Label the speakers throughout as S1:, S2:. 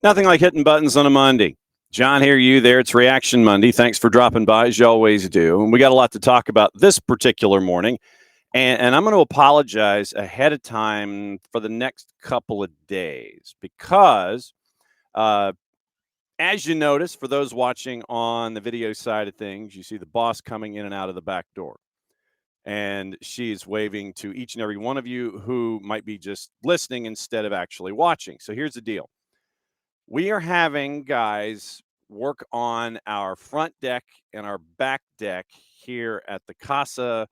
S1: Nothing like hitting buttons on a Monday. John here, you there. It's Reaction Monday. Thanks for dropping by, as you always do. And we got a lot to talk about this particular morning. And I'm going to apologize ahead of time for the next couple of days because, as you notice, for those watching on the video side of things, you see the boss coming in and out of the back door. And she's waving to each and every one of you who might be just listening instead of actually watching. So here's the deal. We are having guys work on our front deck and our back deck here at the Casa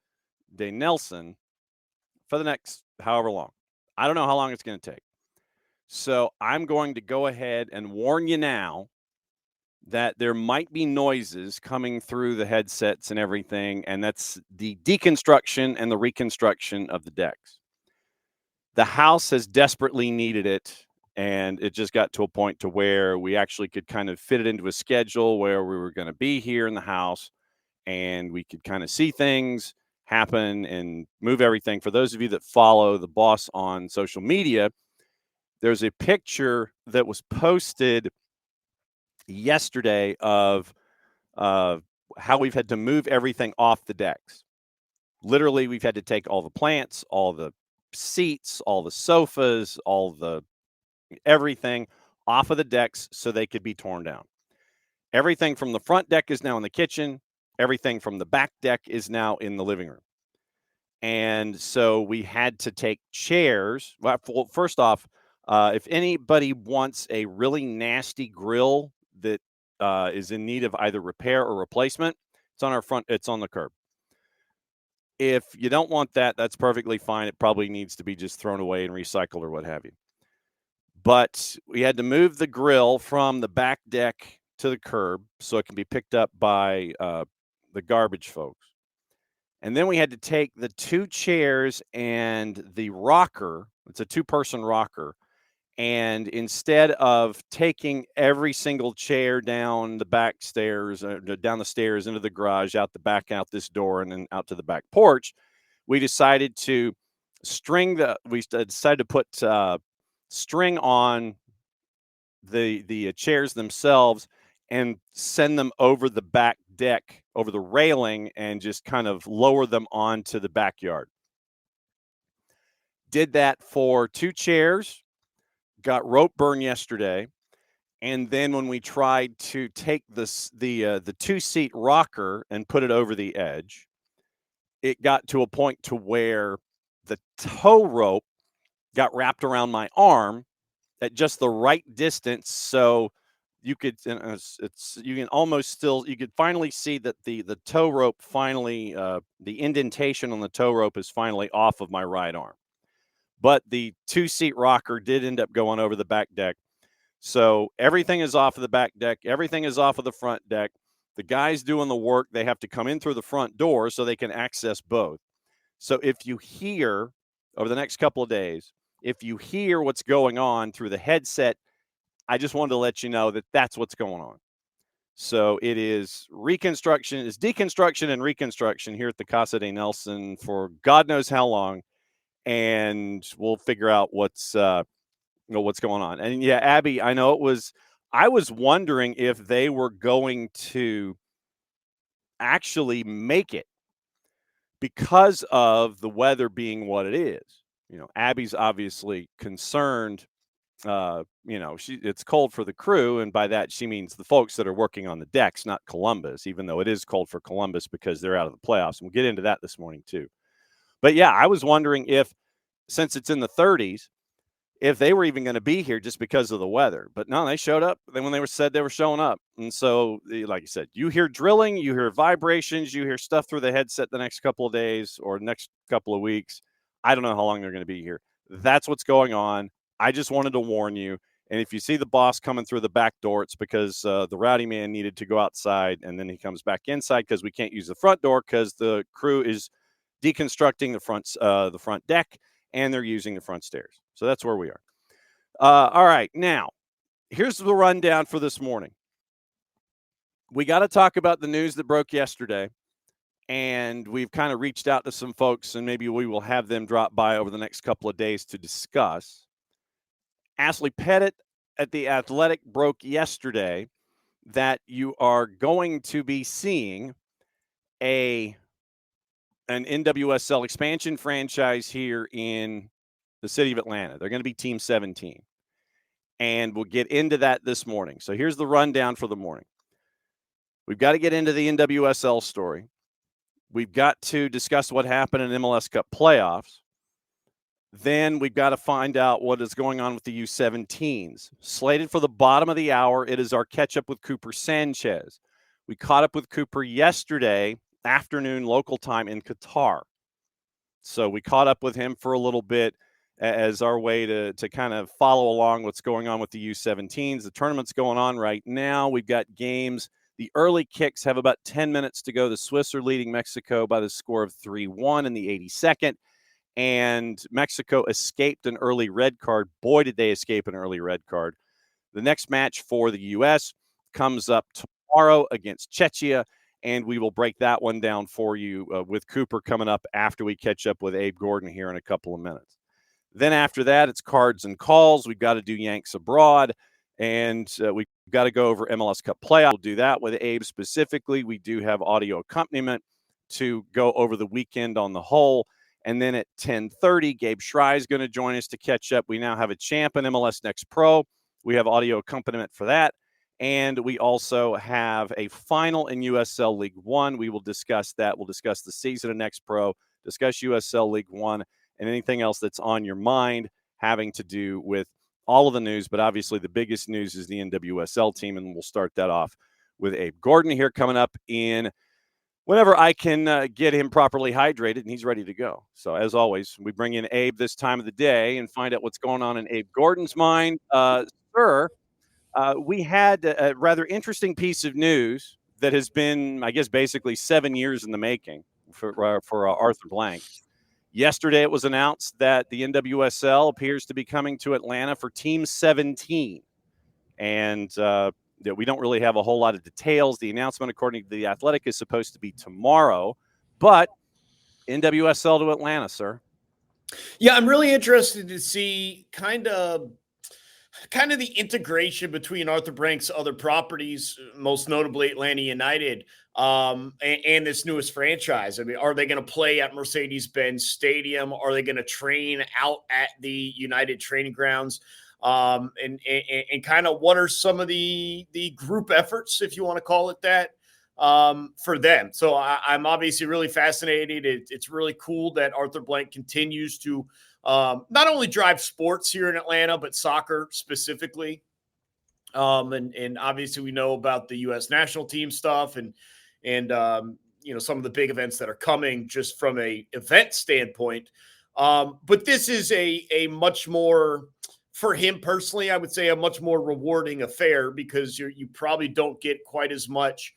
S1: de Nelson for the next however long. I don't know how long it's going to take. So I'm going to go ahead and warn you now that there might be noises coming through the headsets and everything, and that's the deconstruction and the reconstruction of the decks. The house has desperately needed it. And it just got to a point to where we actually could kind of fit it into a schedule where we were going to be here in the house and we could kind of see things happen and move everything. For those of you that follow the boss on social media, there's a picture that was posted yesterday of how we've had to move everything off the decks. Literally, we've had to take all the plants, all the seats, all the sofas, all the everything off of the decks so they could be torn down. Everything from the front deck is now in the kitchen. Everything from the back deck is now in the living room. And so we had to take chairs. Well, first off, if anybody wants a really nasty grill that is in need of either repair or replacement, it's on our front, it's on the curb. If you don't want that, that's perfectly fine. It probably needs to be just thrown away and recycled or what have you. But we had to move the grill from the back deck to the curb so it can be picked up by the garbage folks. And then we had to take the two chairs and the rocker. It's a two-person rocker. And instead of taking every single chair down the back stairs, down the stairs into the garage, out the back, out this door, and then out to the back porch, we decided to decided to put string on the chairs themselves and send them over the back deck, over the railing, and just kind of lower them onto the backyard. Did that for two chairs, got rope burn yesterday, and then when we tried to take the two-seat rocker and put it over the edge, it got to a point to where the tow rope got wrapped around my arm at just the right distance, so you could you could finally see that the tow rope finally the indentation on the tow rope is finally off of my right arm. But the two-seat rocker did end up going over the back deck. So everything is off of the back deck, everything is off of the front deck. The guys doing the work, they have to come in through the front door so they can access both. So if you hear over the next couple of days, if you hear what's going on through the headset, I just wanted to let you know that that's what's going on. So it is deconstruction and reconstruction here at the Casa de Nelson for God knows how long, and we'll figure out what's going on. And yeah, Abby, I know I was wondering if they were going to actually make it because of the weather being what it is. Abby's obviously concerned. It's cold for the crew, and by that she means the folks that are working on the decks, not Columbus, even though it is cold for Columbus because they're out of the playoffs. And we'll get into that this morning too. But yeah, I was wondering if, since it's in the 30s, if they were even going to be here just because of the weather. But no, they showed up. Then when they said they were showing up. And so, like you said, you hear drilling, you hear vibrations, you hear stuff through the headset the next couple of days or next couple of weeks. I don't know how long they're going to be here. That's what's going on. I just wanted to warn you. And if you see the boss coming through the back door, it's because the rowdy man needed to go outside, and then he comes back inside because we can't use the front door because the crew is deconstructing the front deck, and they're using the front stairs. So that's where we are. All right, now here's the rundown for this morning. We got to talk about the news that broke yesterday, and we've kind of reached out to some folks, and maybe we will have them drop by over the next couple of days to discuss. Ashley Pettit at The Athletic broke yesterday that you are going to be seeing an NWSL expansion franchise here in the city of Atlanta. They're going to be Team 17. And we'll get into that this morning. So here's the rundown for the morning. We've got to get into the NWSL story. We've got to discuss what happened in MLS Cup playoffs. Then we've got to find out what is going on with the U-17s. Slated for the bottom of the hour, it is our catch-up with Cooper Sanchez. We caught up with Cooper yesterday afternoon local time in Qatar. So we caught up with him for a little bit as our way to kind of follow along what's going on with the U-17s. The tournament's going on right now. We've got games. The early kicks have about 10 minutes to go. The Swiss are leading Mexico by the score of 3-1 in the 82nd. And Mexico escaped an early red card. Boy, did they escape an early red card. The next match for the U.S. comes up tomorrow against Czechia, and we will break that one down for you with Cooper coming up after we catch up with Abe Gordon here in a couple of minutes. Then after that, it's cards and calls. We've got to do Yanks abroad, and we've got to go over MLS Cup playoff. We'll do that with Abe specifically. We do have audio accompaniment to go over the weekend on the whole. And then at 10:30, Gabe Schray is going to join us to catch up. We now have a champ in MLS Next Pro. We have audio accompaniment for that. And we also have a final in USL League One. We will discuss that. We'll discuss the season of Next Pro, discuss USL League One, and anything else that's on your mind having to do with all of the news. But obviously the biggest news is the NWSL team, and we'll start that off with Abe Gordon here coming up in whenever I can get him properly hydrated and he's ready to go. So as always, we bring in Abe this time of the day and find out what's going on in Abe Gordon's mind. Sir, we had a rather interesting piece of news that has been, I guess, basically 7 years in the making for Arthur Blank. Yesterday, it was announced that the NWSL appears to be coming to Atlanta for Team 17. And we don't really have a whole lot of details. The announcement, according to The Athletic, is supposed to be tomorrow. But NWSL to Atlanta, sir.
S2: Yeah, I'm really interested to see kind of the integration between Arthur Blank's other properties, most notably Atlanta United, and this newest franchise. I mean, are they going to play at Mercedes-Benz Stadium? Are they going to train out at the United training grounds? And kind of what are some of the group efforts, if you want to call it that, for them. So I'm obviously really fascinated. It's really cool that Arthur Blank continues to not only drive sports here in Atlanta, but soccer specifically. And obviously we know about the U.S. national team stuff and some of the big events that are coming just from a event standpoint. But this is a much more, for him personally, I would say a much more rewarding affair because you probably don't get quite as much,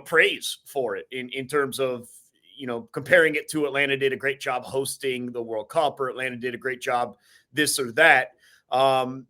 S2: praise for it in terms of, comparing it to Atlanta did a great job hosting the World Cup or Atlanta did a great job this or that.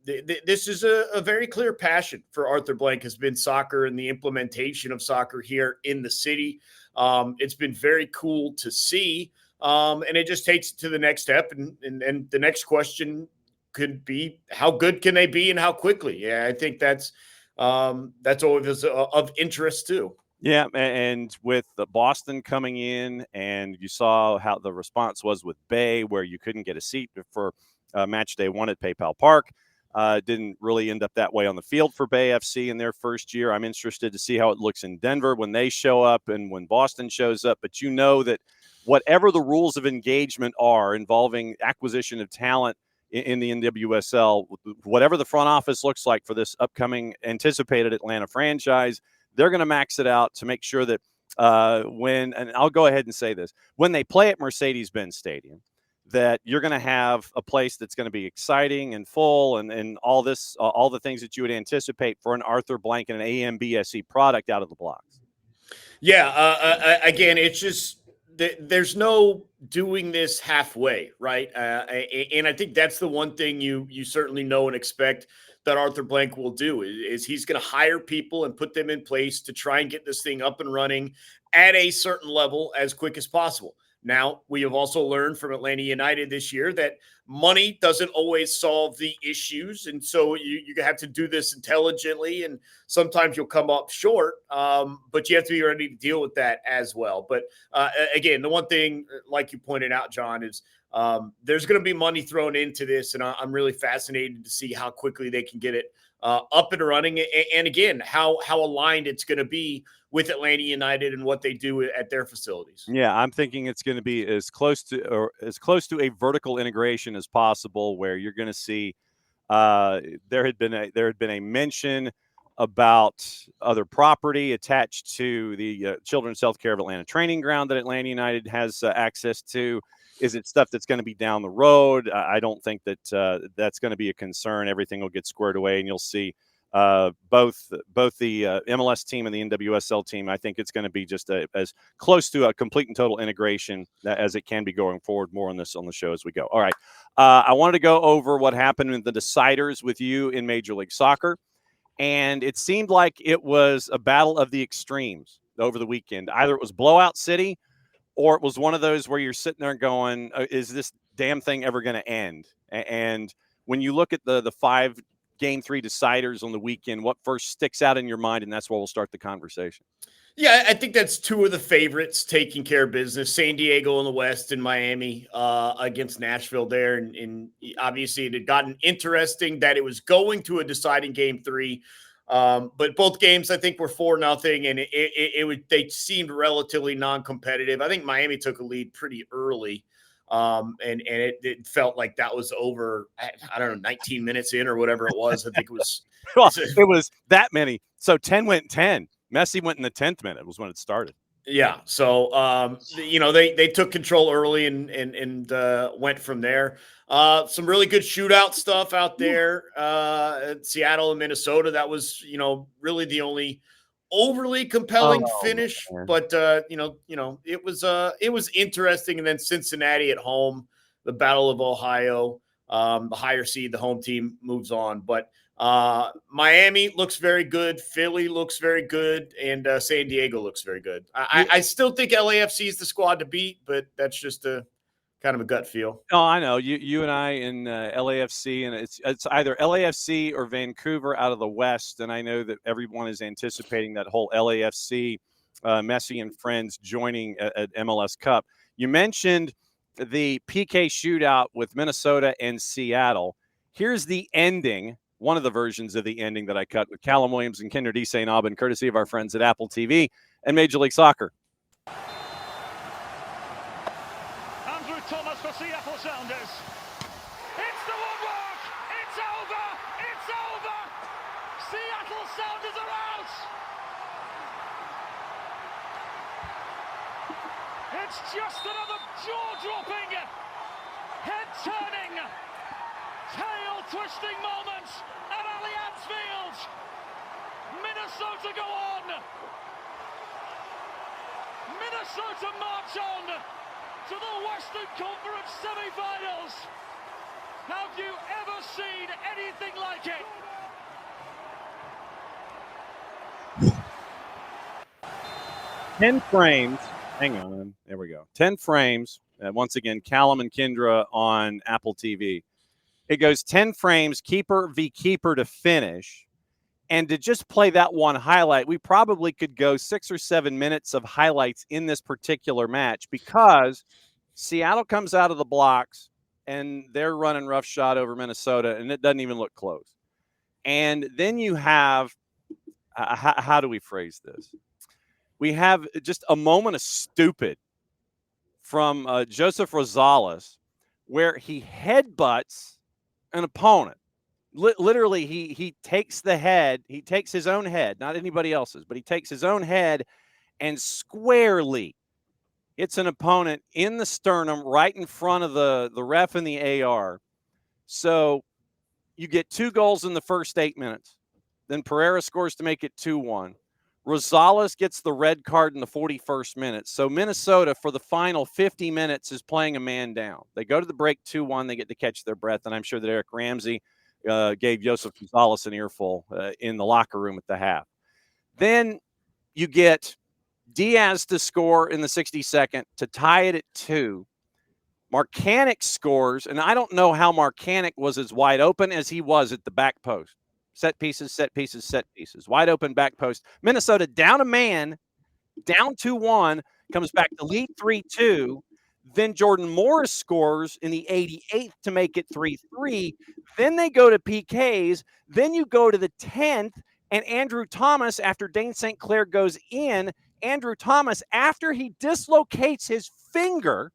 S2: This is a very clear passion for Arthur Blank has been soccer and the implementation of soccer here in the city. It's been very cool to see. And it just takes it to the next step. And the next question could be, how good can they be and how quickly? Yeah, I think that's always of interest too.
S1: Yeah, and with the Boston coming in, and you saw how the response was with Bay, where you couldn't get a seat for match day one at PayPal Park. Didn't really end up that way on the field for Bay FC in their first year. I'm interested to see how it looks in Denver when they show up and when Boston shows up. But you know that whatever the rules of engagement are involving acquisition of talent in the NWSL, whatever the front office looks like for this upcoming anticipated Atlanta franchise, they're going to max it out to make sure that and I'll go ahead and say this, when they play at Mercedes-Benz Stadium, that you're going to have a place that's going to be exciting and full and all this, all the things that you would anticipate for an Arthur Blank and an AMBSE product out of the blocks.
S2: Yeah. Again, it's just there's no doing this halfway, right? And I think that's the one thing you certainly know and expect that Arthur Blank will do is he's going to hire people and put them in place to try and get this thing up and running at a certain level as quick as possible. Now, we have also learned from Atlanta United this year that money doesn't always solve the issues. And so you have to do this intelligently, and sometimes you'll come up short, but you have to be ready to deal with that as well. But again, the one thing, like you pointed out, John, is there's going to be money thrown into this, and I'm really fascinated to see how quickly they can get it up and running. And again, how aligned it's going to be with Atlanta United and what they do at their facilities.
S1: Yeah, I'm thinking it's going to be as close to a vertical integration as possible, where you're going to see there had been a mention about other property attached to the Children's Healthcare of Atlanta training ground that Atlanta United has access to. Is it stuff that's going to be down the road? I don't think that that's going to be a concern. Everything will get squared away, and you'll see both the MLS team and the NWSL team. I think it's going to be just as close to a complete and total integration as it can be going forward. More on this on the show as we go. All right. I wanted to go over what happened in the deciders with you in Major League Soccer. And it seemed like it was a battle of the extremes over the weekend. Either it was blowout city, or it was one of those where you're sitting there going, is this damn thing ever going to end? And when you look at the 5 Game 3 deciders on the weekend, what first sticks out in your mind? And that's where we'll start the conversation.
S2: Yeah, I think that's 2 of the favorites taking care of business. San Diego in the West and Miami against Nashville there. And obviously it had gotten interesting that it was going to a deciding Game 3. But both games, I think, were 4-0, and they seemed relatively non-competitive. I think Miami took a lead pretty early. And it felt like that was over, I don't know, 19 minutes in or whatever it was. I think it was.
S1: Well, it was that many. So 10 went 10. Messi went in the 10th minute was when it started.
S2: Yeah. So, they took control early and went from there. Some really good shootout stuff out there. Seattle and Minnesota. That was, really the only overly compelling finish, man. But it was interesting. And then Cincinnati at home, the Battle of Ohio, the higher seed, the home team moves on. But Miami looks very good. Philly looks very good, and San Diego looks very good. I still think LAFC is the squad to beat, but that's just a kind of a gut feel.
S1: Oh, I know you and I in LAFC, and it's either LAFC or Vancouver out of the West. And I know that everyone is anticipating that whole LAFC, Messi and friends joining at MLS Cup. You mentioned the PK shootout with Minnesota and Seattle. Here's the ending. One of the versions of the ending that I cut with Callum Williams and Kinder D. St. Aubin, courtesy of our friends at Apple TV and Major League Soccer.
S3: Andrew Thomas for Seattle Sounders. It's the woodwork. It's over. It's over. Seattle Sounders are out. It's just another jaw-dropping, head-turning, tail-twisting moment at Allianz Field. Minnesota go on. Minnesota march on to the Western Conference semi-finals. Have you ever seen anything like it?
S1: 10 frames. Hang on. There we go. 10 frames. Once again, Callum and Kendra on Apple TV. It goes 10 frames, keeper v. keeper to finish. And to just play that one highlight, we probably could go 6 or 7 minutes of highlights in this particular match, because Seattle comes out of the blocks and they're running roughshod over Minnesota, and it doesn't even look close. And then you have, how do we phrase this? We have just a moment of stupid from Joseph Rosales, where he headbutts an opponent. Literally, he takes the head. He takes his own head, not anybody else's, but he takes his own head and squarely hits an opponent in the sternum right in front of the ref and the AR. So you get 2 goals in the first 8 minutes. Then Pereira scores to make it 2-1. Rosales gets the red card in the 41st minute. So Minnesota, for the final 50 minutes, is playing a man down. They go to the break 2-1. They get to catch their breath. And I'm sure that Eric Ramsey gave Joseph Gonzalez an earful in the locker room at the half. Then you get Diaz to score in the 62nd to tie it at 2. Marcanic scores, and I don't know how Marcanic was as wide open as he was at the back post. Set pieces, set pieces, set pieces. Wide open back post. Minnesota down a man, down 2-1, comes back to lead 3-2. Then Jordan Morris scores in the 88th to make it 3-3. Then they go to PKs. Then you go to the 10th, and Andrew Thomas, after Dane St. Clair goes in, Andrew Thomas, after he dislocates his finger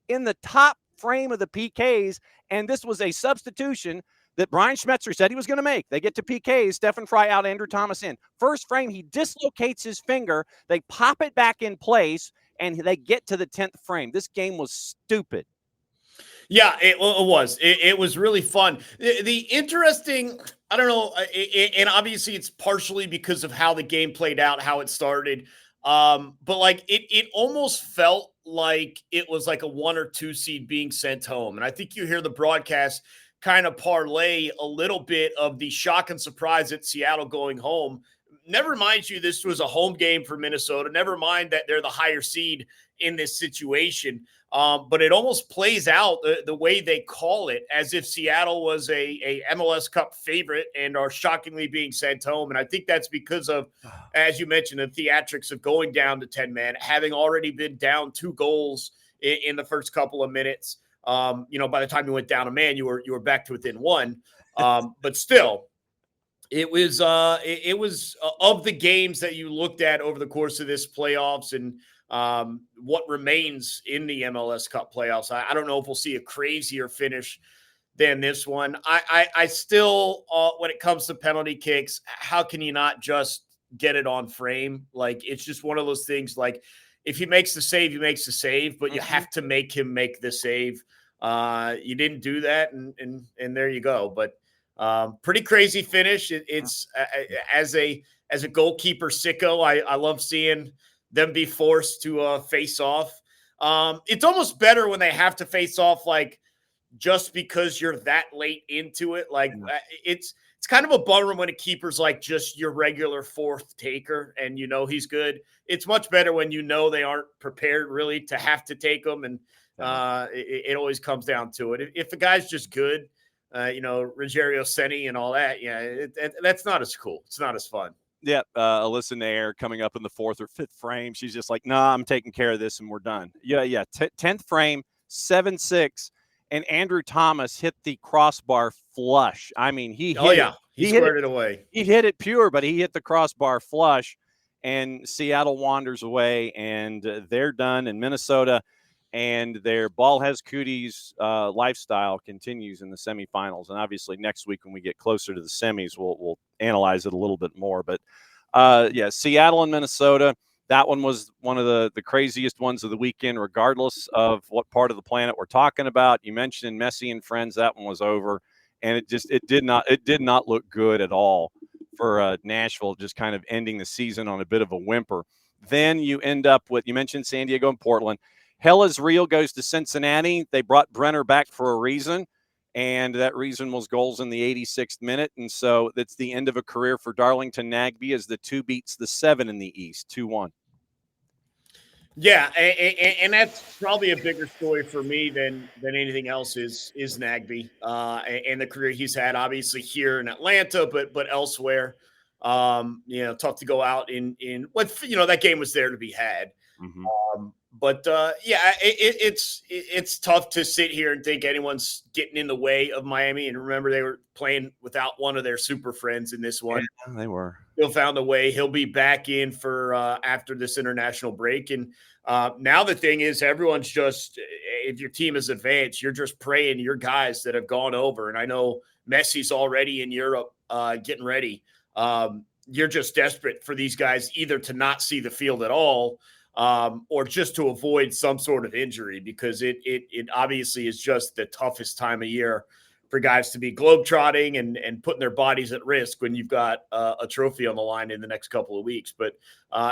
S1: in the top frame of the PKs, and this was a substitution that Brian Schmetzer said he was going to make. They get to PKs, Stephen Fry out, Andrew Thomas in. First frame, he dislocates his finger. They pop it back in place, and they get to the 10th frame. This game was stupid.
S2: Yeah, it was. It was really fun. The interesting, I don't know, and obviously it's partially because of how the game played out, how it started. But like it almost felt like it was like a 1 or 2 seed being sent home. And I think you hear the broadcast kind of parlay a little bit of the shock and surprise at Seattle going home. Never mind you, this was a home game for Minnesota. Never mind that they're the higher seed in this situation. But it almost plays out the way they call it, as if Seattle was a MLS Cup favorite and are shockingly being sent home. And I think that's because of, as you mentioned, the theatrics of going down to 10 men, having already been down 2 goals in the first couple of minutes. By the time you went down a man, you were back to within 1. But still, it was of the games that you looked at over the course of this playoffs and what remains in the MLS Cup playoffs. I don't know if we'll see a crazier finish than this one. I still, when it comes to penalty kicks, how can you not just get it on frame? Like, it's just one of those things. Like, if he makes the save, he makes the save, but you have to make him make the save. You didn't do that, and there you go. But pretty crazy finish. It's as a goalkeeper sicko, I love seeing them be forced to face off. It's almost better when they have to face off, like, just because you're that late into it. Like, it's kind of a bummer when a keeper's like just your regular 4th taker and he's good. It's much better when they aren't prepared really to have to take them, and it always comes down to it. If the guy's just good, Rogerio Ceni and all that, that's not as cool. It's not as fun.
S1: Yeah, Alyssa Nair coming up in the 4th or 5th frame. She's just like, nah, I'm taking care of this and we're done. Yeah. 10th frame, 7-6, and Andrew Thomas hit the crossbar flush. I mean, he
S2: squared it away.
S1: He hit it pure, but he hit the crossbar flush, and Seattle wanders away, and they're done. And Minnesota and their ball has cooties lifestyle continues in the semifinals. And obviously next week when we get closer to the semis, we'll analyze it a little bit more. But Seattle and Minnesota, that one was one of the craziest ones of the weekend, regardless of what part of the planet we're talking about. You mentioned Messi and friends. That one was over, and it did not look good at all for Nashville, just kind of ending the season on a bit of a whimper. Then you end up with, you mentioned San Diego and Portland. Hell is Real goes to Cincinnati. They brought Brenner back for a reason, and that reason was goals in the 86th minute. And so that's the end of a career for Darlington Nagbe as the 2 beats the 7 in the East, 2-1.
S2: Yeah, and that's probably a bigger story for me than anything else is Nagbe and the career he's had, obviously here in Atlanta, but elsewhere. Tough to go out in what that game was there to be had.
S1: Mm-hmm.
S2: It's tough to sit here and think anyone's getting in the way of Miami. And remember, they were playing without one of their super friends in this one.
S1: Yeah, they were.
S2: Still found a way. He'll be back in for after this international break. And now the thing is, everyone's just, if your team is advanced, you're just praying your guys that have gone over. And I know Messi's already in Europe getting ready. You're just desperate for these guys either to not see the field at all, or just to avoid some sort of injury, because it obviously is just the toughest time of year for guys to be globetrotting and putting their bodies at risk when you've got a trophy on the line in the next couple of weeks. But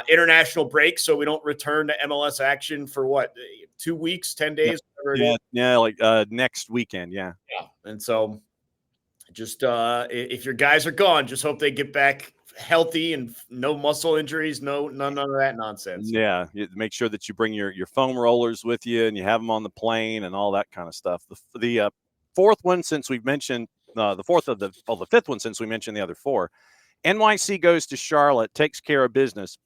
S2: international break, so we don't return to MLS action for what, 2 weeks, 10 days?
S1: Yeah, like next weekend, yeah.
S2: And so just if your guys are gone, just hope they get back healthy and no muscle injuries, none of that nonsense.
S1: Yeah, make sure that you bring your foam rollers with you and you have them on the plane and all that kind of stuff. The fourth one, since we've mentioned the fifth one since we mentioned the other four, NYC goes to Charlotte, takes care of business.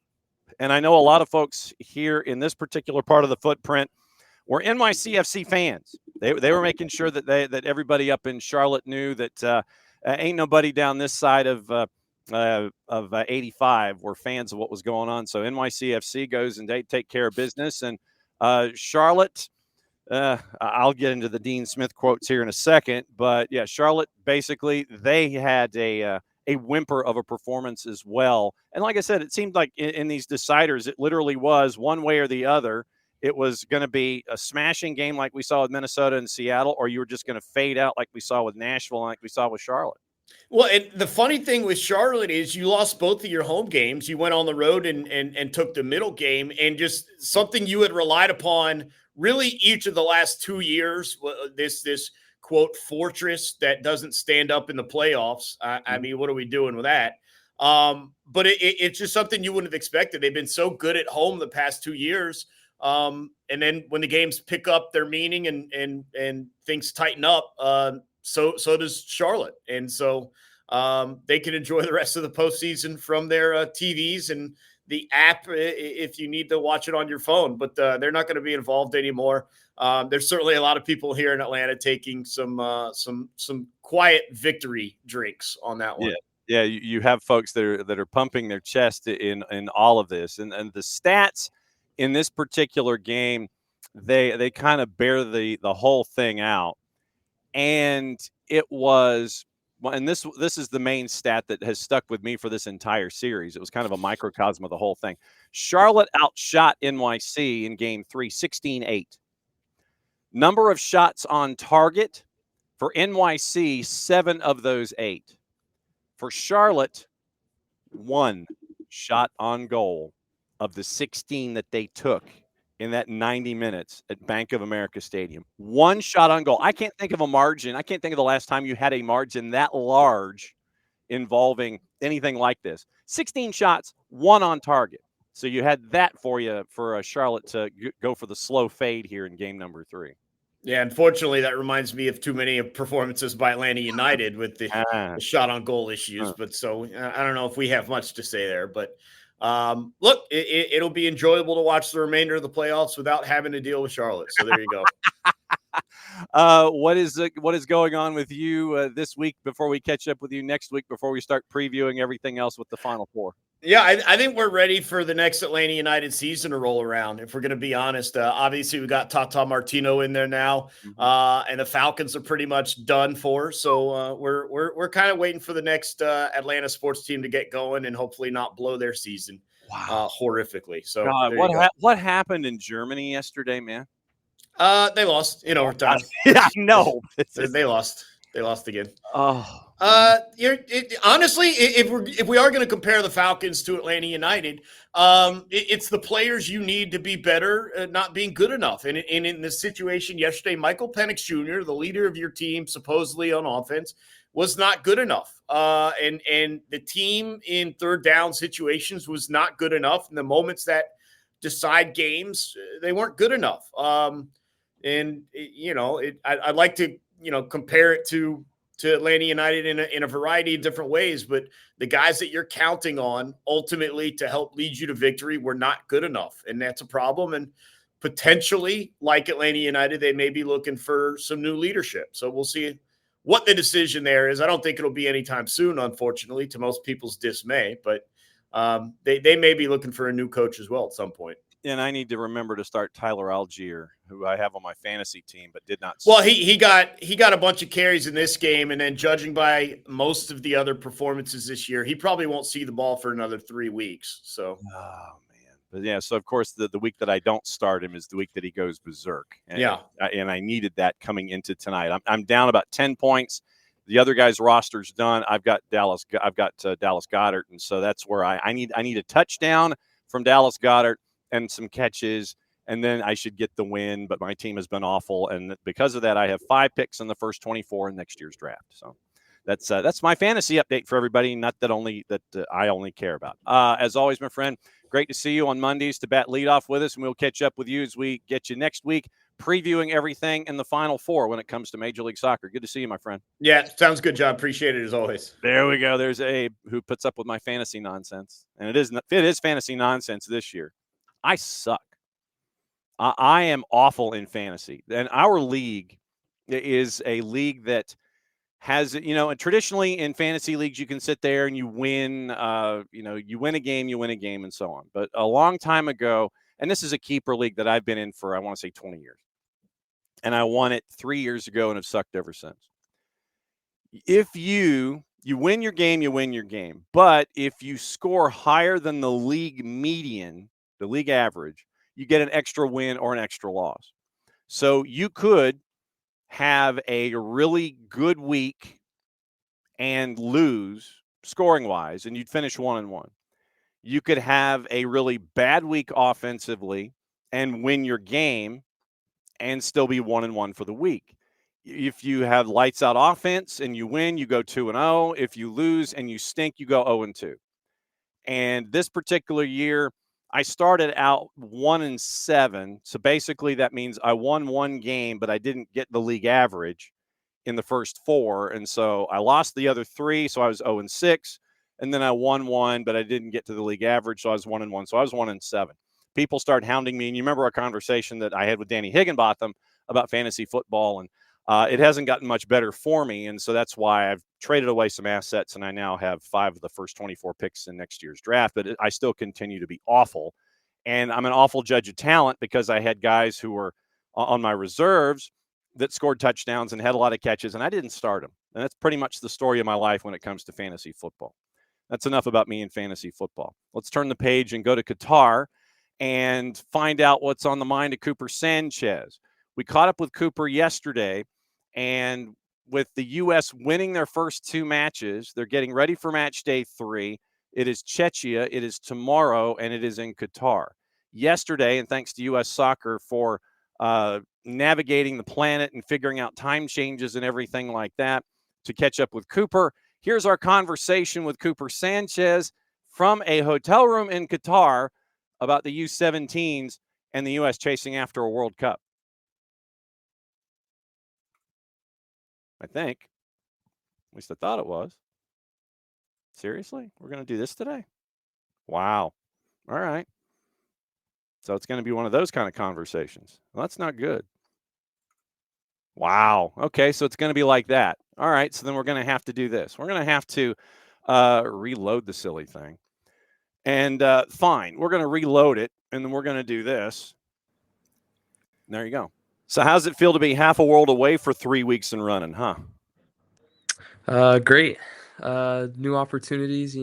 S1: And I know a lot of folks here in this particular part of the footprint were NYCFC fans. They were making sure that everybody up in Charlotte knew that ain't nobody down this side of 85 were fans of what was going on. So NYCFC goes and they take care of business. And Charlotte, I'll get into the Dean Smith quotes here in a second, but yeah, Charlotte, basically they had a whimper of a performance as well. And like I said, it seemed like in these deciders, it literally was one way or the other. It was going to be a smashing game like we saw with Minnesota and Seattle, or you were just going to fade out like we saw with Nashville and like we saw with Charlotte.
S2: Well, and the funny thing with Charlotte is you lost both of your home games. You went on the road and took the middle game, and just something you had relied upon really each of the last 2 years, this quote fortress that doesn't stand up in the playoffs. I mean, what are we doing with that? But it's just something you wouldn't have expected. They've been so good at home the past 2 years. And then when the games pick up their meaning and things tighten up, so does Charlotte. And so they can enjoy the rest of the postseason from their TVs and the app if you need to watch it on your phone. But they're not going to be involved anymore. There's certainly a lot of people here in Atlanta taking some quiet victory drinks on that one.
S1: Yeah, you have folks that are pumping their chest in all of this, and the stats in this particular game, they kind of bear the whole thing out. And it was, and this is the main stat that has stuck with me for this entire series. It was kind of a microcosm of the whole thing. Charlotte outshot NYC in game 3, 16-8. Number of shots on target for NYC, 7 of those 8. For Charlotte, 1 shot on goal of the 16 that they took in that 90 minutes at Bank of America Stadium. 1 shot on goal. I can't think of a margin. I can't think of the last time you had a margin that large involving anything like this. 16 shots, 1 on target. So you had that for you for Charlotte to go for the slow fade here in game number 3.
S2: Yeah, unfortunately, that reminds me of too many performances by Atlanta United with the shot on goal issues. But so I don't know if we have much to say there. But look, it'll be enjoyable to watch the remainder of the playoffs without having to deal with Charlotte. So there you go.
S1: What is going on with you this week before we catch up with you next week before we start previewing everything else with the Final Four?
S2: Yeah, I think we're ready for the next Atlanta United season to roll around, if we're going to be honest. Obviously, we got Tata Martino in there now, and the Falcons are pretty much done for. So we're kind of waiting for the next Atlanta sports team to get going and hopefully not blow their season horrifically. So
S1: what happened in Germany yesterday, man?
S2: They lost in overtime.
S1: Yeah, no,
S2: they lost. They lost again.
S1: Oh.
S2: Honestly, if we are going to compare the Falcons to Atlanta United, it's the players you need to be better, not being good enough. And in this situation yesterday, Michael Penix Jr., the leader of your team, supposedly on offense, was not good enough. And the team in third down situations was not good enough. In the moments that decide games, they weren't good enough. I'd like to compare it to Atlanta United in a variety of different ways, but the guys that you're counting on ultimately to help lead you to victory were not good enough. And that's a problem. And potentially, like Atlanta United, they may be looking for some new leadership. So we'll see what the decision there is. I don't think it'll be anytime soon, unfortunately, to most people's dismay, but they may be looking for a new coach as well at some point.
S1: And I need to remember to start Tyler Algier, who I have on my fantasy team, but did not.
S2: Well, he got a bunch of carries in this game, and then judging by most of the other performances this year, he probably won't see the ball for another 3 weeks. So,
S1: But yeah, so of course the week that I don't start him is the week that he goes berserk. And, and I needed that coming into tonight. I'm down about 10 points. The other guy's roster's done. I've got Dallas Goedert, and so that's where I need a touchdown from Dallas Goedert and some catches, and then I should get the win. But my team has been awful, and because of that, I have 5 picks in the first 24 in next year's draft. So that's my fantasy update for everybody. Not that I only care about. As always, my friend, great to see you on Mondays to bat leadoff with us, and we'll catch up with you as we get you next week, previewing everything in the Final Four when it comes to Major League Soccer. Good to see you, my friend.
S2: Yeah, sounds good, John. Appreciate it as always.
S1: There we go. There's Abe who puts up with my fantasy nonsense, and it is fantasy nonsense this year. I suck. I am awful in fantasy, and our league is a league that has, and traditionally in fantasy leagues, you can sit there and you win, you win a game, and so on. But a long time ago, and this is a keeper league that I've been in for, I want to say 20 years. And I won it 3 years ago and have sucked ever since. If you win your game, you win your game. But if you score higher than the league median, the league average, you get an extra win or an extra loss. So you could have a really good week and lose scoring wise, and you'd finish 1-1. You could have a really bad week offensively and win your game and still be 1-1 for the week. If you have lights out offense and you win, you go 2-0. If you lose and you stink, you go 0-2. And this particular year, I started out 1-7. So basically that means I won 1 game, but I didn't get the league average in the first 4. And so I lost the other 3. So I was 0-6. And then I won 1, but I didn't get to the league average. So I was 1-1. So I was 1-7. People started hounding me. And you remember our conversation that I had with Danny Higginbotham about fantasy football. And it hasn't gotten much better for me. And so that's why I've traded away some assets, and I now have 5 of the first 24 picks in next year's draft. But I still continue to be awful. And I'm an awful judge of talent because I had guys who were on my reserves that scored touchdowns and had a lot of catches, and I didn't start them. And that's pretty much the story of my life when it comes to fantasy football. That's enough about me and fantasy football. Let's turn the page and go to Qatar and find out what's on the mind of Cooper Sanchez. We caught up with Cooper yesterday, and with the U.S. winning their first 2 matches, they're getting ready for match day 3. It is Czechia, it is tomorrow, and it is in Qatar. Yesterday, and thanks to U.S. Soccer for navigating the planet and figuring out time changes and everything like that to catch up with Cooper. Here's our conversation with Cooper Sanchez from a hotel room in Qatar about the U-17s and the U.S. chasing after a World Cup. I think. At least I thought it was. Seriously? We're going to do this today? Wow. All right. So it's going to be one of those kind of conversations. Well, that's not good. Wow. Okay, so it's going to be like that. All right, so then we're going to have to do this. We're going to have to reload the silly thing. And fine, we're going to reload it, and then we're going to do this. There you go. So how's it feel to be half a world away for 3 weeks and running, huh?
S4: Great. New opportunities,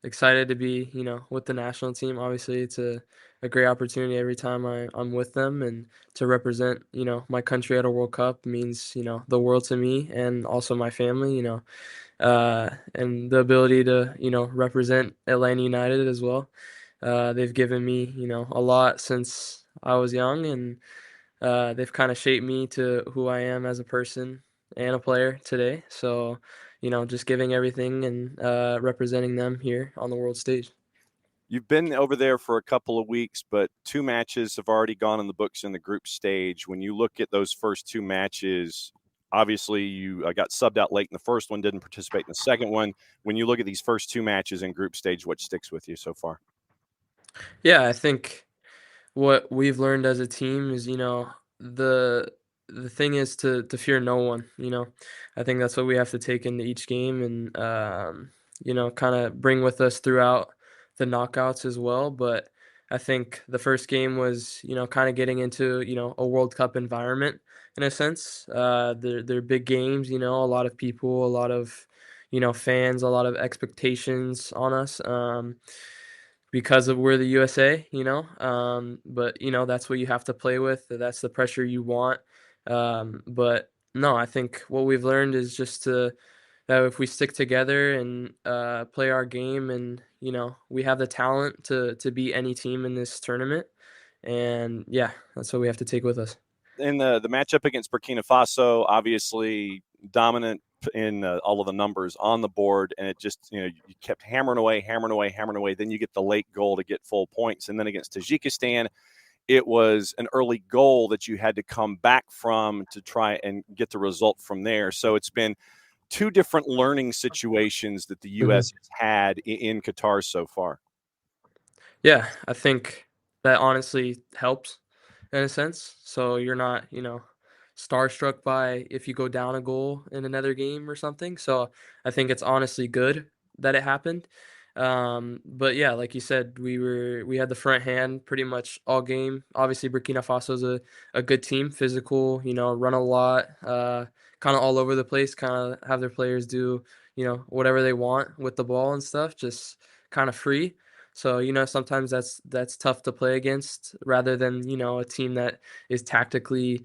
S4: excited to be, with the national team. Obviously, it's a great opportunity every time I'm with them, and to represent, my country at a World Cup means, the world to me and also my family, and the ability to, represent Atlanta United as well. They've given me, a lot since I was young, and they've kind of shaped me to who I am as a person and a player today. So, just giving everything and representing them here on the world stage.
S1: You've been over there for a couple of weeks, but 2 matches have already gone in the books in the group stage. When you look at those first 2 matches, obviously you got subbed out late in the first one, didn't participate in the second one. When you look at these first 2 matches in group stage, what sticks with you so far?
S4: Yeah, I think what we've learned as a team is, the thing is to fear no one. I think that's what we have to take into each game and kind of bring with us throughout the knockouts as well. But I think the first game was, kind of getting into, a World Cup environment in a sense. They're big games, a lot of people, a lot of, fans, a lot of expectations on us. because of we're the USA, but that's what you have to play with. That's the pressure you want. But no, I think what we've learned is just that if we stick together and play our game, and we have the talent to beat any team in this tournament, and yeah, that's what we have to take with us.
S1: In the matchup against Burkina Faso, obviously dominant in all of the numbers on the board, and it just you kept hammering away. Then you get the late goal to get full points, and then against Tajikistan, it was an early goal that you had to come back from to try and get the result from there. So it's been two different learning situations that the U.S. has had in Qatar so far.
S4: Yeah, I think that honestly helps in a sense. So you're not, starstruck by if you go down a goal in another game or something. So I think it's honestly good that it happened. But yeah, like you said, we had the front hand pretty much all game. Obviously, Burkina Faso is a good team, physical, run a lot, kind of all over the place, kind of have their players do, whatever they want with the ball and stuff, just kind of free. So, sometimes that's tough to play against rather than, a team that is tactically,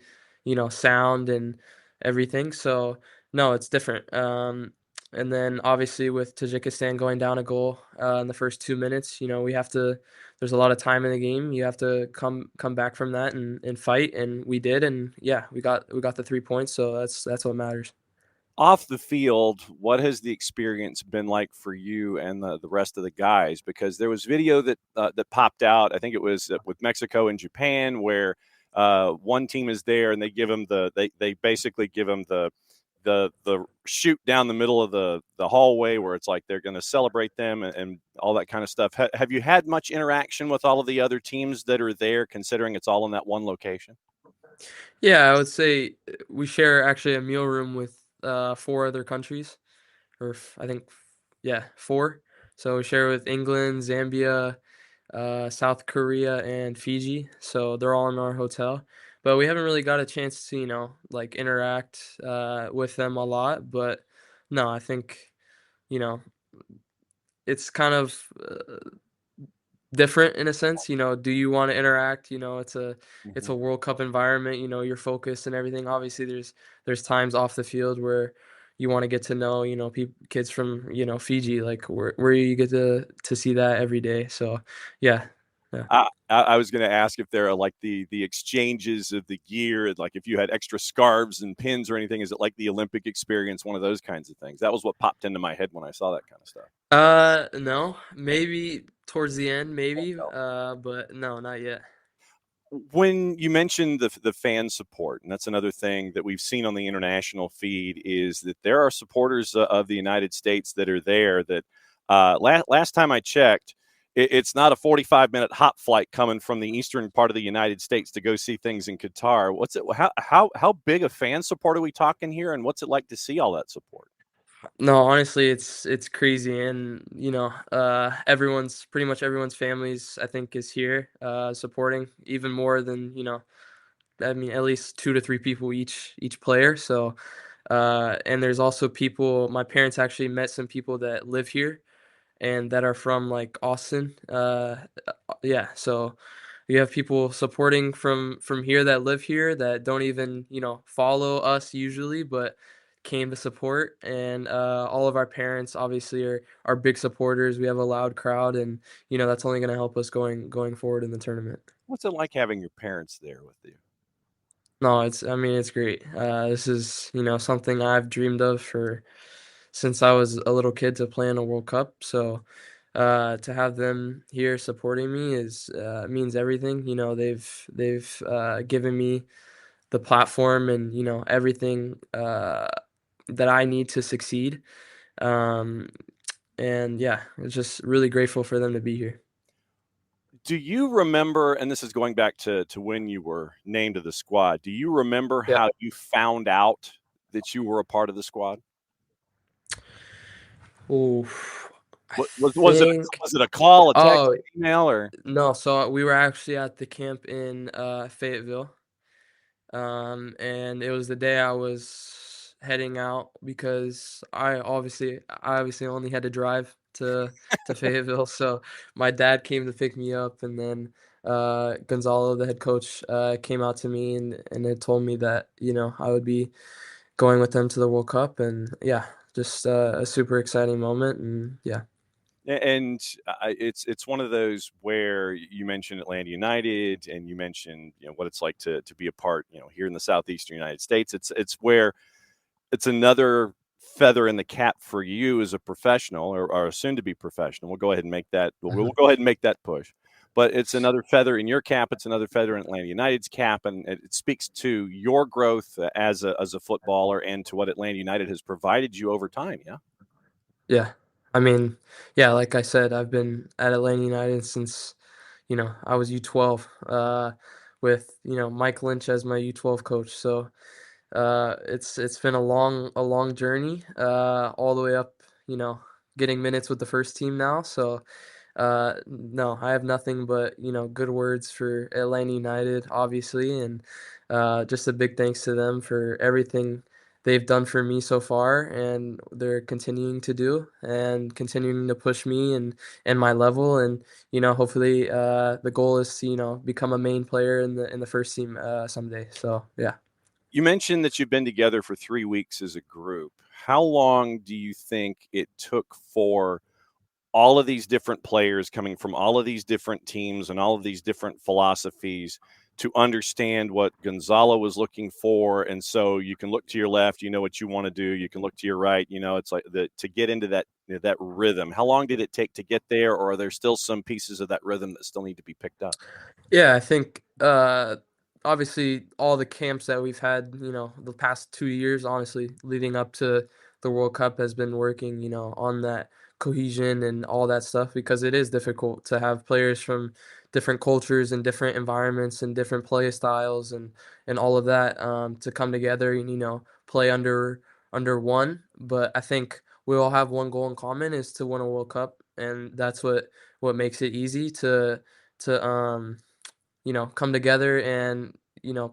S4: sound and everything. So, no, it's different. And then obviously with Tajikistan going down a goal in the first 2 minutes, we have to. There's a lot of time in the game. You have to come back from that and fight, and we did. And yeah, we got the 3 points. So that's what matters.
S1: Off the field, what has the experience been like for you and the rest of the guys? Because there was video that popped out. I think it was with Mexico and Japan, where one team is there and they give them they basically give them the shoot down the middle of the hallway where it's like they're going to celebrate them and all that kind of stuff. Have you had much interaction with all of the other teams that are there, considering it's all in that one location?
S4: Yeah, I would say we share actually a meal room with 4 other countries, or I think, yeah, 4. So we share with England, Zambia, South Korea, and Fiji. So they're all in our hotel, but we haven't really got a chance to like interact with them a lot. But no, I think you know it's kind of different in a sense. Do you want to interact? It's a World Cup environment. You're focused and everything. Obviously, there's times off the field where you want to get to know kids from Fiji, like where you get to see that every day. So yeah.
S1: I was going to ask if there are like the exchanges of the gear, like if you had extra scarves and pins or anything. Is it like the Olympic experience, one of those kinds of things? That was what popped into my head when I saw that kind of stuff.
S4: No, maybe towards the end, maybe, but no, not yet.
S1: When you mentioned the fan support, and that's another thing that we've seen on the international feed, is that there are supporters of the United States that are there that last time I checked, it's not a 45-minute hop flight coming from the eastern part of the United States to go see things in Qatar. What's it? How big a fan support are we talking here, and what's it like to see all that support?
S4: No, honestly, it's crazy, and pretty much everyone's families, I think, is here supporting even more than I mean, at least 2 to 3 people each player. So, and there's also people. My parents actually met some people that live here and that are from like Austin. Yeah, so you have people supporting from here that live here that don't even follow us usually, but came to support. And all of our parents obviously are big supporters. We have a loud crowd, and that's only going to help us going forward in the tournament.
S1: What's it like having your parents there with you?
S4: No, it's great. This is something I've dreamed of for since I was a little kid to play in a World Cup. So to have them here supporting me is means everything. They've given me the platform and everything that I need to succeed. Um, and yeah, it's just really grateful for them to be here.
S1: Do you remember, and this is going back to when you were named to the squad, do you remember
S4: Yeah.
S1: how you found out that you were a part of the squad?
S4: Oh, I
S1: Was
S4: think.
S1: it a call, a text,
S4: Oh
S1: email, or?
S4: no, so we were actually at the camp in Fayetteville. And it was the day I was heading out because I obviously only had to drive to Fayetteville. So my dad came to pick me up, and then Gonzalo, the head coach, came out to me and had told me that, I would be going with them to the World Cup. And yeah, just a super exciting moment. And yeah.
S1: And it's one of those where you mentioned Atlanta United, and you mentioned what it's like to be a part here in the southeastern United States. It's where it's another feather in the cap for you as a professional or soon to be professional. We'll go ahead and make that. We'll go ahead and make that push. But it's another feather in your cap. It's another feather in Atlanta United's cap, and it speaks to your growth as a footballer and to what Atlanta United has provided you over time. Yeah.
S4: Yeah. I mean, yeah, like I said, I've been at Atlanta United since, I was U12, with, Mike Lynch as my U12 coach. So, it's been a long journey, all the way up, getting minutes with the first team now. So, no, I have nothing but, good words for Atlanta United, obviously, and just a big thanks to them for everything they've done for me so far, and they're continuing to do and continuing to push me and my level. And hopefully, the goal is to become a main player in the first team someday. So yeah.
S1: You mentioned that you've been together for 3 weeks as a group. How long do you think it took for all of these different players coming from all of these different teams and all of these different philosophies to understand what Gonzalo was looking for? And so you can look to your left, what you want to do. You can look to your right, it's like to get into that rhythm. How long did it take to get there, or are there still some pieces of that rhythm that still need to be picked up?
S4: Yeah, I think obviously all the camps that we've had, the past 2 years, honestly, leading up to the World Cup has been working, on that cohesion and all that stuff, because it is difficult to have players from different cultures and different environments and different play styles and all of that, to come together and play under one. But I think we all have one goal in common, is to win a World Cup, and that's what makes it easy to come together and,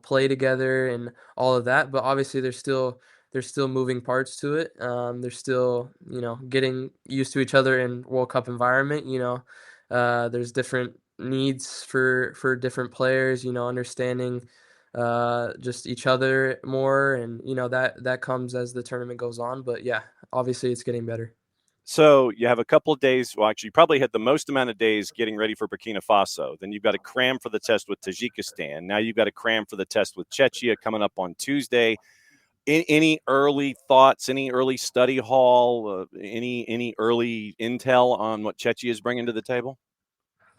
S4: play together and all of that. But obviously there's still moving parts to it. There's still, getting used to each other in World Cup environment. There's different needs for different players, understanding just each other more, and that comes as the tournament goes on. But yeah, obviously it's getting better.
S1: So you have a couple of days. Well, actually, you probably had the most amount of days getting ready for Burkina Faso. Then you've got to cram for the test with Tajikistan. Now you've got to cram for the test with Czechia coming up on Tuesday. Any early thoughts? Any early study hall? Any early intel on what Czechia is bringing to the table?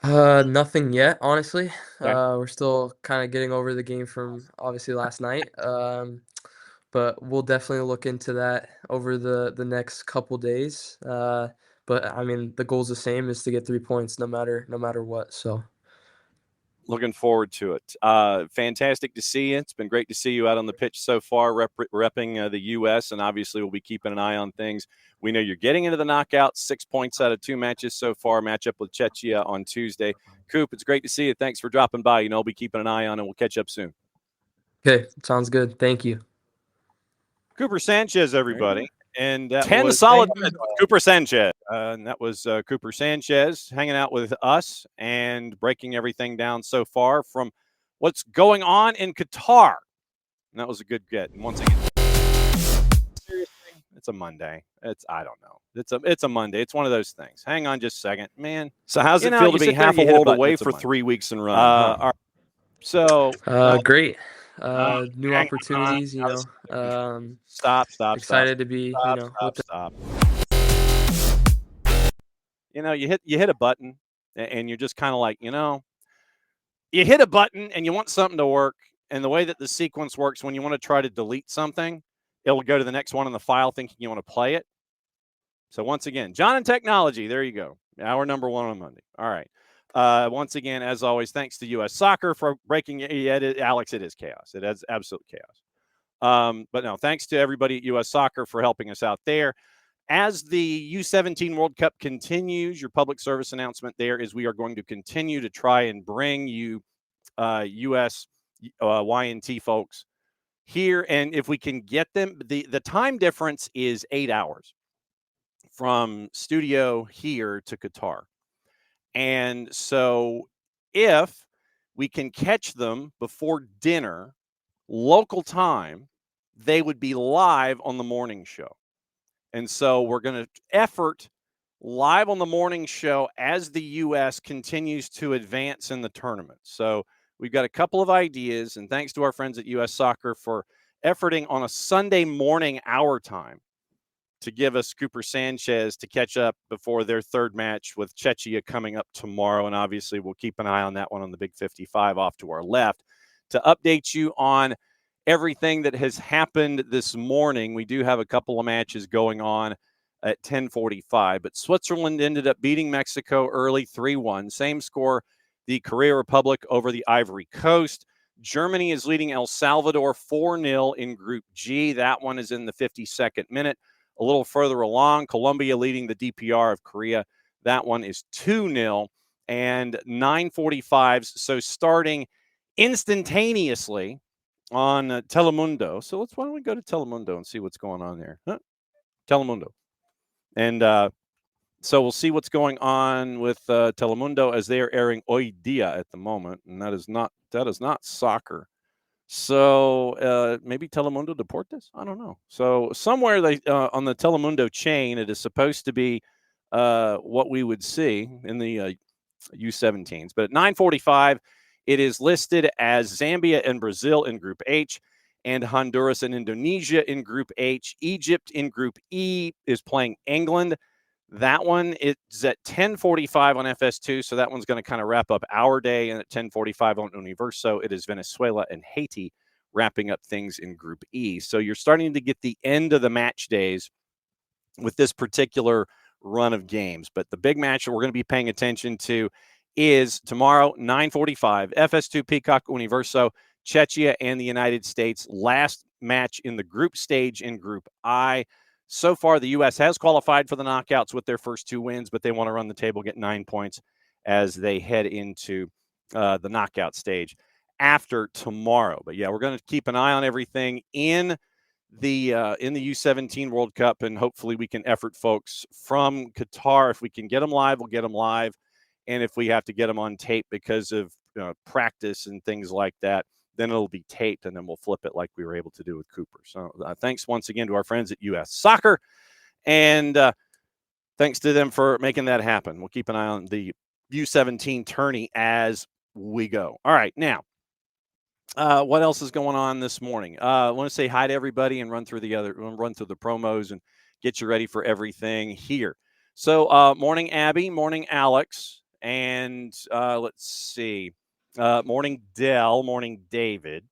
S4: Nothing yet, honestly.
S1: Okay.
S4: We're still kind of getting over the game from obviously last night. But we'll definitely look into that over the next couple days. But I mean, the goal's the same, is to get 3 points no matter what. So
S1: Looking forward to it. Fantastic to see you. It's been great to see you out on the pitch so far, repping the U.S., and obviously we'll be keeping an eye on things. We know you're getting into the knockout, 6 points out of 2 matches so far, matchup with Czechia on Tuesday. Coop, it's great to see you. Thanks for dropping by. I'll be keeping an eye on it. We'll catch up soon.
S4: okay, sounds good. Thank you.
S1: Cooper Sanchez, everybody. And that
S2: 10
S1: was
S2: solid
S1: minutes with Cooper Sanchez. And that was Cooper Sanchez hanging out with us and breaking everything down so far from what's going on in Qatar. And that was a good get. And once again, seriously, it's a Monday. I don't know. It's a Monday. It's one of those things. Hang on just a second, man.
S2: So how's it feel to be half a world away for 3 weeks and running?
S1: All right. So
S4: Great.
S1: hang
S4: New
S1: on.
S4: opportunities,
S1: Stop.
S4: excited to be, with
S1: Stop. You hit a button and you're just kind of like, you hit a button and you want something to work. And the way that the sequence works, when you want to try to delete something, it'll go to the next one in the file thinking you want to play it. So once again, John and Technology, there you go. Hour number 1 on Monday. All right. Once again, as always, thanks to U.S. Soccer for breaking it. Alex, it is chaos. It is absolute chaos. But no, thanks to everybody at U.S. Soccer for helping us out there. As the U-17 World Cup continues, your public service announcement there is we are going to continue to try and bring you U.S. YNT folks here. And if we can get them, the time difference is 8 hours from studio here to Qatar. And so if we can catch them before dinner, local time, they would be live on the morning show. And so we're going to effort live on the morning show as the U.S. continues to advance in the tournament. So we've got a couple of ideas, and thanks to our friends at U.S. Soccer for efforting on a Sunday morning our time to give us Cooper Sanchez to catch up before their third match with Czechia coming up tomorrow. And obviously we'll keep an eye on that one on the Big 55 off to our left to update you on everything that has happened this morning. We do have a couple of matches going on at 10:45, but Switzerland ended up beating Mexico early 3-1. Same score, the Korea Republic over the Ivory Coast. Germany is leading El Salvador 4-0 in Group G. That one is in the 52nd minute. A little further along, Colombia leading the DPR of Korea. That one is 2-0 and 9:45. So starting instantaneously on Telemundo. So why don't we go to Telemundo and see what's going on there? Telemundo. And so we'll see what's going on with Telemundo as they are airing Hoy Dia at the moment, and that is not soccer. So maybe Telemundo Deportes? I don't know. So somewhere they on the Telemundo chain, it is supposed to be what we would see in the U-17s. But at 9:45, it is listed as Zambia and Brazil in Group H, and Honduras and Indonesia in Group H. Egypt in Group E is playing England. That one is at 10:45 on FS2, so that one's going to kind of wrap up our day. And at 10:45 on Universo, it is Venezuela and Haiti wrapping up things in Group E. So you're starting to get the end of the match days with this particular run of games. But the big match that we're going to be paying attention to is tomorrow, 9:45, FS2 Peacock Universo, Czechia and the United States. Last match in the group stage in Group I. So far, the U.S. has qualified for the knockouts with their first 2 wins, but they want to run the table, get 9 points as they head into the knockout stage after tomorrow. But yeah, we're going to keep an eye on everything in the U-17 World Cup, and hopefully we can effort folks from Qatar. If we can get them live, we'll get them live. And if we have to get them on tape because of practice and things like that, then it'll be taped, and then we'll flip it like we were able to do with Cooper. So thanks once again to our friends at U.S. Soccer, and thanks to them for making that happen. We'll keep an eye on the U-17 tourney as we go. All right, now, what else is going on this morning? I want to say hi to everybody and run through the promos and get you ready for everything here. So morning, Abby. Morning, Alex. And let's see. Morning, Dell. Morning, David.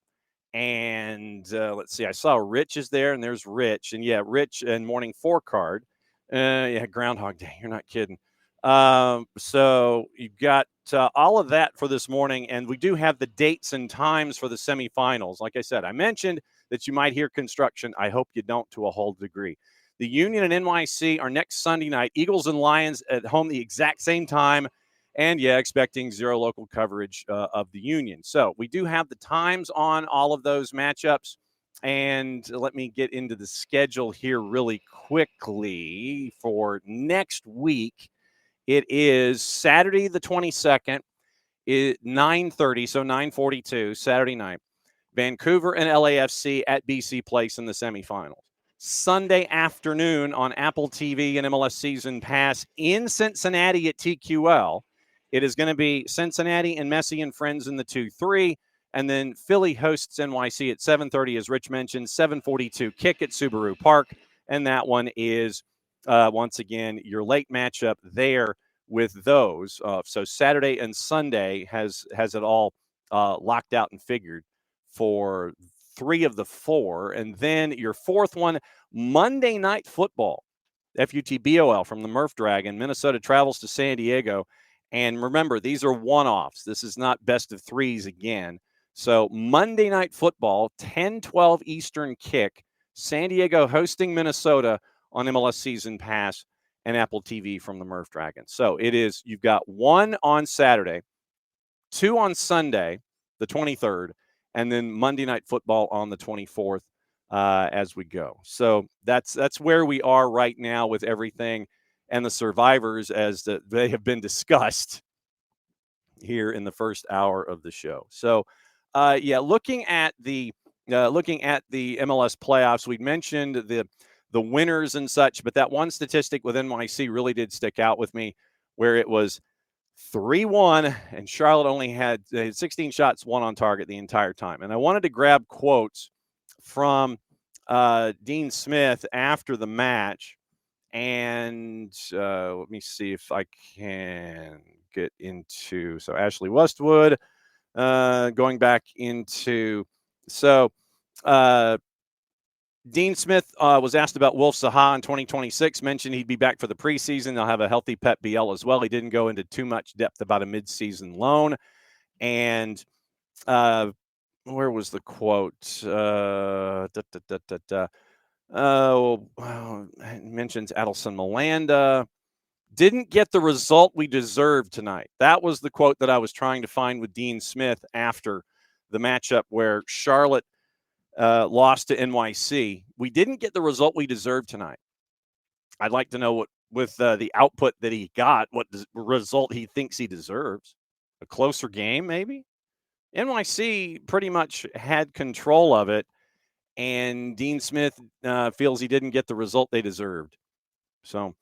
S1: And let's see. I saw Rich is there, and there's Rich. And yeah, Rich and morning 4 card. Yeah, Groundhog Day. You're not kidding. So you've got all of that for this morning, and we do have the dates and times for the semifinals. Like I said, I mentioned that you might hear construction. I hope you don't to a whole degree. The Union and NYC are next Sunday night. Eagles and Lions at home the exact same time. And, yeah, expecting 0 local coverage of the Union. So we do have the times on all of those matchups. And let me get into the schedule here really quickly for next week. It is Saturday the 22nd, 9:30, so 9:42, Saturday night. Vancouver and LAFC at BC Place in the semifinals. Sunday afternoon on Apple TV and MLS Season Pass in Cincinnati at TQL. It is going to be Cincinnati and Messi and Friends in the 2-3, and then Philly hosts NYC at 7:30, as Rich mentioned, 7:42 kick at Subaru Park, and that one is, once again, your late matchup there with those. So Saturday and Sunday has it all locked out and figured for 3 of the 4, and then your 4th one, Monday Night Football, FUTBOL from the Murph Dragon. Minnesota travels to San Diego. And remember, these are one-offs. This is not best of 3s again. So Monday Night Football, 10:12 Eastern kick, San Diego hosting Minnesota on MLS Season Pass and Apple TV from the Murph Dragon. So you've got 1 on Saturday, 2 on Sunday, the 23rd, and then Monday Night Football on the 24th. as we go. So that's where we are right now with everything and the survivors as they have been discussed here in the first hour of the show. So, looking at the MLS playoffs, we mentioned the winners and such, but that one statistic with NYC really did stick out with me, where it was 3-1, and Charlotte only had 16 shots, 1 on target the entire time. And I wanted to grab quotes from Dean Smith after the match, and let me see if I can get into. So Ashley Westwood, going back into. So Dean Smith was asked about Wolf Zaha in 2026, mentioned he'd be back for the preseason. They'll have a healthy Pep Biel as well. He didn't go into too much depth about a midseason loan. And where was the quote? Mentions Adelson Miranda. Didn't get the result we deserved tonight. That was the quote that I was trying to find with Dean Smith after the matchup where Charlotte lost to NYC. We didn't get the result we deserved tonight. I'd like to know what, with the output that he got, what result he thinks he deserves. A closer game, maybe? NYC pretty much had control of it, and Dean Smith feels he didn't get the result they deserved. So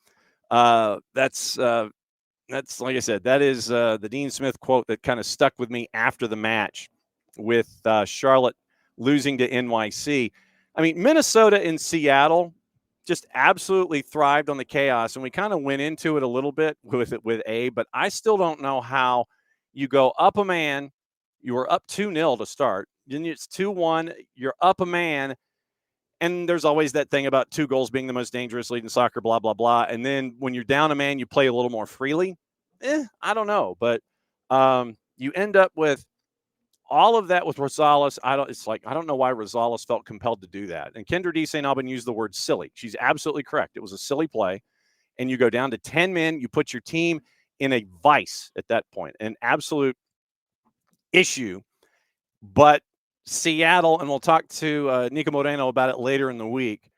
S1: that's like I said, that is the Dean Smith quote that kind of stuck with me after the match with Charlotte losing to NYC. I mean, Minnesota and Seattle just absolutely thrived on the chaos, and we kind of went into it a little bit with Abe, but I still don't know how you go up a man. You were up 2-0 to start. Then it's 2-1. You're up a man. And there's always that thing about 2 goals being the most dangerous lead in soccer, blah, blah, blah. And then when you're down a man, you play a little more freely. I don't know. But you end up with all of that with Rosales. I don't know why Rosales felt compelled to do that. And Kendra D. St. Alban used the word silly. She's absolutely correct. It was a silly play. And you go down to 10 men. You put your team in a vice at that point, an absolute issue. But Seattle, and we'll talk to Nico Moreno about it later in the week,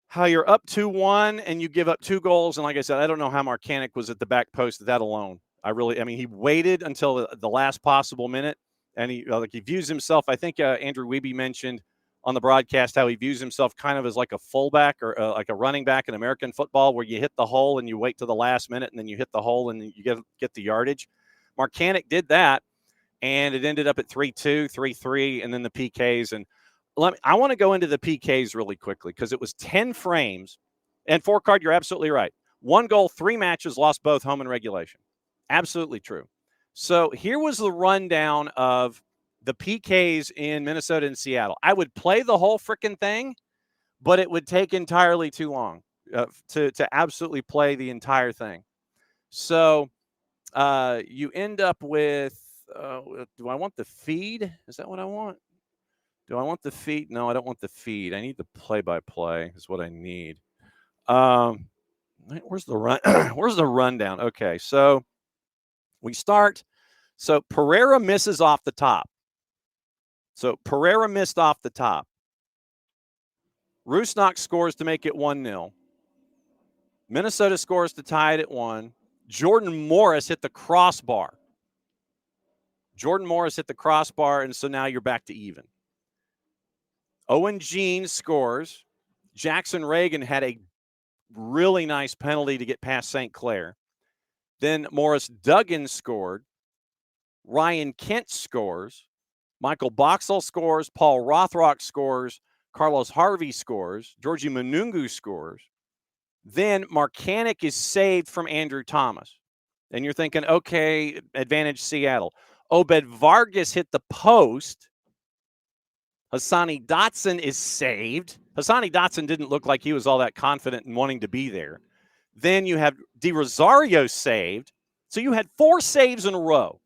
S1: how you're up 2-1 and you give up 2 goals. And like I said, I don't know how Marcanic was at the back post that alone. He waited until the last possible minute, and he views himself. I think Andrew Wiebe mentioned on the broadcast how he views himself kind of as like a fullback or like a running back in American football, where you hit the hole and you wait till the last minute, and then you hit the hole and you get the yardage. Marcanic did that. And it ended up at 3-2, 3-3, and then the PKs. And I want to go into the PKs really quickly because it was 10 frames. And 4Card, you're absolutely right. 1 goal, 3 matches, lost both home and regulation. Absolutely true. So here was the rundown of the PKs in Minnesota and Seattle. I would play the whole freaking thing, but it would take entirely too long to absolutely play the entire thing. So you end up with, do I want the feed? Is that what I want? Do I want the feed? No, I don't want the feed. I need the play-by-play is what I need. Where's the run? Where's the rundown? Okay, so we start. So Pereira misses off the top. So Pereira missed off the top. Rusnak scores to make it 1-0. Minnesota scores to tie it at 1. Jordan Morris hit the crossbar. And so now you're back to even. Owen Jean scores. Jackson Reagan had a really nice penalty to get past St. Clair. Then Morris Duggan scored. Ryan Kent scores. Michael Boxall scores. Paul Rothrock scores. Carlos Harvey scores. Georgie Manungu scores. Then Marcanic is saved from Andrew Thomas. And you're thinking, okay, advantage Seattle. Obed Vargas hit the post. Hassani Dotson is saved. Hassani Dotson didn't look like he was all that confident in wanting to be there. Then you have Di Rosario saved. So you had 4 saves in a row.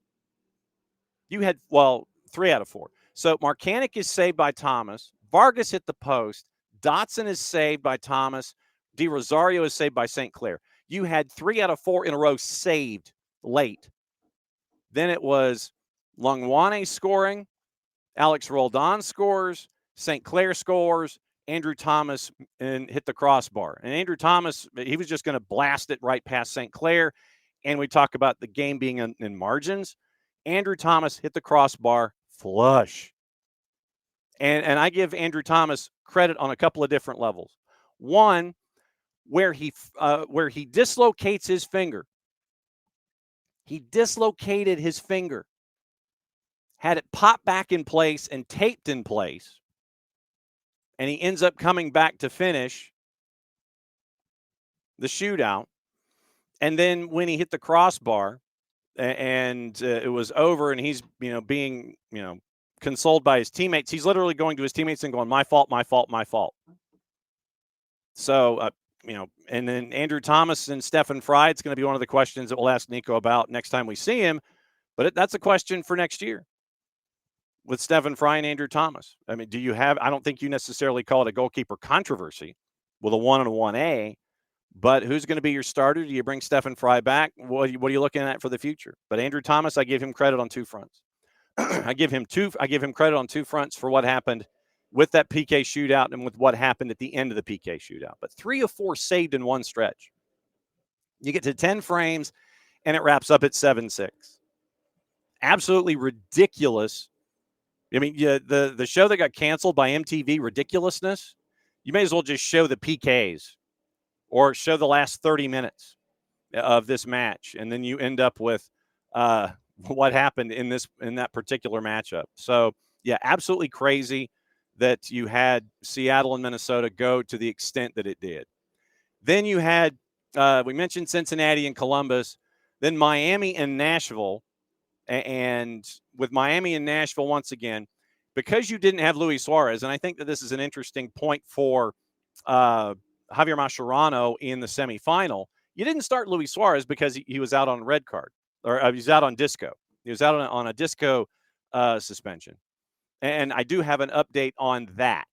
S1: You had, 3 out of 4. So Marcanic is saved by Thomas. Vargas hit the post. Dotson is saved by Thomas. Di Rosario is saved by St. Clair. You had 3 out of 4 in a row saved late. Then it was Lungwane scoring. Alex Roldan scores. St. Clair scores. Andrew Thomas and hit the crossbar. And Andrew Thomas, he was just going to blast it right past St. Clair. And we talk about the game being in margins. Andrew Thomas hit the crossbar flush. And I give Andrew Thomas credit on a couple of different levels. One, where he dislocates his finger. He dislocated his finger, had it pop back in place and taped in place, and he ends up coming back to finish the shootout. And then when he hit the crossbar and it was over and he's, being, consoled by his teammates, he's literally going to his teammates and going, my fault, my fault, my fault. So, and then Andrew Thomas and Stephen Fry, it's going to be one of the questions that we'll ask Nico about next time we see him. But that's a question for next year with Stephen Fry and Andrew Thomas. I mean, I don't think you necessarily call it a goalkeeper controversy with a 1 and a 1A, but who's going to be your starter? Do you bring Stephen Fry back? What are you looking at for the future? But Andrew Thomas, I give him credit on two fronts. I give him credit on two fronts for what happened with that PK shootout and with what happened at the end of the PK shootout. But 3 of 4 saved in one stretch. You get to 10 frames, and it wraps up at 7-6. Absolutely ridiculous. I mean, the show that got canceled by MTV, Ridiculousness, you may as well just show the PKs or show the last 30 minutes of this match, and then you end up with what happened in that particular matchup. So, yeah, absolutely crazy that you had Seattle and Minnesota go to the extent that it did. Then you had, we mentioned Cincinnati and Columbus, then Miami and Nashville. And with Miami and Nashville, once again, because you didn't have Luis Suarez, and I think that this is an interesting point for Javier Mascherano in the semifinal, you didn't start Luis Suarez because he was out on a red card, or he was out on disco. He was out on a disco suspension. And I do have an update on that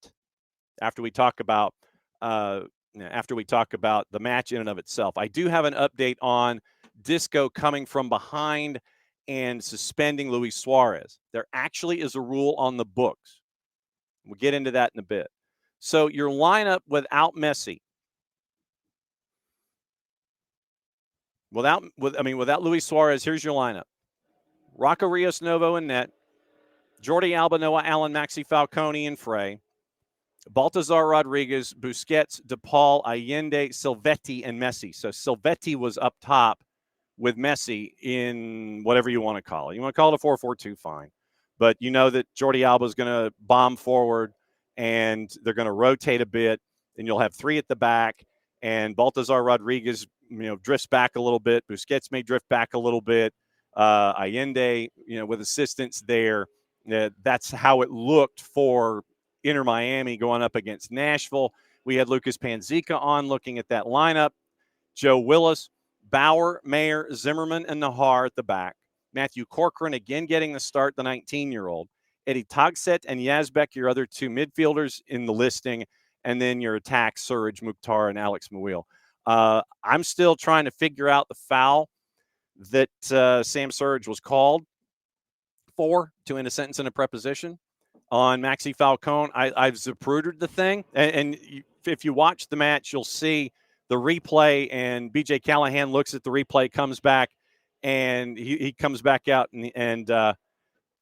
S1: after we talk about the match in and of itself. I do have an update on disco coming from behind and suspending Luis Suarez. There actually is a rule on the books. We'll get into that in a bit. So your lineup without Messi, without Luis Suarez, here's your lineup. Rocco Rios Novo in net. Jordi Alba, Noah Allen, Maxi Falcone, and Frey. Baltazar Rodriguez, Busquets, DePaul, Allende, Silvetti, and Messi. So Silvetti was up top with Messi in whatever you want to call it. You want to call it a 4-4-2, fine. But you know that Jordi Alba is going to bomb forward, and they're going to rotate a bit, and you'll have 3 at the back, and Baltazar Rodriguez, drifts back a little bit. Busquets may drift back a little bit. Allende, with assistance there. That's how it looked for Inter Miami going up against Nashville. We had Lucas Panzica on looking at that lineup. Joe Willis, Bauer, Mayer, Zimmerman, and Nahar at the back. Matthew Corcoran again getting the start, the 19-year-old. Eddie Tagset and Yazbek, your other 2 midfielders in the listing. And then your attack, Suraj Mukhtar and Alex Muil. I'm still trying to figure out the foul that Sam Suraj was called for to end a sentence in a preposition on Maxi Falcone. I've zaprudered the thing. And if you watch the match, you'll see the replay, and BJ Callahan looks at the replay, comes back, and he comes back out, and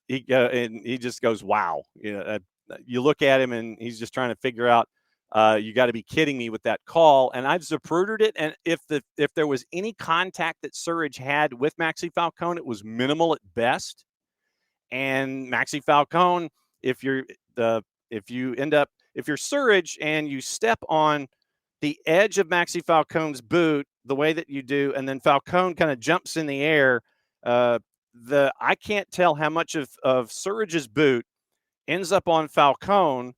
S1: he just goes, wow. You look at him, and he's just trying to figure out, you got to be kidding me with that call. And I've zaprudered it, and if there was any contact that Suraj had with Maxi Falcone, it was minimal at best. And Maxi Falcone, if you're Suraj and you step on the edge of Maxi Falcone's boot the way that you do, and then Falcone kind of jumps in the air, I can't tell how much of Suraj's boot ends up on Falcone,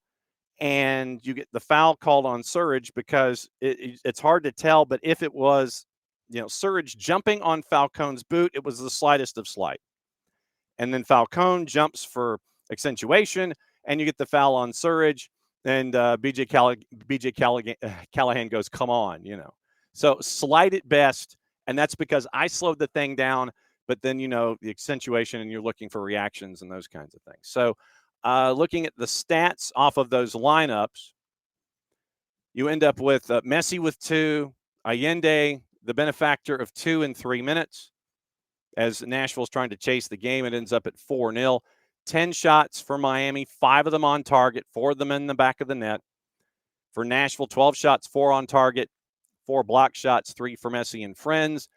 S1: and you get the foul called on Suraj because it's hard to tell. But if it was, Suraj jumping on Falcone's boot, it was the slightest of slight. And then Falcone jumps for accentuation, and you get the foul on Suraj. And BJ Callahan goes, come on, So slight at best, and that's because I slowed the thing down, but then, the accentuation, and you're looking for reactions and those kinds of things. So looking at the stats off of those lineups, you end up with Messi with 2, Allende, the benefactor of 2 in 3 minutes. As Nashville's trying to chase the game, it ends up at 4-0. 10 shots for Miami, 5 of them on target, 4 of them in the back of the net. For Nashville, 12 shots, 4 on target, 4 block shots, 3 for Messi and friends.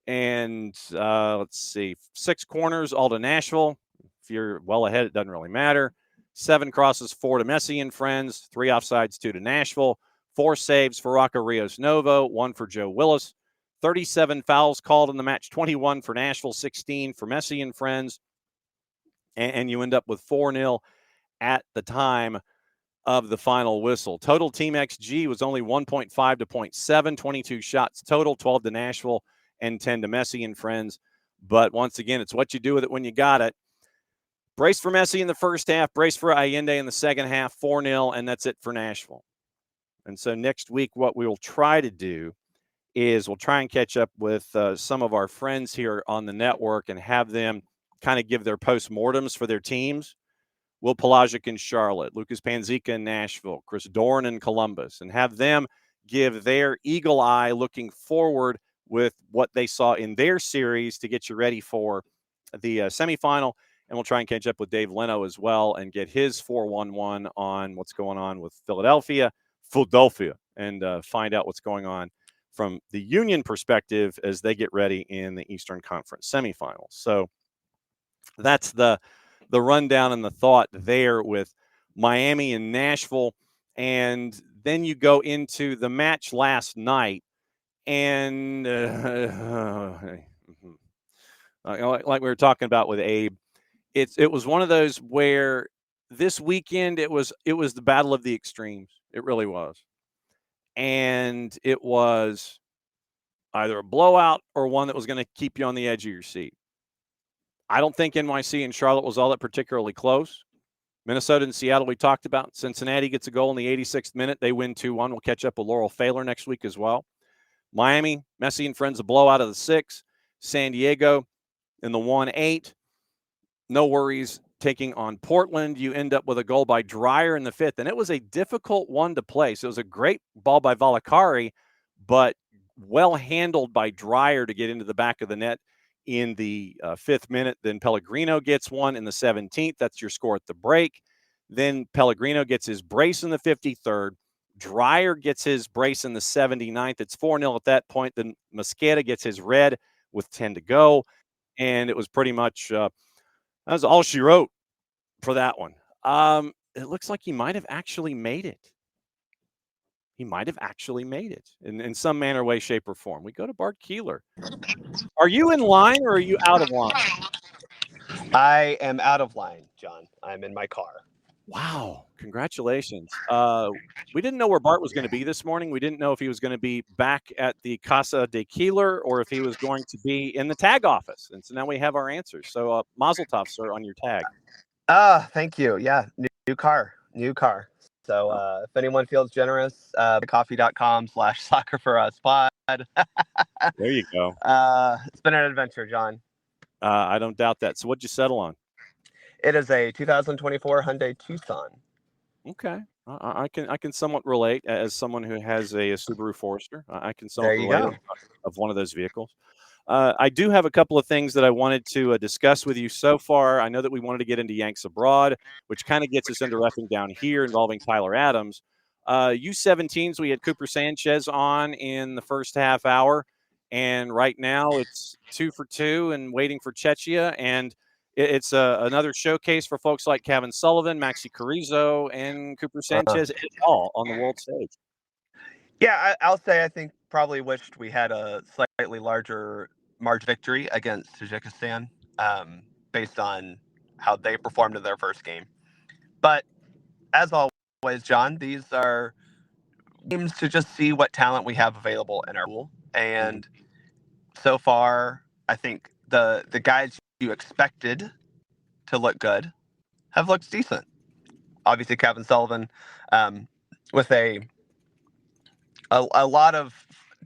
S1: And let's see, 6 corners all to Nashville. If you're well ahead, it doesn't really matter. 7 crosses, 4 to Messi and friends, 3 offsides, 2 to Nashville. 4 saves for Rocco Rios Novo, 1 for Joe Willis. 37 fouls called in the match, 21 for Nashville, 16 for Messi and friends. And you end up with 4-0 at the time of the final whistle. Total team XG was only 1.5 to 0.7, 22 shots total, 12 to Nashville and 10 to Messi and friends. But once again, it's what you do with it when you got it. Brace for Messi in the first half, brace for Allende in the second half, 4-0, and that's it for Nashville. And so next week, what we will try to do is we'll try and catch up with some of our friends here on the network and have them kind of give their postmortems for their teams. Will Pelagic in Charlotte, Lucas Panzica in Nashville, Chris Doran in Columbus, and have them give their eagle eye looking forward with what they saw in their series to get you ready for the semifinal. And we'll try and catch up with Dave Leno as well and get his 411 on what's going on with Philadelphia, and find out what's going on from the Union perspective as they get ready in the Eastern Conference semifinals. So that's the rundown and the thought there with Miami and Nashville. And then you go into the match last night, and like we were talking about with Abe, it was one of those where this weekend it was the battle of the extremes. It really was. And it was either a blowout or one that was going to keep you on the edge of your seat. I don't think NYC and Charlotte was all that particularly close. Minnesota and Seattle we talked about. Cincinnati gets a goal in the 86th minute. They win 2-1. We'll catch up with Laurel Phaler next week as well. Miami, Messi and friends, a blowout of the 6. San Diego in the 1-8. No worries taking on Portland. You end up with a goal by Dreyer in the 5th, and it was a difficult one to play. So it was a great ball by Valakari, but well handled by Dreyer to get into the back of the net in the 5th minute. Then Pellegrino gets one in the 17th. That's your score at the break. Then Pellegrino gets his brace in the 53rd. Dreyer gets his brace in the 79th. It's 4-0 at that point. Then Mosqueda gets his red with 10 to go. And it was pretty much that was all she wrote for that one. It looks like he might have actually made it. He might have actually made it in some manner, way, shape, or form. We go to Bart Keeler. Are you in line or are you out of line?
S5: I am out of line, John. I'm in my car.
S1: Wow. Congratulations. We didn't know where Bart was going to be this morning. We didn't know if he was going to be back at the Casa de Keeler or if he was going to be in the tag office. And so now we have our answers. So mazel tov, sir, on your tag.
S5: Thank you. Yeah, new car. So if anyone feels generous, coffee.com/SoccerForUSPod.
S1: There you go.
S5: It's been an adventure, John.
S1: I don't doubt that. So what'd you settle on?
S5: It is a 2024 Hyundai Tucson.
S1: Okay. I can somewhat relate as someone who has a Subaru Forester. I can somewhat relate of one of those vehicles. I do have a couple of things that I wanted to discuss with you so far. I know that we wanted to get into Yanks Abroad, which kind of gets us into Reffing Down Here involving Tyler Adams. U-17s, we had Cooper Sanchez on in the first half hour, and right now it's 2 for 2 and waiting for Czechia, and it's another showcase for folks like Kevin Sullivan, Maxi Carrizo, and Cooper Sanchez et al. On the world stage.
S5: Yeah, I'll say I think probably wished we had a slightly larger margin victory against Tajikistan based on how they performed in their first game. But as always, John, these are games to just see what talent we have available in our pool. And so far, I think the guys you expected to look good have looked decent. Obviously, Kevin Sullivan with a lot of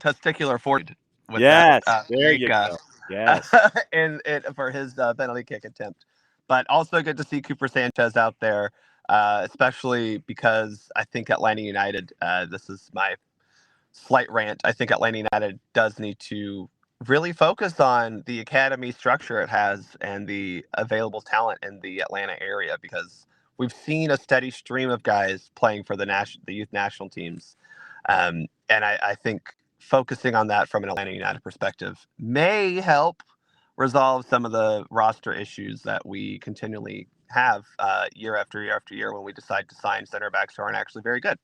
S5: testicular fortitude.
S1: Yes, there you go. Yes,
S5: in for his penalty kick attempt. But also good to see Cooper Sanchez out there, especially because I think Atlanta United, this is my slight rant, I think Atlanta United does need to really focus on the academy structure it has and the available talent in the Atlanta area, because we've seen a steady stream of guys playing for the youth national teams. And I think focusing on that from an Atlanta United perspective may help resolve some of the roster issues that we continually have year after year after year when we decide to sign center backs who aren't actually very good.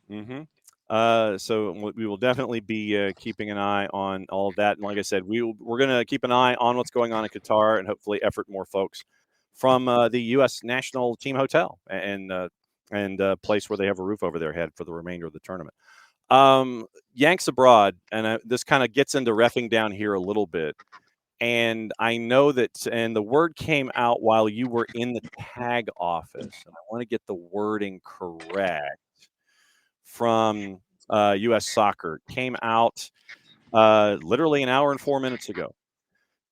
S1: Mm-hmm. So we will definitely be keeping an eye on all of that. And like I said, we're going to keep an eye on what's going on in Qatar and hopefully effort more folks from the U.S. national team hotel and place where they have a roof over their head for the remainder of the tournament. Yanks abroad, and this kind of gets into reffing down here a little bit. And I know that, and the word came out while you were in the tag office, and I want to get the wording correct. From U.S. Soccer came out literally an hour and 4 minutes ago.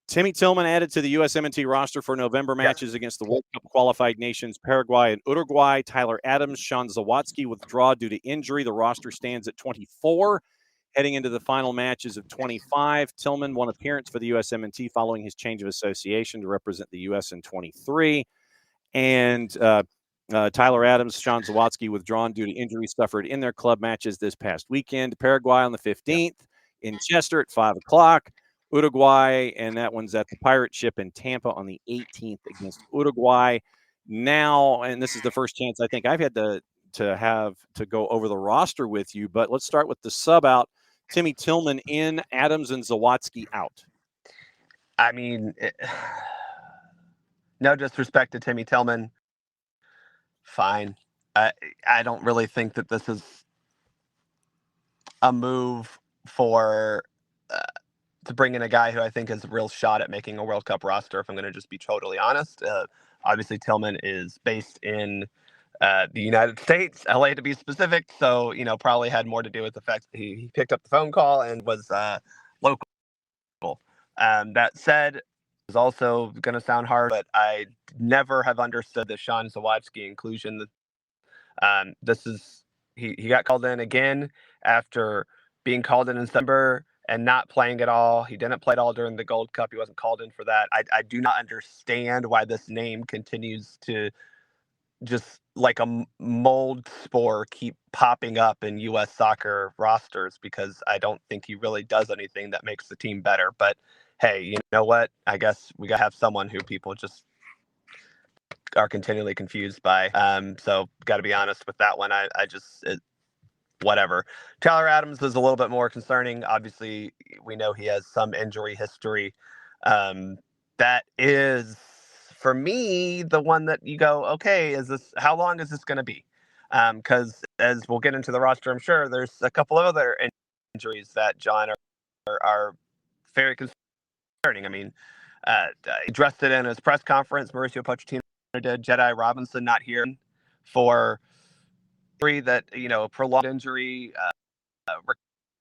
S1: Timmy Tillman added to the USMNT roster for November matches against the World Cup qualified nations Paraguay and Uruguay. Tyler Adams, Sean Zawatsky withdraw due to injury. The roster stands at 24. Heading into the final matches of 25, Tillman one appearance for the USMNT following his change of association to represent the U.S. in 23. And Tyler Adams, Sean Zawatsky withdrawn due to injuries suffered in their club matches this past weekend. Paraguay on the 15th, in Chester at 5 o'clock. Uruguay, and that one's at the Pirate Ship in Tampa on the 18th against Uruguay. Now, and this is the first chance I think I've had to go over the roster with you, but let's start with the sub out. Timmy Tillman in, Adams and Zawatsky out.
S5: I mean, no disrespect to Timmy Tillman. Fine. I don't really think that this is a move for to bring in a guy who I think has a real shot at making a World Cup roster, if I'm going to just be totally honest. Obviously, Tillman is based in the United States, LA to be specific, so, probably had more to do with the fact that he picked up the phone call and was local. That said, is also going to sound hard, but I never have understood the Sean Zawatsky inclusion. He got called in again after being called in December and not playing at all. He didn't play at all during the Gold Cup. He wasn't called in for that. I do not understand why this name continues to just like a mold spore keep popping up in U.S. soccer rosters, because I don't think he really does anything that makes the team better. But hey, you know what? I guess we got to have someone who people just are continually confused by. So got to be honest with that one. Whatever. Tyler Adams is a little bit more concerning. Obviously, we know he has some injury history. That is, for me, the one that you go, okay, how long is this going to be? Because as we'll get into the roster, I'm sure there's a couple of other injuries that, John, are very concerning. I mean, he addressed it in his press conference. Mauricio Pochettino did. Jedi Robinson not here for that, prolonged injury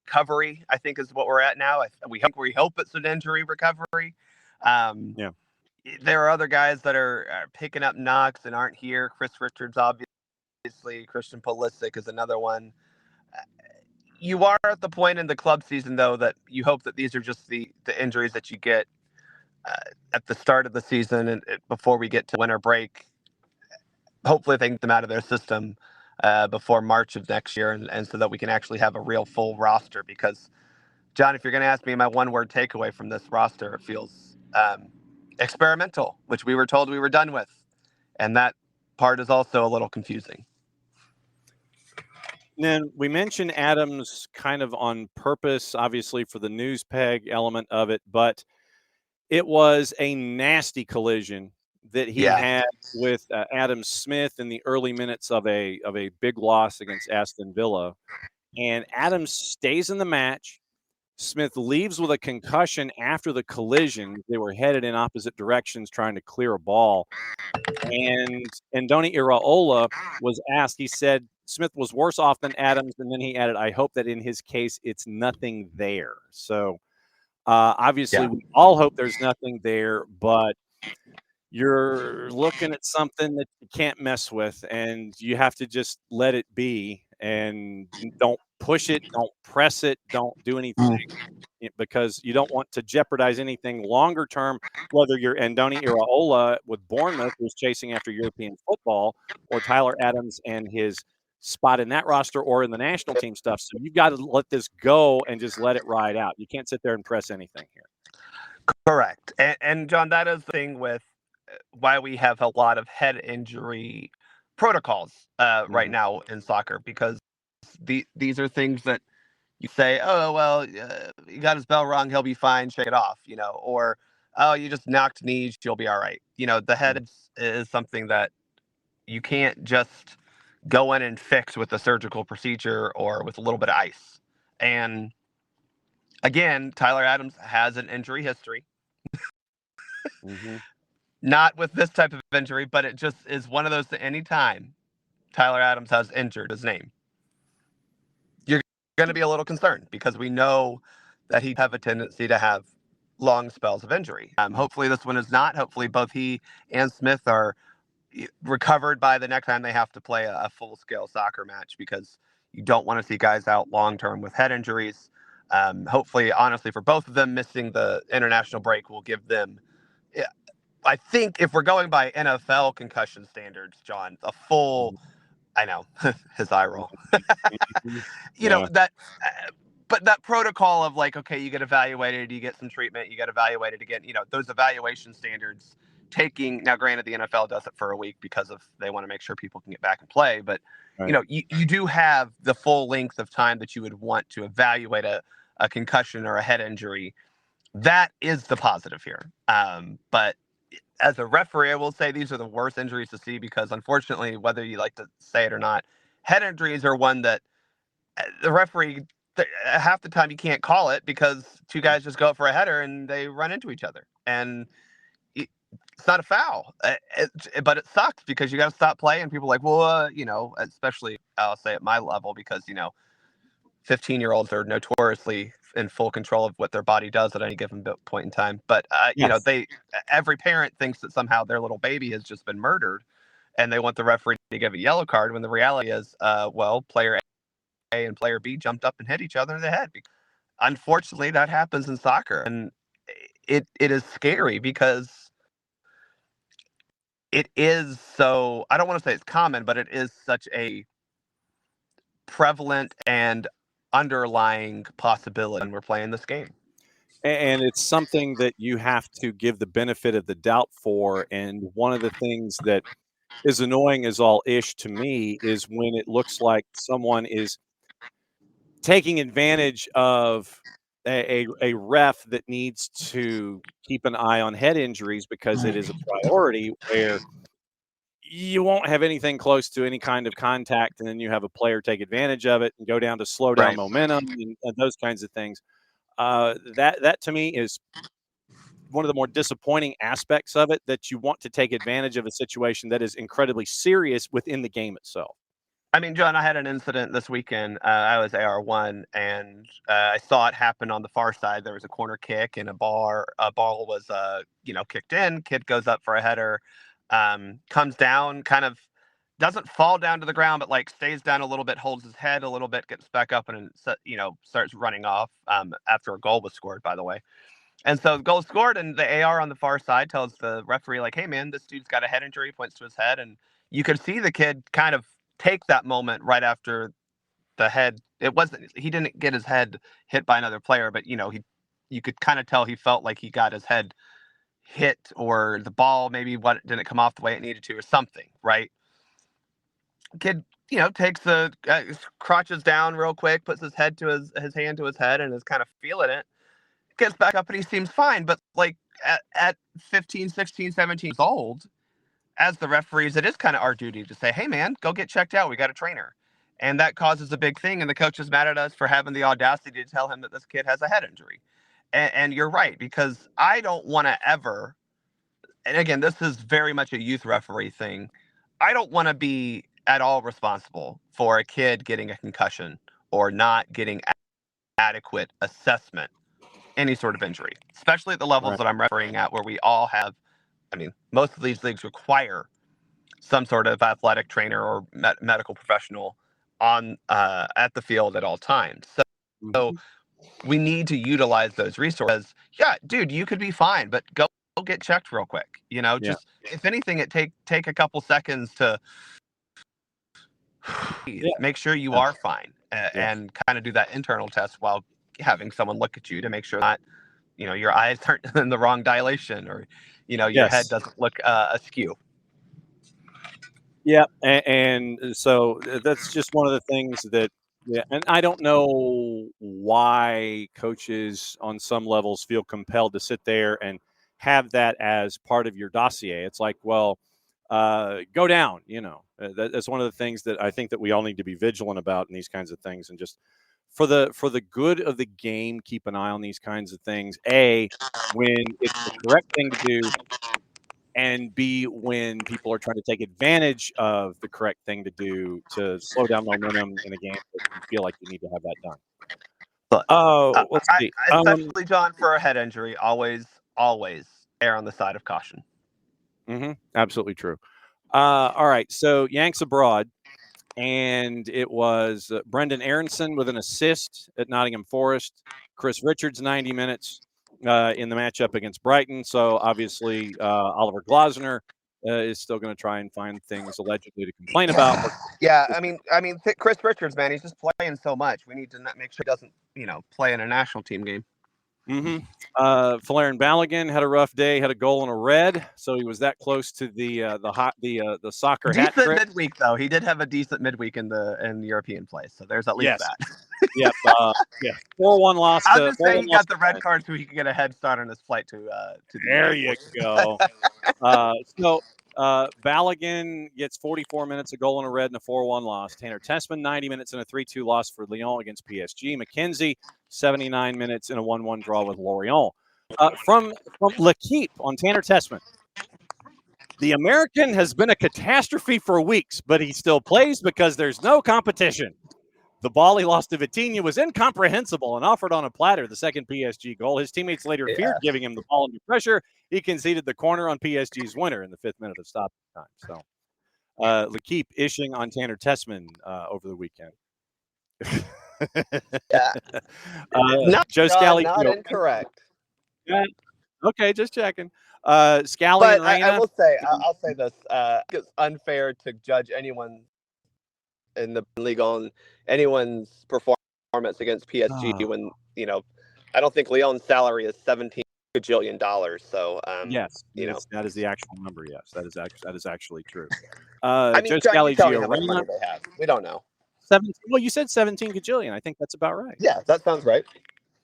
S5: recovery, I think, is what we're at now. We hope it's an injury recovery. There are other guys that are picking up knocks and aren't here. Chris Richards, obviously. Christian Pulisic is another one. You are at the point in the club season, though, that you hope that these are just the injuries that you get at the start of the season and before we get to winter break. Hopefully they get them out of their system before March of next year, and so that we can actually have a real full roster. Because, John, if you're going to ask me my one-word takeaway from this roster, it feels experimental, which we were told we were done with. And that part is also a little confusing.
S1: Then we mentioned Adams kind of on purpose, obviously, for the news peg element of it, but it was a nasty collision that he had with Adam Smith in the early minutes of a big loss against Aston Villa. And Adams stays in the match. Smith leaves with a concussion after the collision. They were headed in opposite directions trying to clear a ball. And Andoni Iraola was asked, he said Smith was worse off than Adams, and then he added, I hope that in his case it's nothing there. So obviously we all hope there's nothing there, but you're looking at something that you can't mess with, and you have to just let it be, and don't push it, don't press it, don't do anything, because you don't want to jeopardize anything longer term, whether you're Andoni Iraola with Bournemouth, who's chasing after European football, or Tyler Adams and his spot in that roster or in the national team stuff. So you've got to let this go and just let it ride out. You can't sit there and press anything here.
S5: Correct. And John, that is the thing with why we have a lot of head injury protocols right now in soccer, because these are things that you say, oh, well, he got his bell rung, he'll be fine, shake it off, or, oh, you just knocked knees, you'll be all right. The head is something that you can't just go in and fix with a surgical procedure or with a little bit of ice. And again, Tyler Adams has an injury history. Not with this type of injury, but it just is one of those that anytime Tyler Adams has injured his name, you're going to be a little concerned, because we know that he have a tendency to have long spells of injury. Hopefully this one is not. Hopefully both he and Smith are recovered by the next time they have to play a full-scale soccer match, because you don't want to see guys out long-term with head injuries. Hopefully, honestly, for both of them, missing the international break will give them, I think, if we're going by NFL concussion standards, John, a full, I know, his eye roll. But that protocol of like, okay, you get evaluated, you get some treatment, you get evaluated again, those evaluation standards taking, now granted the NFL does it for a week because they want to make sure people can get back and play, but
S1: right.
S5: You do have the full length of time that you would want to evaluate a concussion or a head injury. That is the positive here. But as a referee, I will say these are the worst injuries to see, because unfortunately, whether you like to say it or not, head injuries are one that the referee, half the time you can't call it, because two guys just go up for a header and they run into each other. And it's not a foul, but it sucks, because you got to stop play, and people are like, well, especially I'll say at my level, because 15-year-olds are notoriously in full control of what their body does at any given point in time. But
S1: Yes.
S5: Every parent thinks that somehow their little baby has just been murdered, and they want the referee to give a yellow card, when the reality is, player A and player B jumped up and hit each other in the head. Unfortunately, that happens in soccer, and it is scary, because it is so, I don't want to say it's common, but it is such a prevalent and underlying possibility when we're playing this game.
S1: And it's something that you have to give the benefit of the doubt for. And one of the things that is annoying as all ish to me is when it looks like someone is taking advantage of a ref that needs to keep an eye on head injuries because it is a priority, where you won't have anything close to any kind of contact, and then you have a player take advantage of it and go down to slow down momentum and those kinds of things. That to me is one of the more disappointing aspects of it, that you want to take advantage of a situation that is incredibly serious within the game itself.
S5: I mean, John, I had an incident this weekend. I was AR1, and I saw it happen on the far side. There was a corner kick, and a ball was, kicked in. Kid goes up for a header, comes down, kind of doesn't fall down to the ground, but like stays down a little bit, holds his head a little bit, gets back up, and starts running off. After a goal was scored, by the way. And so the goal scored, and the AR on the far side tells the referee, like, hey, man, this dude's got a head injury, points to his head. And you could see the kid kind of take that moment right after the head. He didn't get his head hit by another player, but, you could kind of tell he felt like he got his head hit, or the ball maybe didn't come off the way it needed to, or something, right? Kid, takes the crotches down real quick, puts his head to his hand to his head, and is kind of feeling it. Gets back up and he seems fine, but like at 15, 16, 17 years old, as the referees, it is kind of our duty to say, hey man, go get checked out, we got a trainer. And that causes a big thing, and the coach is mad at us for having the audacity to tell him that this kid has a head injury. And you're right, because I don't want to ever, and again, this is very much a youth referee thing, I don't want to be at all responsible for a kid getting a concussion or not getting adequate assessment, any sort of injury, especially at the levels that I'm refereeing at, where we all have I mean, most of these leagues require some sort of athletic trainer or medical professional on at the field at all times. So we need to utilize those resources. Yeah, dude, you could be fine, but go get checked real quick. Just if anything, it take a couple seconds to make sure you are fine and kind of do that internal test while having someone look at you to make sure that your eyes aren't in the wrong dilation or your head doesn't look askew.
S1: Yeah, and so that's just one of the things that, and I don't know why coaches on some levels feel compelled to sit there and have that as part of your dossier. It's like, well, go down, that's one of the things that I think that we all need to be vigilant about in these kinds of things, and just for the good of the game, keep an eye on these kinds of things. A, when it's the correct thing to do, and B, when people are trying to take advantage of the correct thing to do to slow down momentum in a game that you feel like you need to have that done.
S5: But
S1: Let's see.
S5: especially, John, for a head injury, always err on the side of caution.
S1: Absolutely true. All right, so Yanks abroad, and it was Brendan Aronson with an assist at Nottingham Forest, Chris Richards 90 minutes in the matchup against Brighton. So obviously Oliver Glasner is still going to try and find things allegedly to complain about.
S5: Yeah, I mean, Chris Richards, man, he's just playing so much. We need to make sure he doesn't, play in a national team game.
S1: Falarin Balogun had a rough day, had a goal and a red, so he was that close to the soccer hat trick.
S5: Decent midweek though. He did have a decent midweek in the European play, so there's at least that.
S1: Yep. 4-1 loss.
S5: I was just saying he got the red card so he could get a head start on his flight to the
S1: There you go. So Balogun gets 44 minutes, a goal and a red, and a 4-1 loss. Tanner Tessman 90 minutes and a 3-2 loss for Lyon against PSG. McKenzie 79 minutes in a 1-1 draw with Lorient. From L'Equipe on Tanner Tessman. The American has been a catastrophe for weeks, but he still plays because there's no competition. The ball he lost to Vitinha was incomprehensible and offered on a platter, the second PSG goal. His teammates later feared giving him the ball under pressure. He conceded the corner on PSG's winner in the 5th minute of stoppage time. So L'Equipe ishing on Tanner Tessman over the weekend. Joe Scally.
S5: Not incorrect.
S1: Yeah. Okay, just checking. Scally
S5: but
S1: and Reina.
S5: I will say, I'll say this. It's unfair to judge anyone in the league on anyone's performance against PSG when, I don't think Lyon's salary is $17 gajillion. So,
S1: yes, that is the actual number. Yes, that is actually true.
S5: I mean,
S1: Joe Scally,
S5: tell me how much money they have. We don't know.
S1: 17. Well, you said 17 gajillion. I think that's about right.
S5: Yeah, that sounds right.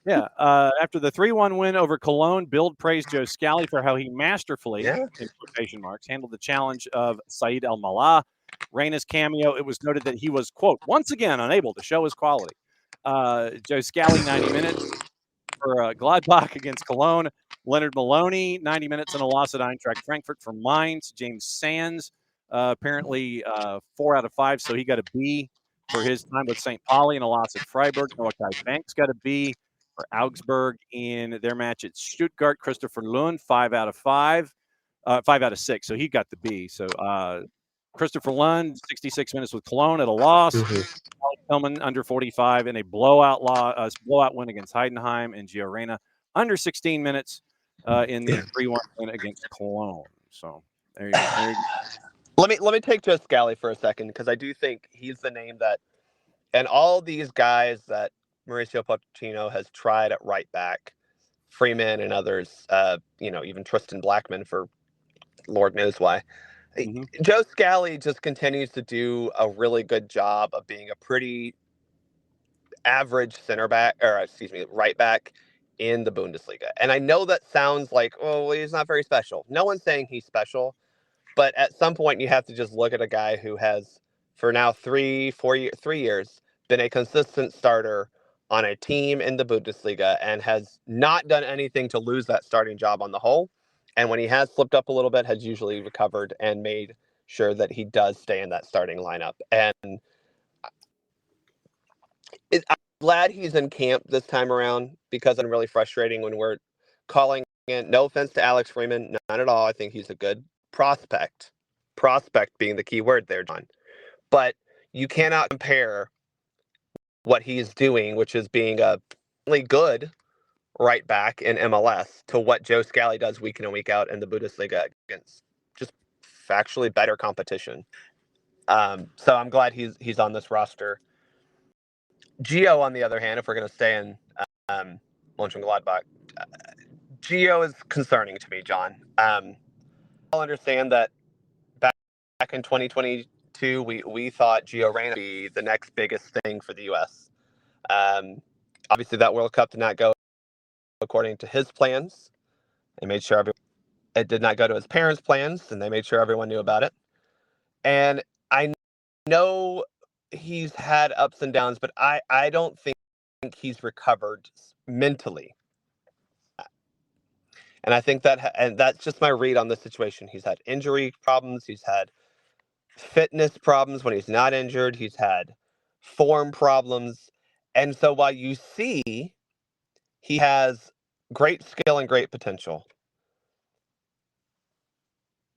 S1: Yeah. After the 3-1 win over Cologne, Bild praised Joe Scally for how he masterfully, in quotation marks, handled the challenge of Said El Mallah. Reina's cameo, it was noted that he was, quote, once again unable to show his quality. Joe Scally, 90 minutes for Gladbach against Cologne. Leonard Maloney, 90 minutes and a loss at Eintracht Frankfurt for Mainz. James Sands, apparently 4 out of 5, so he got a B for his time with St. Pauli and a loss at Freiburg. Noah Kai Banks got a B for Augsburg in their match at Stuttgart. Christopher Lund, 5 out of 5. 5 out of 6, so he got the B. So Christopher Lund, 66 minutes with Cologne at a loss. Tillman, under 45 in a blowout win against Heidenheim, and Gio Reyna, under 16 minutes in the 3-1 win against Cologne. So there you go.
S5: Let me take Joe Scally for a second, because I do think he's the name that, and all these guys that Mauricio Pochettino has tried at right back, Freeman and others, even Tristan Blackman for Lord knows why. Joe Scally just continues to do a really good job of being a pretty average right back in the Bundesliga. And I know that sounds like, oh, he's not very special. No one's saying he's special, but at some point you have to just look at a guy who has, for now 3 years, been a consistent starter on a team in the Bundesliga and has not done anything to lose that starting job on the whole. And when he has slipped up a little bit, has usually recovered and made sure that he does stay in that starting lineup. And I'm glad he's in camp this time around, because it's really frustrating when we're calling in. No offense to Alex Freeman, none at all. I think he's a good prospect. Prospect being the key word there, John. But you cannot compare what he's doing, which is being a really good right back in MLS, to what Joe Scally does week in and week out in the Bundesliga against just factually better competition. So I'm glad he's on this roster. Gio, on the other hand, if we're going to stay in Mönchengladbach, Gio is concerning to me, John. I'll understand that back in 2022, we thought Gio Reyna would be the next biggest thing for the U.S. Obviously, that World Cup did not go according to his plans. They made sure it did not go to his parents' plans, and they made sure everyone knew about it. And I know he's had ups and downs, but I don't think he's recovered mentally. And I think and that's just my read on the situation. He's had injury problems. He's had fitness problems when he's not injured. He's had form problems. And so while you see he has great skill and great potential,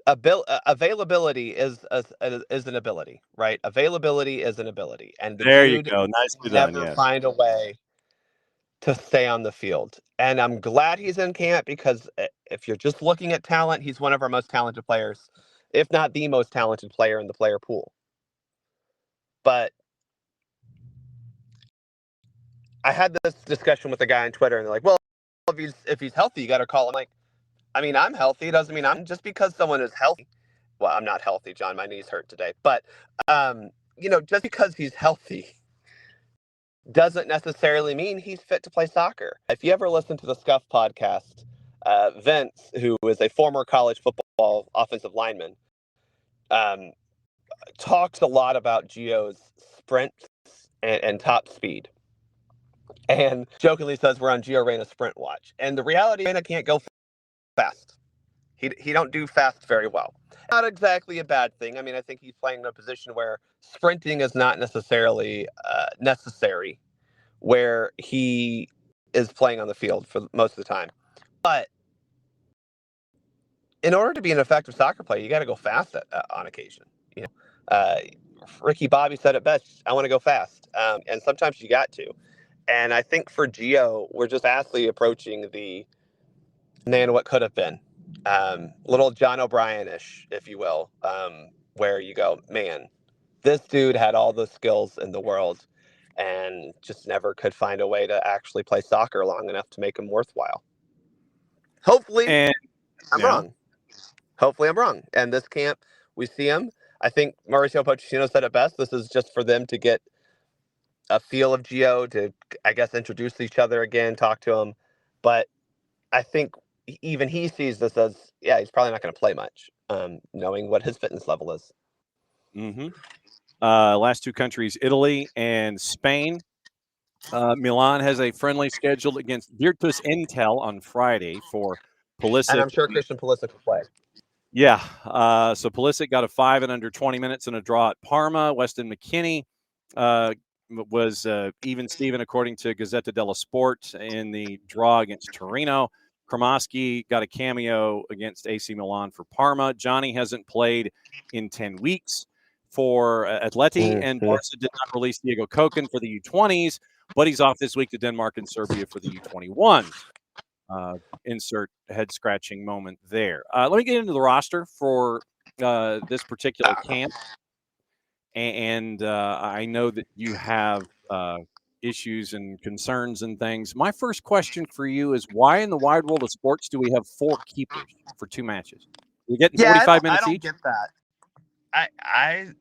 S5: availability is an ability, right? Availability is an ability. And the
S1: There you
S5: dude
S1: go. Nicely done.
S5: never
S1: Yes.
S5: find a way to stay on the field. And I'm glad he's in camp, because if you're just looking at talent, he's one of our most talented players, if not the most talented player in the player pool. But I had this discussion with a guy on Twitter, and they're like, well, if he's healthy, you got to call him. Like, I mean, I'm healthy. It doesn't mean just because someone is healthy. Well, I'm not healthy, John. My knees hurt today. But, just because he's healthy doesn't necessarily mean he's fit to play soccer. If you ever listen to the Scuff podcast, Vince, who is a former college football offensive lineman, talks a lot about Gio's sprints and top speed. And jokingly says we're on Gio Reyna's sprint watch. And the reality, Reyna can't go fast. He don't do fast very well. Not exactly a bad thing. I mean, I think he's playing in a position where sprinting is not necessarily necessary, where he is playing on the field for most of the time. But in order to be an effective soccer player, you got to go fast on occasion. Ricky Bobby said it best: "I want to go fast," and sometimes you got to. And I think for Gio, we're just vastly approaching the man what could have been, little John O'Brien-ish, if you will, where you go, man, this dude had all the skills in the world and just never could find a way to actually play soccer long enough to make him worthwhile. Hopefully, I'm wrong. Hopefully, I'm wrong. And this camp, we see him. I think Mauricio Pochettino said it best. This is just for them to get a feel of Gio, to, I guess, introduce each other again, talk to him. But I think even he sees this as, he's probably not going to play much, knowing what his fitness level is.
S1: Mm-hmm. Last two countries, Italy and Spain. Milan has a friendly scheduled against Virtus Entel on Friday for Pulisic.
S5: And I'm sure Christian Pulisic will play.
S1: Yeah. So Pulisic got a 5 in under 20 minutes and a draw at Parma. Weston McKennie was even Steven, according to Gazzetta dello Sport, in the draw against Torino. Kremoski got a cameo against AC Milan for Parma. Johnny hasn't played in 10 weeks for ATLUTD, and Barca did not release Diego Koken for the U20s, but he's off this week to Denmark and Serbia for the U21s. Insert head-scratching moment there. Let me get into the roster for this particular camp. And I know that you have issues and concerns and things. My first question for you is, why in the wide world of sports do we have 4 keepers for 2 matches? We're getting 45 minutes each?
S5: I don't get that.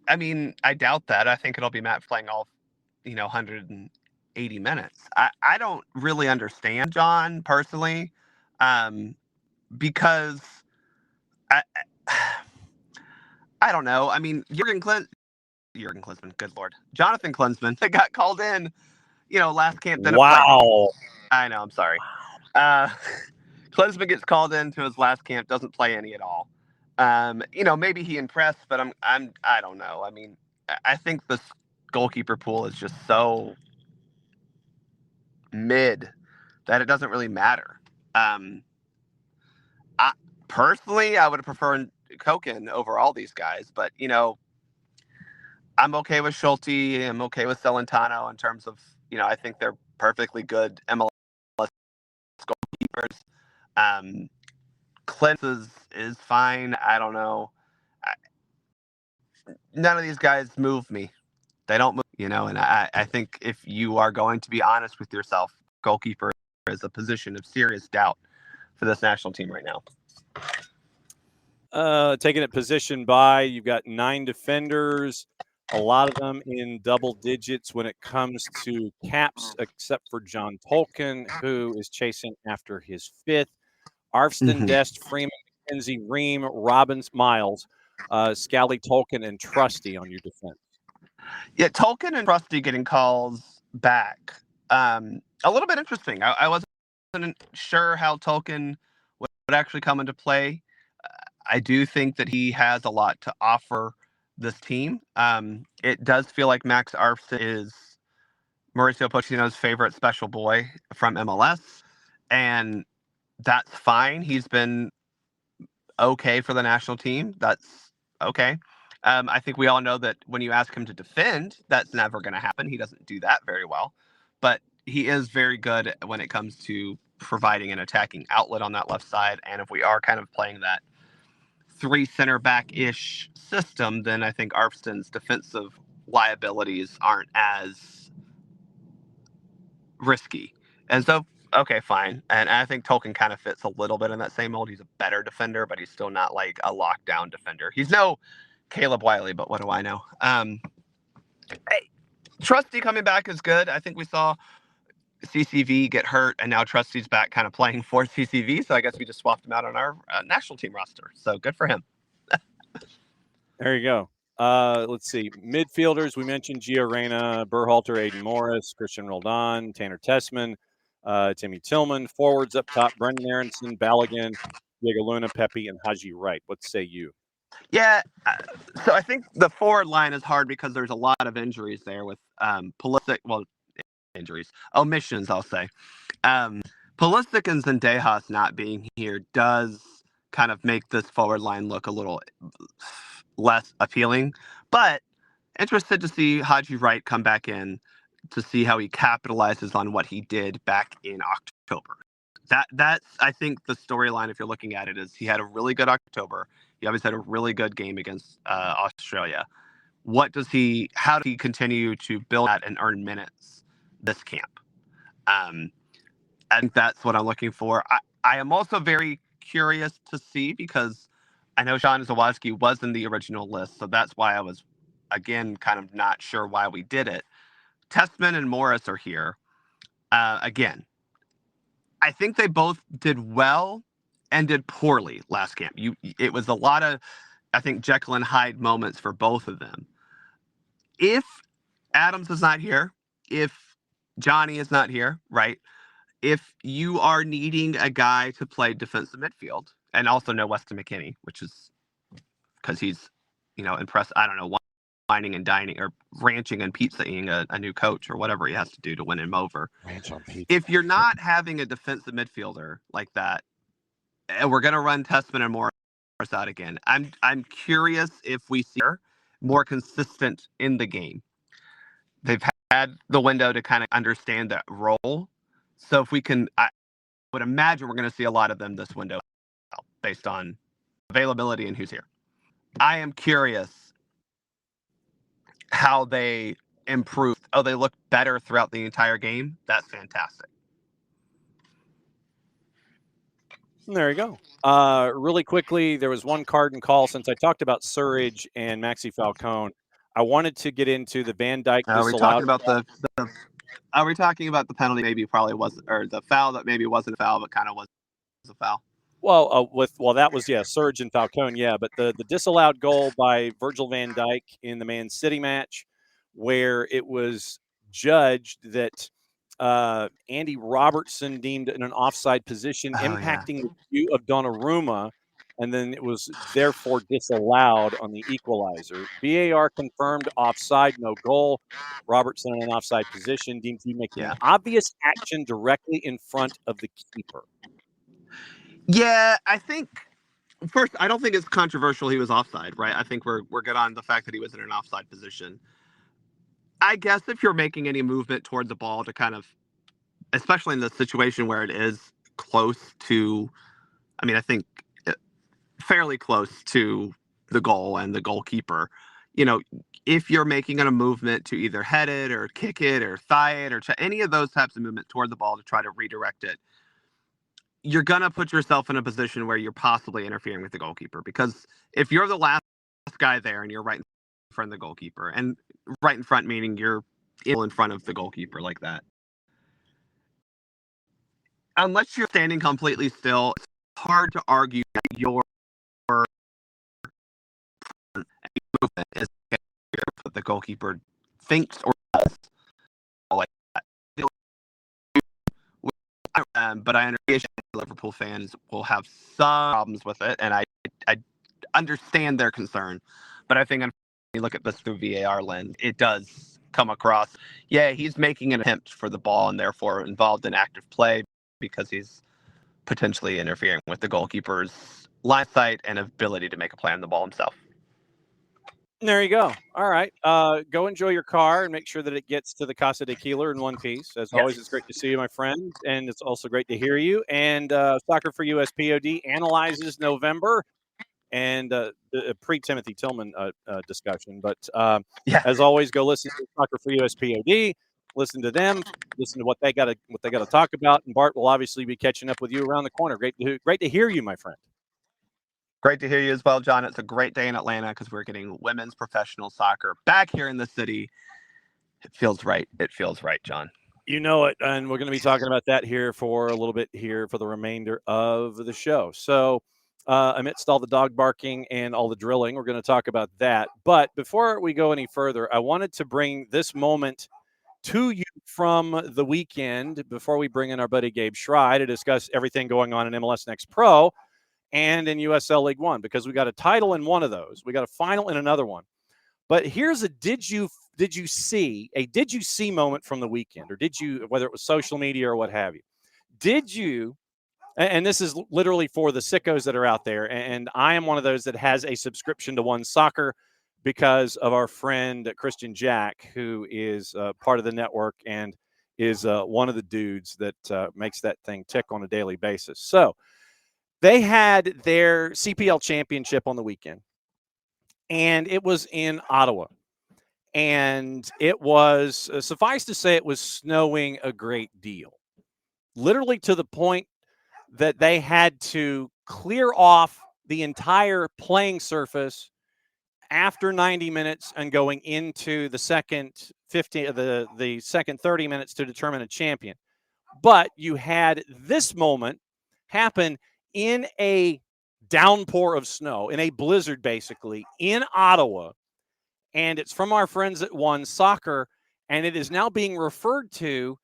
S5: I mean, I doubt that. I think it'll be Matt playing all, 180 minutes. I don't really understand, John, personally, because I don't know. I mean, Jurgen Klinsmann, good Lord. Jonathan Klinsmann got called in, last camp.
S1: Wow.
S5: I know, I'm sorry. Klinsmann gets called into his last camp, doesn't play any at all. Maybe he impressed, but I don't know. I mean, I think this goalkeeper pool is just so mid that it doesn't really matter. personally, I would have preferred Koken over all these guys, but I'm okay with Schulte. I'm okay with Celentano in terms of, I think they're perfectly good MLS goalkeepers. Clint is fine. I don't know. None of these guys move me. They don't move, and I think if you are going to be honest with yourself, goalkeeper is a position of serious doubt for this national team right now.
S1: Taking it position by, you've got 9 defenders, a lot of them in double digits when it comes to caps, except for John Tolkien, who is chasing after his 5th. Arfston, Dest, Freeman, McKenzie, Ream, Robbins, Miles, Scally, Tolkien, and Trusty on your defense.
S5: Yeah, Tolkien and Trusty getting calls back. A little bit interesting. I wasn't sure how Tolkien would actually come into play. I do think that he has a lot to offer this team. It does feel like Max Arfston is Mauricio Pochettino's favorite special boy from MLS, and that's fine. He's been okay for the national team. That's okay. I think we all know that when you ask him to defend, that's never going to happen. He doesn't do that very well, but he is very good when it comes to providing an attacking outlet on that left side. And if we are kind of playing that 3 center back-ish system, then I think Arfston's defensive liabilities aren't as risky. And so, okay, fine. And I think Tolkien kind of fits a little bit in that same mold. He's a better defender, but he's still not like a lockdown defender. He's no Caleb Wiley, but what do I know? Hey, Trusty coming back is good. I think we saw CCV get hurt, and now Trusty's back kind of playing for CCV, so I guess we just swapped him out on our national team roster. So good for him.
S1: There you go. Let's see. Midfielders, we mentioned Gio Reyna, Berhalter, Aiden Morris, Christian Roldan, Tanner Tessman, Timmy Tillman. Forwards up top, Brendan Aronson, Balogun, Diego Luna, Pepe, and Haji Wright. What say you?
S5: Yeah, so I think the forward line is hard because there's a lot of injuries there with omissions, I'll say. Pulisic and Zendejas not being here does kind of make this forward line look a little less appealing, but interested to see Haji Wright come back in to see how he capitalizes on what he did back in October. That's I think the storyline, if you're looking at it, is he had a really good October. He obviously had a really good game against Australia. How does he continue to build that and earn minutes this camp? I think that's what I'm looking for. I am also very curious to see, because I know Sean Zawadzki was in the original list, so that's why I was, again, kind of not sure why we did it. Tessman and Morris are here. Again, I think they both did well and did poorly last camp. It was a lot of, I think, Jekyll and Hyde moments for both of them. If Adams is not here, if Johnny is not here, right? If you are needing a guy to play defensive midfield, and also no Weston McKennie, which is because he's, impressed, I don't know, whining and dining or ranching and pizzaing a new coach or whatever he has to do to win him over.
S1: Ranch on pizza.
S5: If you're not having a defensive midfielder like that, and we're going to run Tessman and Morris out again, I'm curious if we see her more consistent in the game. They've had the window to kind of understand that role. So if we can, I would imagine we're going to see a lot of them this window based on availability and who's here. I am curious how they improved. Oh, they looked better throughout the entire game. That's fantastic.
S1: There you go. Really quickly, there was one card and call. Since I talked about Surridge and Maxi Falcone, I wanted to get into the Van Dijk disallowed.
S5: Are we talking about Are we talking about the penalty? Maybe probably wasn't, or the foul that maybe wasn't a foul, but kind of was a foul.
S1: Well, that was Surridge and Falcone, but the disallowed goal by Virgil van Dijk in the Man City match, where it was judged that Andy Robertson deemed in an offside position, impacting the view of Donnarumma, and then it was therefore disallowed on the equalizer. VAR confirmed offside, no goal. Robertson in an offside position, deemed to be making an obvious action directly in front of the keeper.
S5: Yeah, I think First, I don't think it's controversial he was offside, right? I think we're good on the fact that he was in an offside position. I guess if you're making any movement toward the ball to kind of, especially in the situation where it is close to, I mean, I think fairly close to the goal and the goalkeeper, if you're making a movement to either head it or kick it or thigh it or any of those types of movement toward the ball to try to redirect it, you're going to put yourself in a position where you're possibly interfering with the goalkeeper. Because if you're the last guy there and you're right in front of the goalkeeper, and right in front meaning you're in front of the goalkeeper like that, unless you're standing completely still, it's hard to argue that your movement is what the goalkeeper thinks or does. Like that. But I understand Liverpool fans will have some problems with it, and I understand their concern. But I think when you look at this through VAR lens, it does come across, he's making an attempt for the ball and therefore involved in active play because he's potentially interfering with the goalkeeper's line of sight and ability to make a play on the ball himself.
S1: There you go. All right. Go enjoy your car and make sure that it gets to the Casa de Keeler in one piece. As always, it's great to see you, my friend. And it's also great to hear you. And SoccerForUSPod analyzes November and pre-Timothy Tillman discussion. But as always, go listen to SoccerForUSPod. Listen to them. Listen to what they got to talk about. And Bart will obviously be catching up with you around the corner. Great to hear you, my friend.
S5: Great to hear you as well, John. It's a great day in Atlanta because we're getting women's professional soccer back here in the city. It feels right. It feels right, John.
S1: You know it. And we're going to be talking about that here for a little bit here for the remainder of the show. So amidst all the dog barking and all the drilling, we're going to talk about that. But before we go any further, I wanted to bring this moment to you from the weekend before we bring in our buddy Gabe Schray to discuss everything going on in MLS Next Pro and in USL League One, because we got a title in one of those. We got a final in another one. But here's a did you see moment from the weekend, or did you, whether it was social media or what have you, did you, and this is literally for the sickos that are out there, and I am one of those that has a subscription to One Soccer because of our friend Christian Jack, who is part of the network and is one of the dudes that makes that thing tick on a daily basis. So they had their CPL championship on the weekend, and it was in Ottawa. And it was, suffice to say, it was snowing a great deal, literally to the point that they had to clear off the entire playing surface after 90 minutes and going into the second 30 minutes to determine a champion. But you had this moment happen in a downpour of snow, in a blizzard, basically, in Ottawa. And it's from our friends at One Soccer, and it is now being referred to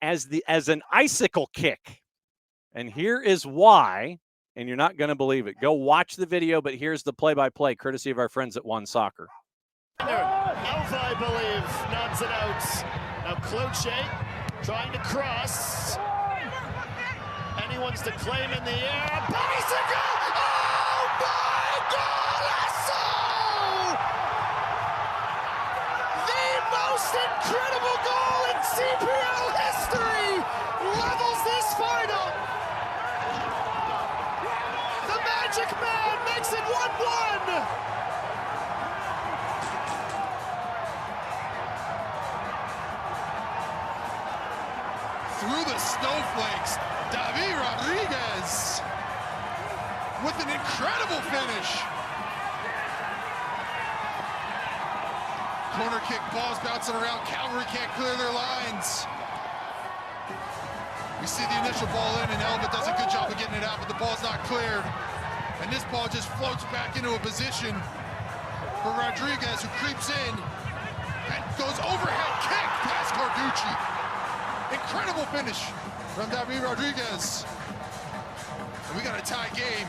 S1: as an icicle kick. And here is why, and you're not going to believe it. Go watch the video, but here's the play-by-play, courtesy of our friends at One Soccer.
S6: Alpha, I believe, nods it out. Now Cloche trying to cross. Anyone's to claim in the air. Bicycle! Oh my golazo! The most incredible goal in CPL history levels this final. The Magic Man makes it 1-1.
S7: Through the snowflakes, David Rodriguez with an incredible finish. Corner kick, balls bouncing around. Cavalry can't clear their lines. We see the initial ball in, and Elba does a good job of getting it out, but the ball's not cleared. And this ball just floats back into a position for Rodriguez, who creeps in and goes overhead kick past Carducci. Incredible finish from David Rodriguez. And we got a tie game.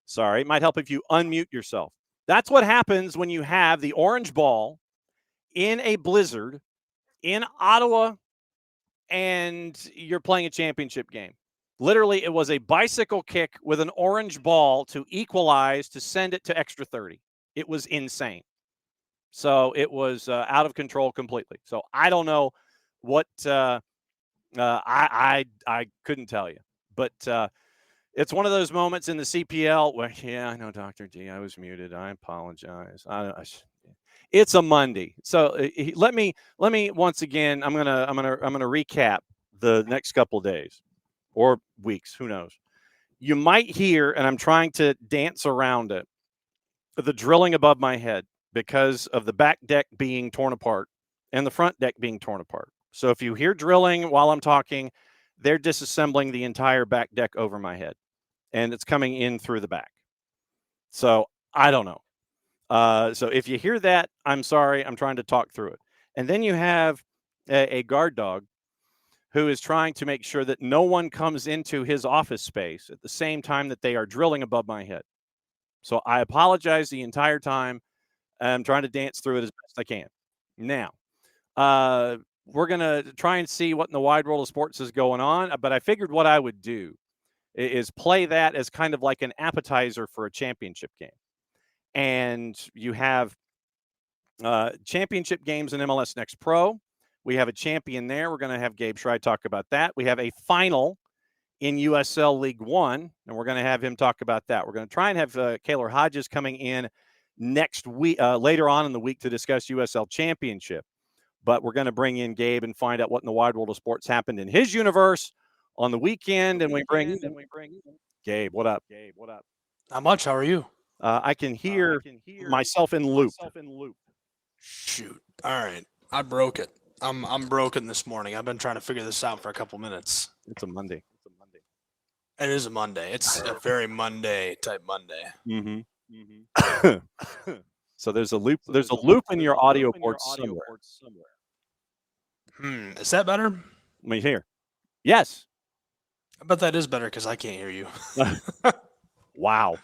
S1: Sorry, it might help if you unmute yourself. That's what happens when you have the orange ball in a blizzard in Ottawa, and you're playing a championship game. Literally, it was a bicycle kick with an orange ball to equalize, to send it to extra 30. It was insane. So it was out of control completely. So I don't know what I couldn't tell you. But it's one of those moments in the CPL where, yeah, I know, Dr. D, I was muted. I apologize. It's a Monday. So let me once again, I'm gonna recap the next couple of days or weeks, who knows. You might hear, and I'm trying to dance around it, the drilling above my head because of the back deck being torn apart and the front deck being torn apart. So if you hear drilling while I'm talking, they're disassembling the entire back deck over my head, and it's coming in through the back. So I don't know. So if you hear that, I'm sorry. I'm trying to talk through it. And then you have a guard dog who is trying to make sure that no one comes into his office space at the same time that they are drilling above my head. So I apologize the entire time. I'm trying to dance through it as best I can. Now, we're going to try and see what in the wide world of sports is going on. But I figured what I would do is play that as kind of like an appetizer for a championship game. And you have championship games in MLS Next Pro. We have a champion there. We're going to have Gabe Schray talk about that. We have a final in USL League One, and we're going to have him talk about that. We're going to try and have Keeler Hodges coming in next week, later on in the week, to discuss USL Championship. But we're going to bring in Gabe and find out what in the wide world of sports happened in his universe on the weekend. And we bring Gabe. What up? Gabe, what up?
S8: Not much. How are you?
S1: I can hear myself in loop.
S8: Shoot. All right. I broke it. I'm broken this morning. I've been trying to figure this out for a couple minutes.
S1: It's a Monday.
S8: It is a Monday. It's a very Monday type Monday.
S1: Mm-hmm. So there's a loop. There's a loop in your audio port somewhere.
S8: Is that better?
S1: Let me hear. Yes.
S8: I bet that is better because I can't hear you.
S1: Wow.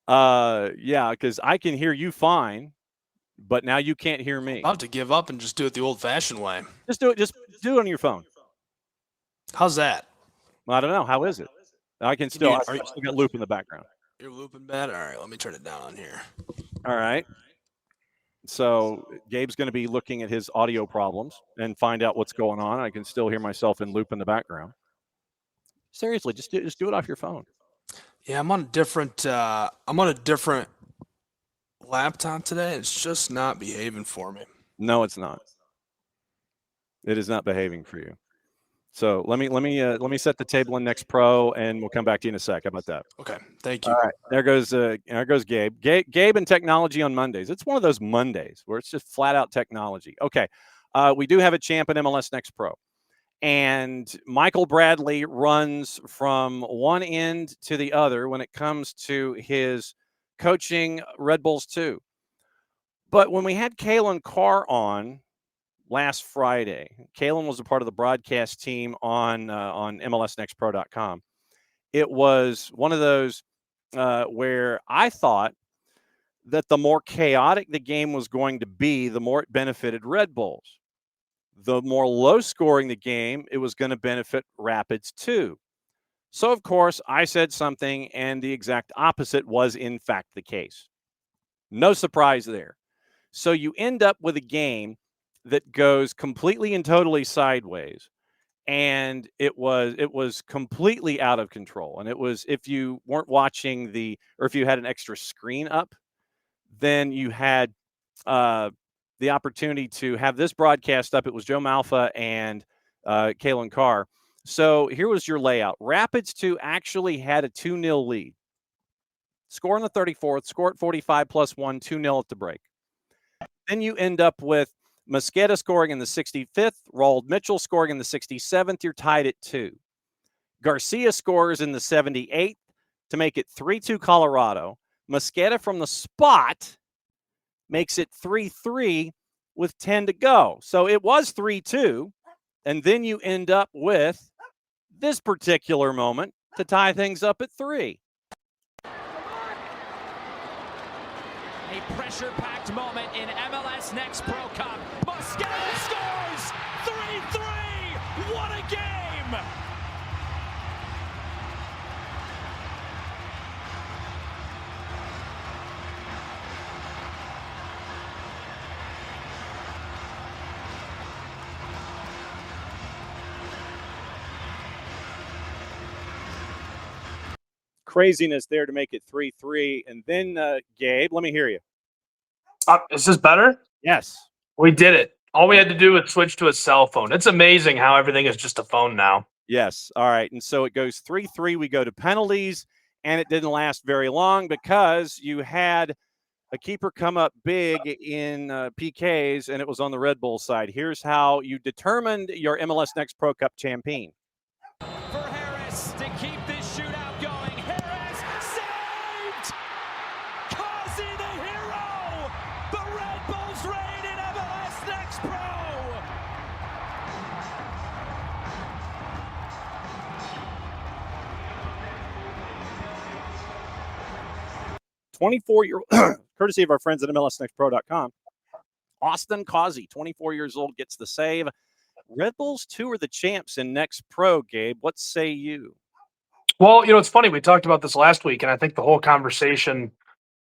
S1: Yeah, because I can hear you fine, but now you can't hear me.
S8: I'm about to give up and just do it the old-fashioned way.
S1: Just do it. Just do it on your phone.
S8: How's that?
S1: I don't know. How is it? I can still. I still got loop in the background.
S8: You're looping bad? All right, let me turn it down on here.
S1: All right. So Gabe's going to be looking at his audio problems and find out what's going on. I can still hear myself in loop in the background. Seriously, just do it off your phone.
S8: Yeah, I'm on a different laptop today. It's just not behaving for me.
S1: No, it's not. It is not behaving for you. So let me set the table in Next Pro, and we'll come back to you in a sec. How about that?
S8: Okay, thank you.
S1: All right, there goes Gabe. Gabe and technology on Mondays. It's one of those Mondays where it's just flat out technology. Okay, we do have a champ in MLS Next Pro, and Michael Bradley runs from one end to the other when it comes to his coaching Red Bulls 2. But when we had Kalen Carr on last Friday, Kalen was a part of the broadcast team on MLSNextPro.com. It was one of those where I thought that the more chaotic the game was going to be, the more it benefited Red Bulls. The more low scoring the game, it was going to benefit Rapids too. So, of course, I said something, and the exact opposite was, in fact, the case. No surprise there. So you end up with a game that goes completely and totally sideways, and it was completely out of control. And it was, if you weren't watching or if you had an extra screen up, then you had the opportunity to have this broadcast up. It was Joe Malfa and Kalen Carr. So here was your layout. Rapids 2 actually had a 2-0 lead. Score in the 34th, score at 45 plus 1, 2-0 at the break. Then you end up with Mosqueda scoring in the 65th, Roald Mitchell scoring in the 67th. You're tied at 2. Garcia scores in the 78th to make it 3-2 Colorado. Mosqueda from the spot makes it 3-3 with 10 to go. So it was 3-2. And then you end up with this particular moment to tie things up at 3.
S9: A pressure-packed moment in MLS Next Pro Cup.
S1: craziness there to make it 3-3. And then, Gabe, let me hear you.
S9: Is this better?
S1: Yes.
S9: We did it. All we had to do was switch to a cell phone. It's amazing how everything is just a phone now.
S1: Yes. All right. And so it goes 3-3. We go to penalties, and it didn't last very long because you had a keeper come up big in PKs, and it was on the Red Bull side. Here's how you determined your MLS Next Pro Cup champion.
S3: For Harris to keep this shootout going. Harris saved! Causey the hero! The Red Bulls reign in MLS Next Pro!
S1: 24-year-old, courtesy of our friends at MLSNextPro.com. Austin Causey, 24 years old, gets the save. Red Bulls 2 are the champs in Next Pro, Gabe. What say you?
S9: Well, it's funny. We talked about this last week, and I think the whole conversation,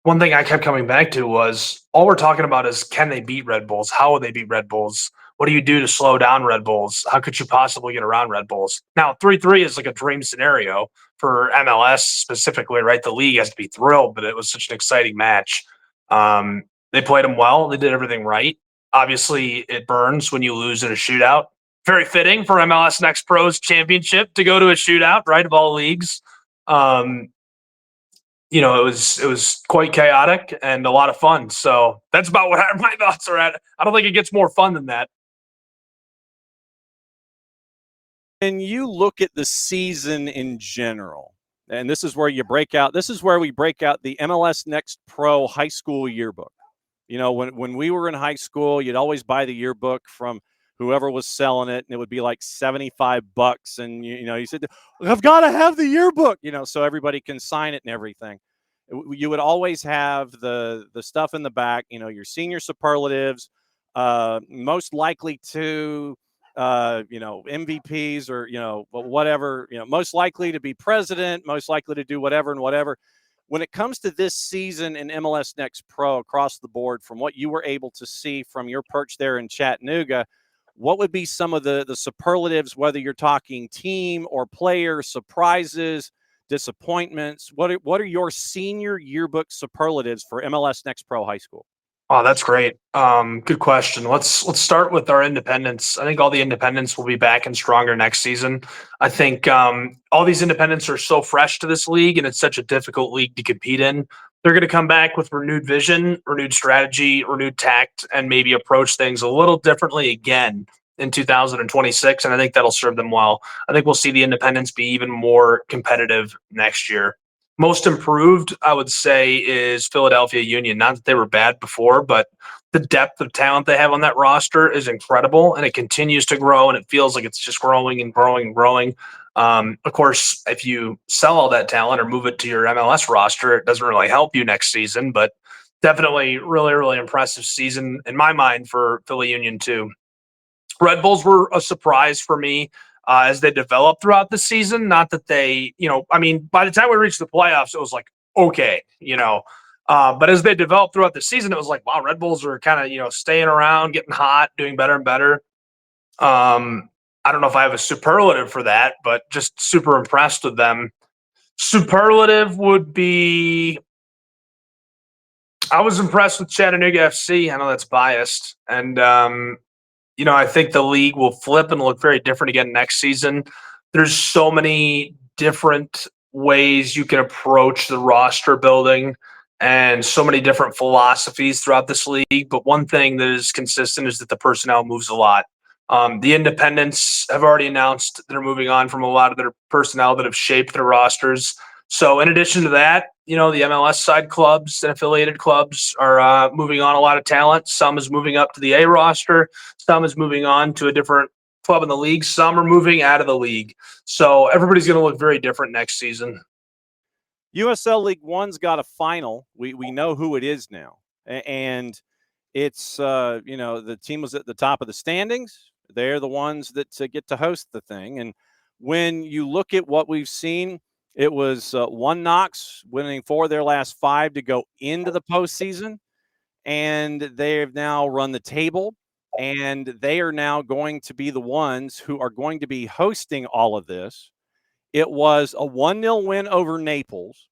S9: one thing I kept coming back to was all we're talking about is, can they beat Red Bulls? How will they beat Red Bulls? What do you do to slow down Red Bulls? How could you possibly get around Red Bulls? Now, 3-3 is like a dream scenario for MLS specifically, right? The league has to be thrilled, but it was such an exciting match. They played them well. They did everything right. Obviously, it burns when you lose in a shootout. Very fitting for MLS Next Pro's championship to go to a shootout, right, of all leagues. It was quite chaotic and a lot of fun. So that's about what my thoughts are at. I don't think it gets more fun than that.
S1: When you look at the season in general, and this is where you break out, this is where we break out the MLS Next Pro high school yearbook. When we were in high school, you'd always buy the yearbook from whoever was selling it, and it would be like $75. And you said, I've got to have the yearbook, so everybody can sign it and everything. You would always have the stuff in the back, your senior superlatives, most likely to MVPs or whatever, most likely to be president, most likely to do whatever and whatever. When it comes to this season in MLS Next Pro across the board, from what you were able to see from your perch there in Chattanooga, what would be some of the superlatives, whether you're talking team or player, surprises, disappointments? What are your senior yearbook superlatives for MLS Next Pro High School?
S9: Oh, that's great. Good question. Let's start with our independents. I think all the independents will be back and stronger next season. I think all these independents are so fresh to this league, and it's such a difficult league to compete in. They're going to come back with renewed vision, renewed strategy, renewed tact, and maybe approach things a little differently again in 2026, and I think that'll serve them well. I think we'll see the independents be even more competitive next year. Most improved, I would say, is Philadelphia Union. Not that they were bad before, but the depth of talent they have on that roster is incredible, and it continues to grow, and it feels like it's just growing and growing and growing. Of course, if you sell all that talent or move it to your MLS roster, it doesn't really help you next season, but definitely really, really impressive season in my mind for Philly Union too. Red Bulls were a surprise for me as they developed throughout the season. Not that they, by the time we reached the playoffs, it was like, okay, but as they developed throughout the season, it was like, wow, Red Bulls are kind of, staying around, getting hot, doing better and better. I don't know if I have a superlative for that, but just super impressed with them. Superlative would be, I was impressed with Chattanooga FC. I know that's biased. And, I think the league will flip and look very different again next season. There's so many different ways you can approach the roster building and so many different philosophies throughout this league. But one thing that is consistent is that the personnel moves a lot. The independents have already announced they're moving on from a lot of their personnel that have shaped their rosters. So in addition to that, the MLS side clubs and affiliated clubs are moving on a lot of talent. Some is moving up to the A roster. Some is moving on to a different club in the league. Some are moving out of the league. So everybody's going to look very different next season.
S1: USL League One's got a final. We know who it is now. And it's, the team was at the top of the standings. They're the ones that get to host the thing. And when you look at what we've seen, it was One Knox winning 4 of their last 5 to go into the postseason. And they have now run the table. And they are now going to be the ones who are going to be hosting all of this. it was a 1-0 win over Naples.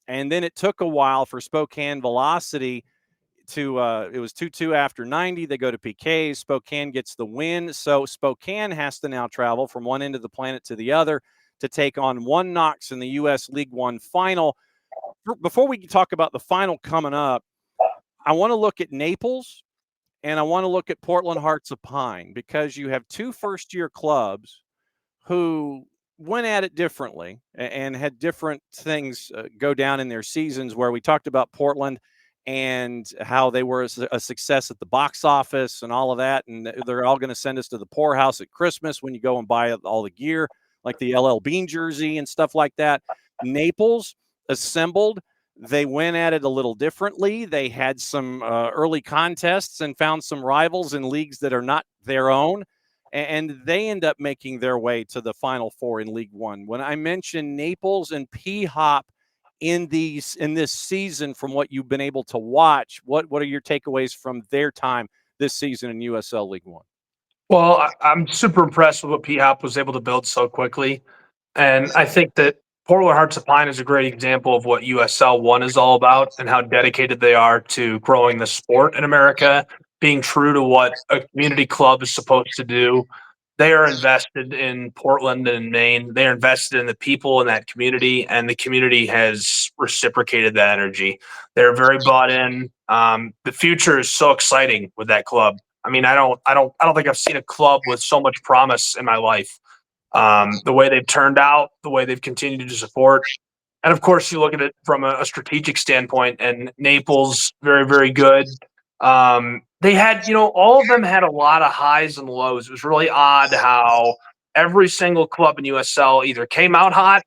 S1: And then it took a while for Spokane Velocity to it was 2-2 after 90. They go to PKs. Spokane gets the win. So Spokane has to now travel from one end of the planet to the other to take on One Knox in the US League One Final. Before we talk about the final coming up, I want to look at Naples and I want to look at Portland Hearts of Pine, because you have two first-year clubs who went at it differently and had different things go down in their seasons, where we talked about Portland and how they were a success at the box office and all of that. And they're all going to send us to the poorhouse at Christmas when you go and buy all the gear, like the LL Bean jersey and stuff like that. Naples assembled. They went at it a little differently. They had some early contests and found some rivals in leagues that are not their own. And they end up making their way to the Final Four in League One. When I mention Naples and P-Hop in this season, from what you've been able to watch, what are your takeaways from their time this season in USL League One?
S9: Well, I'm super impressed with what P-Hop was able to build so quickly. And I think that Portland Hearts of Pine is a great example of what USL 1 is all about and how dedicated they are to growing the sport in America, being true to what a community club is supposed to do. They are invested in Portland and Maine. They're invested in the people in that community, and the community has reciprocated that energy. They're very bought in. The future is so exciting with that club. I mean, I don't think I've seen a club with so much promise in my life. The way they've turned out, the way they've continued to support. And of course, you look at it from a strategic standpoint, and Naples, very, very good. They had, all of them had a lot of highs and lows. It was really odd how every single club in USL either came out hot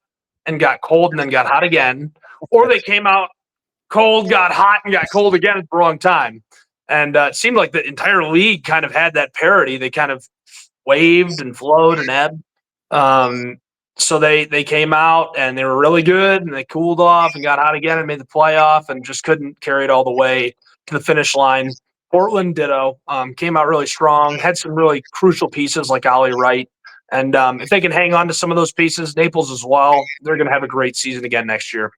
S9: and got cold and then got hot again, or they came out cold, got hot, and got cold again at the wrong time. And it seemed like the entire league kind of had that parity. They kind of waved and flowed and ebbed. So they came out and they were really good, and they cooled off and got hot again and made the playoff and just couldn't carry it all the way to the finish line. Portland ditto, came out really strong, had some really crucial pieces like Ollie Wright. And if they can hang on to some of those pieces, Naples as well, they're going to have a great season again next year.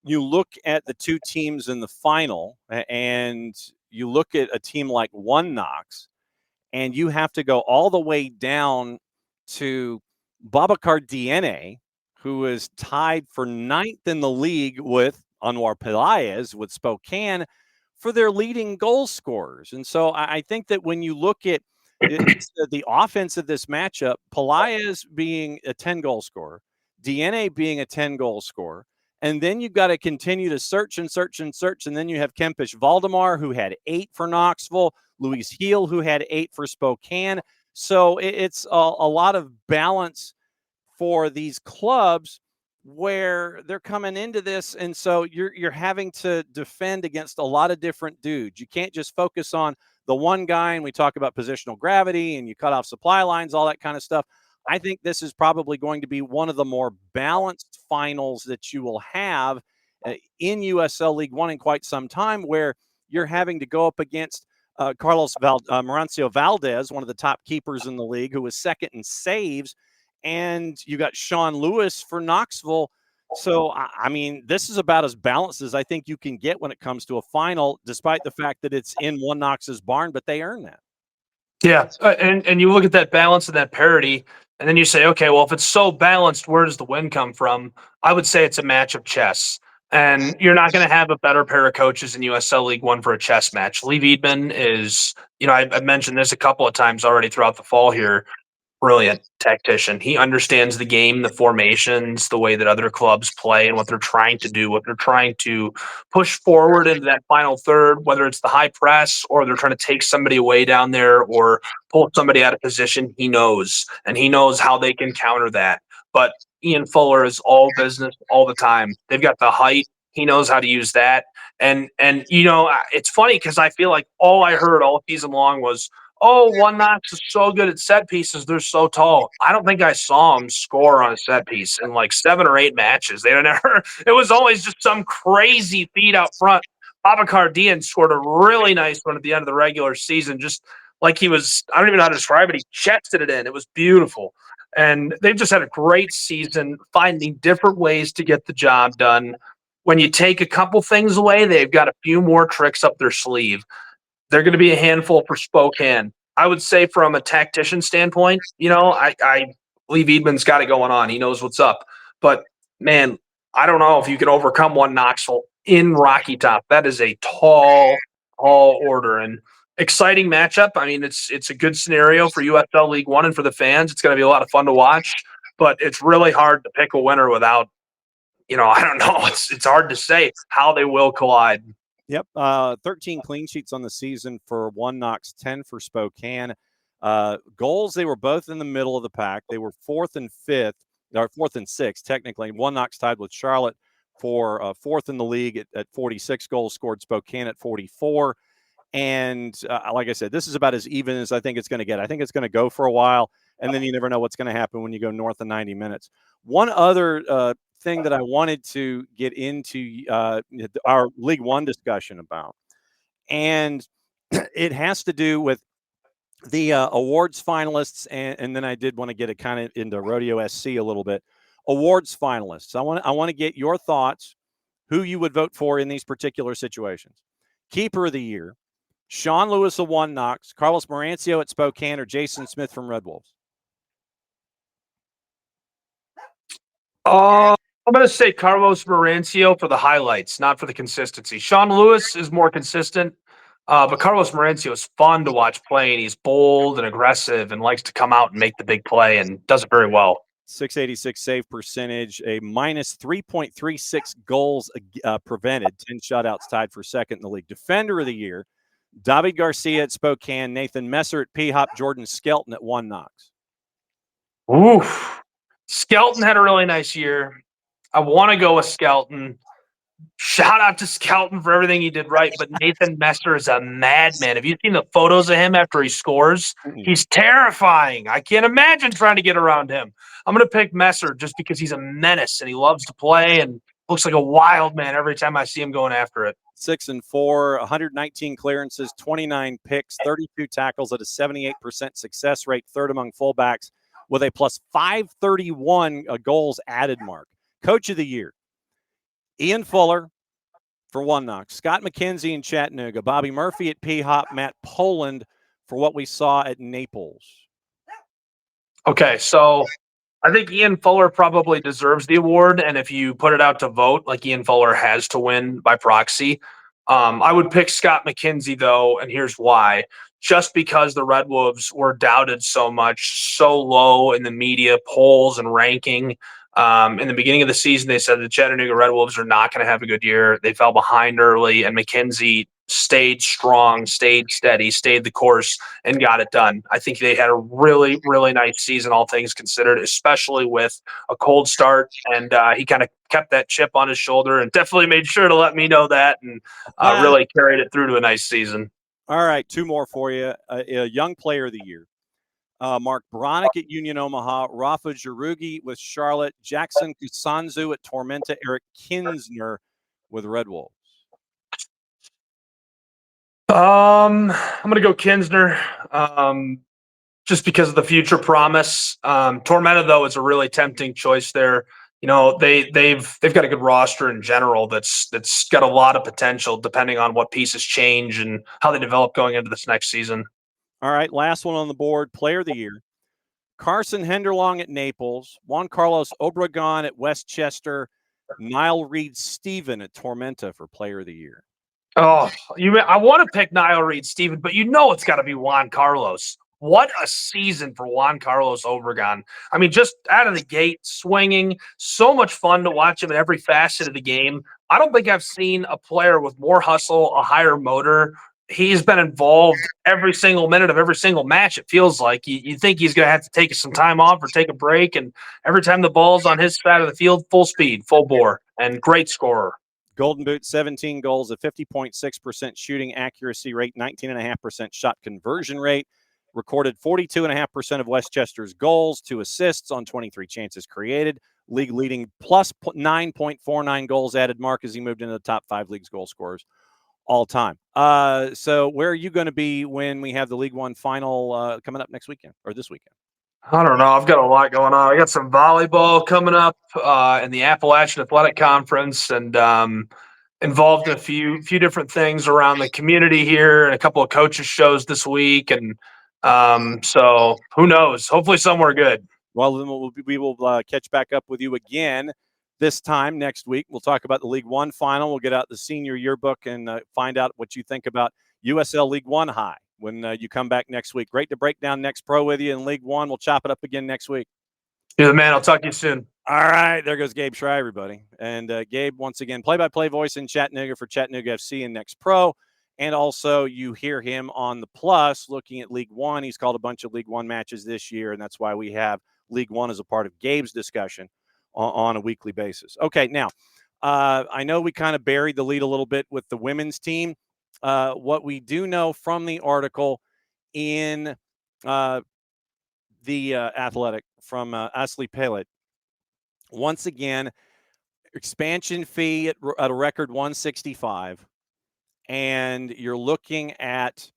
S1: You look at the two teams in the final, and you look at a team like One Knox, and you have to go all the way down to Babacar DNA, who is tied for 9th in the league with Anwar Pelaez with Spokane for their leading goal scorers. And so I think that when you look at the offense of this matchup, Pelaez being a 10-goal scorer, DNA being a 10-goal scorer, and then you've got to continue to search and search and search. And then you have Kempish Valdemar, who had 8 for Knoxville, Luis Heel, who had 8 for Spokane. So it's a lot of balance for these clubs where they're coming into this. And so you're having to defend against a lot of different dudes. You can't just focus on the one guy, and we talk about positional gravity and you cut off supply lines, all that kind of stuff. I think this is probably going to be one of the more balanced finals that you will have in USL League One in quite some time, where you're having to go up against Carlos Mauricio Valdez, one of the top keepers in the league, who was second in saves. And you got Sean Lewis for Knoxville. So, I mean, this is about as balanced as I think you can get when it comes to a final, despite the fact that it's in One Knox's barn, but they earn that.
S9: Yeah, and you look at that balance and that parity, and then you say, okay, well, if it's so balanced, where does the win come from? I would say it's a match of chess. And you're not going to have a better pair of coaches in USL League One for a chess match. Lee Veidman is, I've mentioned this a couple of times already throughout the fall here. Brilliant tactician. He understands the game, the formations, the way that other clubs play, and what they're trying to do, what they're trying to push forward into that final third, whether it's the high press or they're trying to take somebody away down there or pull somebody out of position. He knows, and he knows how they can counter that. But Ian Fuller is all business all the time. They've got the height. He knows how to use that. And it's funny because I feel like all I heard all season long was, oh, One Knox is so good at set pieces. They're so tall. I don't think I saw him score on a set piece in like 7 or 8 matches. It was always just some crazy feed out front. Babacar Dian scored a really nice one at the end of the regular season, just like he was, I don't even know how to describe it. He chested it in. It was beautiful. And they've just had a great season, finding different ways to get the job done. When you take a couple things away, they've got a few more tricks up their sleeve. They're going to be a handful for Spokane. I would say from a tactician standpoint, I believe Edman's got it going on. He knows what's up. But, man, I don't know if you can overcome one Knoxville in Rocky Top. That is a tall order. And exciting matchup. I mean, it's a good scenario for USL League One and for the fans. It's going to be a lot of fun to watch. But it's really hard to pick a winner without, I don't know. It's hard to say how they will collide.
S1: Yep. 13 clean sheets on the season for One Knox, 10 for Spokane. Goals, they were both in the middle of the pack. They were fourth and sixth, technically. One Knox tied with Charlotte for fourth in the league at 46 goals scored, Spokane at 44. And like I said, this is about as even as I think it's going to get. I think it's going to go for a while, and then you never know what's going to happen when you go north of 90 minutes. One other thing that I wanted to get into our League One discussion about, and it has to do with the awards finalists, and then I did want to get it kind of into Rodeo SC a little bit. Awards finalists. I want to get your thoughts, who you would vote for in these particular situations. Keeper of the year, Sean Lewis of One Knox, Carlos Marancio at Spokane, or Jason Smith from Red Wolves?
S9: I'm going to say Carlos Marancio for the highlights, not for the consistency. Sean Lewis is more consistent, but Carlos Marancio is fun to watch play, and he's bold and aggressive and likes to come out and make the big play and does it very well.
S1: 686 save percentage, a minus 3.36 goals prevented, 10 shutouts, tied for second in the league. Defender of the year, David Garcia at Spokane, Nathan Messer at P-Hop, Jordan Skelton at One Knox.
S9: Oof. Skelton had a really nice year. I want to go with Skelton. Shout out to Skelton for everything he did right, but Nathan Messer is a madman. Have you seen the photos of him after he scores? He's terrifying. I can't imagine trying to get around him. I'm going to pick Messer just because he's a menace and he loves to play and looks like a wild man every time I see him going after it.
S1: 6 and 4, 119 clearances, 29 picks, 32 tackles at a 78% success rate, third among fullbacks with a plus 531 goals added mark. Coach of the year, Ian Fuller for One Knox, Scott McKenzie in Chattanooga, Bobby Murphy at P-Hop, Matt Poland for what we saw at Naples.
S9: Okay, so I think Ian Fuller probably deserves the award, and if you put it out to vote, like Ian Fuller has to win by proxy. I would pick Scott McKenzie, though, and here's why. Just because the Red Wolves were doubted so much, so low in the media polls and ranking. In the beginning of the season, they said the Chattanooga Red Wolves are not going to have a good year. They fell behind early, and McKenzie stayed strong, stayed steady, stayed the course, and got it done. I think they had a really, really nice season, all things considered, especially with a cold start. And he kind of kept that chip on his shoulder and definitely made sure to let me know that and really carried it through to a nice season.
S1: All right, two more for you. A young player of the year. Mark Bronick at Union Omaha, Rafa Jarugi with Charlotte, Jackson Kusanzu at Tormenta, Eric Kinsner with Red Wolves.
S9: I'm going to go Kinsner just because of the future promise. Tormenta, though, is a really tempting choice there. You know, they've got a good roster in general that's got a lot of potential depending on what pieces change and how they develop going into this next season.
S1: All right, last one on the board, player of the year. Carson Henderlong at Naples, Juan Carlos Obregon at Westchester, Niall Reed-Steven at Tormenta for player of the year.
S9: Oh, I want to pick Niall Reed-Steven, but you know it's got to be Juan Carlos. What a season for Juan Carlos Obregon. I mean, just out of the gate, swinging, so much fun to watch him in every facet of the game. I don't think I've seen a player with more hustle, a higher motor. He's been involved every single minute of every single match, it feels like. You think he's going to have to take some time off or take a break, and every time the ball's on his side of the field, full speed, full bore, and great scorer.
S1: Golden Boot, 17 goals, a 50.6% shooting accuracy rate, 19.5% shot conversion rate, recorded 42.5% of Westchester's goals, 2 assists on 23 chances created, league leading plus 9.49 goals added mark as he moved into the top 5 league's goal scorers all time. So where are you going to be when we have the League One final coming up next weekend or this weekend?
S9: I don't know. I've got a lot going on. I got some volleyball coming up in the Appalachian Athletic Conference, and involved in a few different things around the community here, and a couple of coaches shows this week. And so who knows? Hopefully somewhere good.
S1: Well, then we will catch back up with you again this time next week. We'll talk about the League One final. We'll get out the senior yearbook and find out what you think about USL League One High when you come back next week. Great to break down Next Pro with you in League One. We'll chop it up again next week.
S9: You're the man. I'll talk to you soon.
S1: All right. There goes Gabe Schray, everybody. And Gabe, once again, play-by-play voice in Chattanooga for Chattanooga FC and Next Pro. And also you hear him on the Plus looking at League One. He's called a bunch of League One matches this year, and that's why we have League One as a part of Gabe's discussion on a weekly basis. Okay, now, I know we kind of buried the lead a little bit with the women's team. What we do know from the article in the Athletic from Ashley Pellet, once again, expansion fee at a record 165, and you're looking at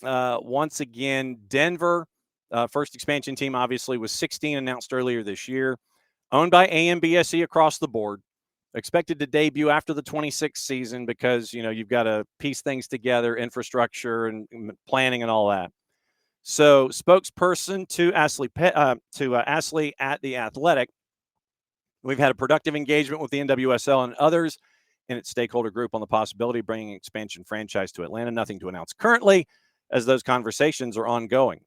S1: once again Denver. First expansion team obviously was 16, announced earlier this year, owned by AMBSE across the board, expected to debut after the 26th season because you've got to piece things together, infrastructure and planning and all that. So spokesperson to Ashley at the Athletic, we've had a productive engagement with the NWSL and others in its stakeholder group on the possibility of bringing an expansion franchise to Atlanta. Nothing to announce currently, as those conversations are ongoing.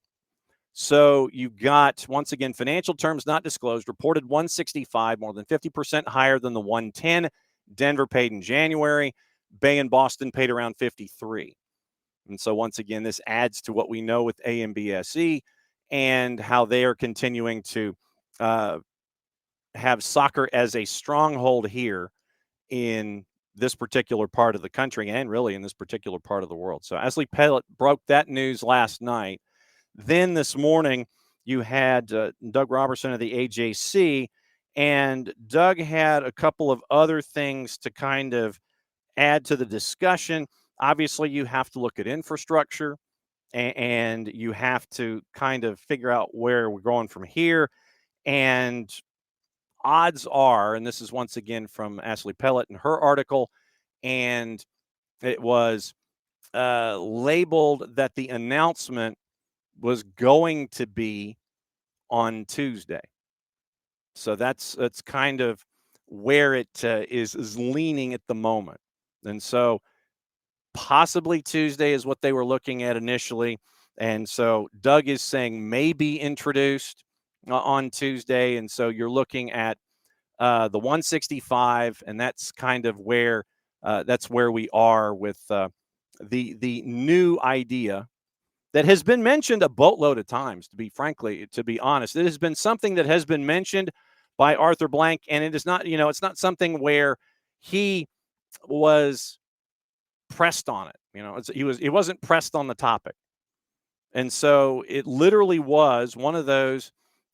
S1: So you've got, once again, financial terms not disclosed, reported 165, more than 50% higher than the 110 Denver paid in January. Bay and Boston paid around 53. And so once again, this adds to what we know with AMBSE and how they are continuing to have soccer as a stronghold here in this particular part of the country and really in this particular part of the world. So Ashley Pellet broke that news last night. Then this morning, you had Doug Robertson of the AJC, and Doug had a couple of other things to kind of add to the discussion. Obviously, you have to look at infrastructure, and you have to kind of figure out where we're going from here. And odds are, and this is once again from Ashley Pellet in her article, and it was labeled that the announcement was going to be on Tuesday. So that's kind of where it is leaning at the moment. And so possibly Tuesday is what they were looking at initially. And so Doug is saying maybe introduced on Tuesday. And so you're looking at the 165, and that's kind of where we are with the new idea that has been mentioned a boatload of times, to be honest. It has been something that has been mentioned by Arthur Blank, and it is not, it's not something where he was pressed on it. He wasn't pressed on the topic. And so it literally was one of those,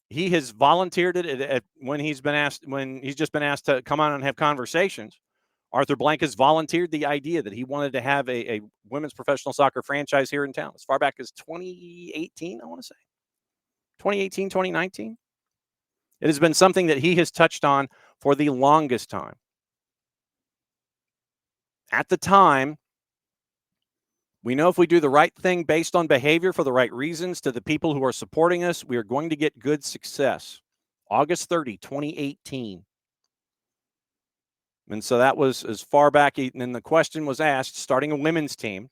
S1: he has volunteered it when he's just been asked to come on and have conversations. Arthur Blank has volunteered the idea that he wanted to have a women's professional soccer franchise here in town as far back as 2018, I want to say. 2018, 2019. It has been something that he has touched on for the longest time. At the time, we know if we do the right thing based on behavior for the right reasons to the people who are supporting us, we are going to get good success. August 30, 2018. And so that was as far back, and the question was asked, starting a women's team.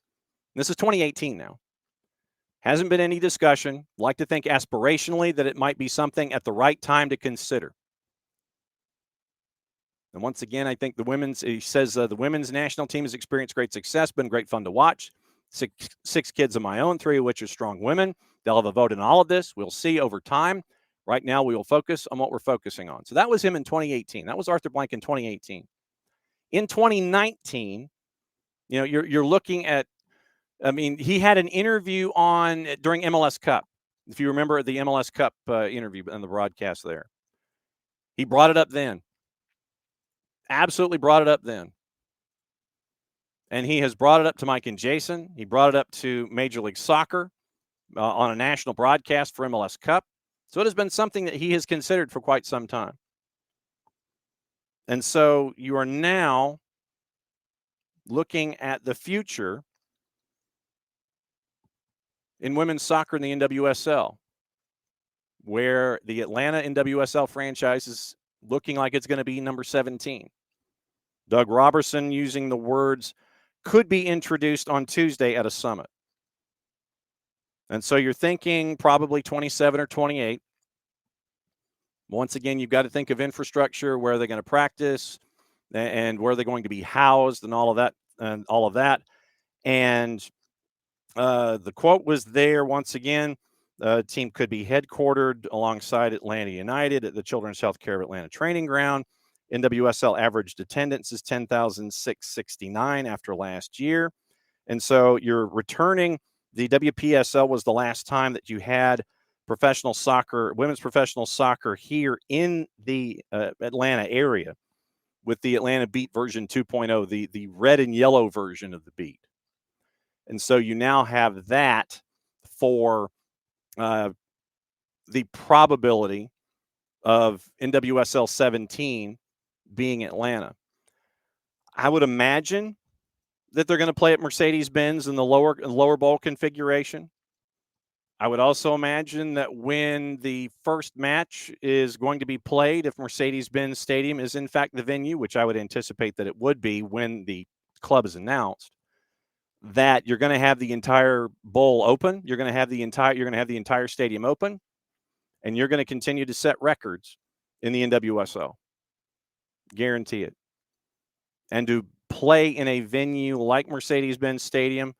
S1: This is 2018 now. Hasn't been any discussion. Like to think aspirationally that it might be something at the right time to consider. And once again, I think he says the women's national team has experienced great success, been great fun to watch. Six kids of my own, 3 of which are strong women. They'll have a vote in all of this. We'll see over time. Right now, we will focus on what we're focusing on. So that was him in 2018. That was Arthur Blank in 2018. In 2019, you're looking at, he had an interview during MLS Cup. If you remember the MLS Cup interview and the broadcast there. He brought it up then. Absolutely brought it up then. And he has brought it up to Mike and Jason. He brought it up to Major League Soccer on a national broadcast for MLS Cup. So it has been something that he has considered for quite some time. And so you are now looking at the future in women's soccer in the NWSL, where the Atlanta NWSL franchise is looking like it's going to be number 17. Doug Robertson using the words, could be introduced on Tuesday at a summit. And so you're thinking probably 27 or 28. Once again, you've got to think of infrastructure, where they're going to practice and where they're going to be housed and all of that. And the quote was there once again. The team could be headquartered alongside Atlanta United at the Children's Healthcare of Atlanta training ground. NWSL averaged attendance is 10,669 after last year. And so you're returning. The WPSL was the last time that you had professional soccer, women's professional soccer here in the Atlanta area with the Atlanta Beat version 2.0, the red and yellow version of the Beat. And so you now have that for the probability of NWSL 17 being Atlanta. I would imagine that they're going to play at Mercedes-Benz in the lower bowl configuration. I would also imagine that when the first match is going to be played, if Mercedes-Benz Stadium is in fact the venue, which I would anticipate that it would be when the club is announced, that you're going to have the entire bowl open. You're going to have the entire stadium open, and you're going to continue to set records in the NWSL. Guarantee it. And to play in a venue like Mercedes-Benz Stadium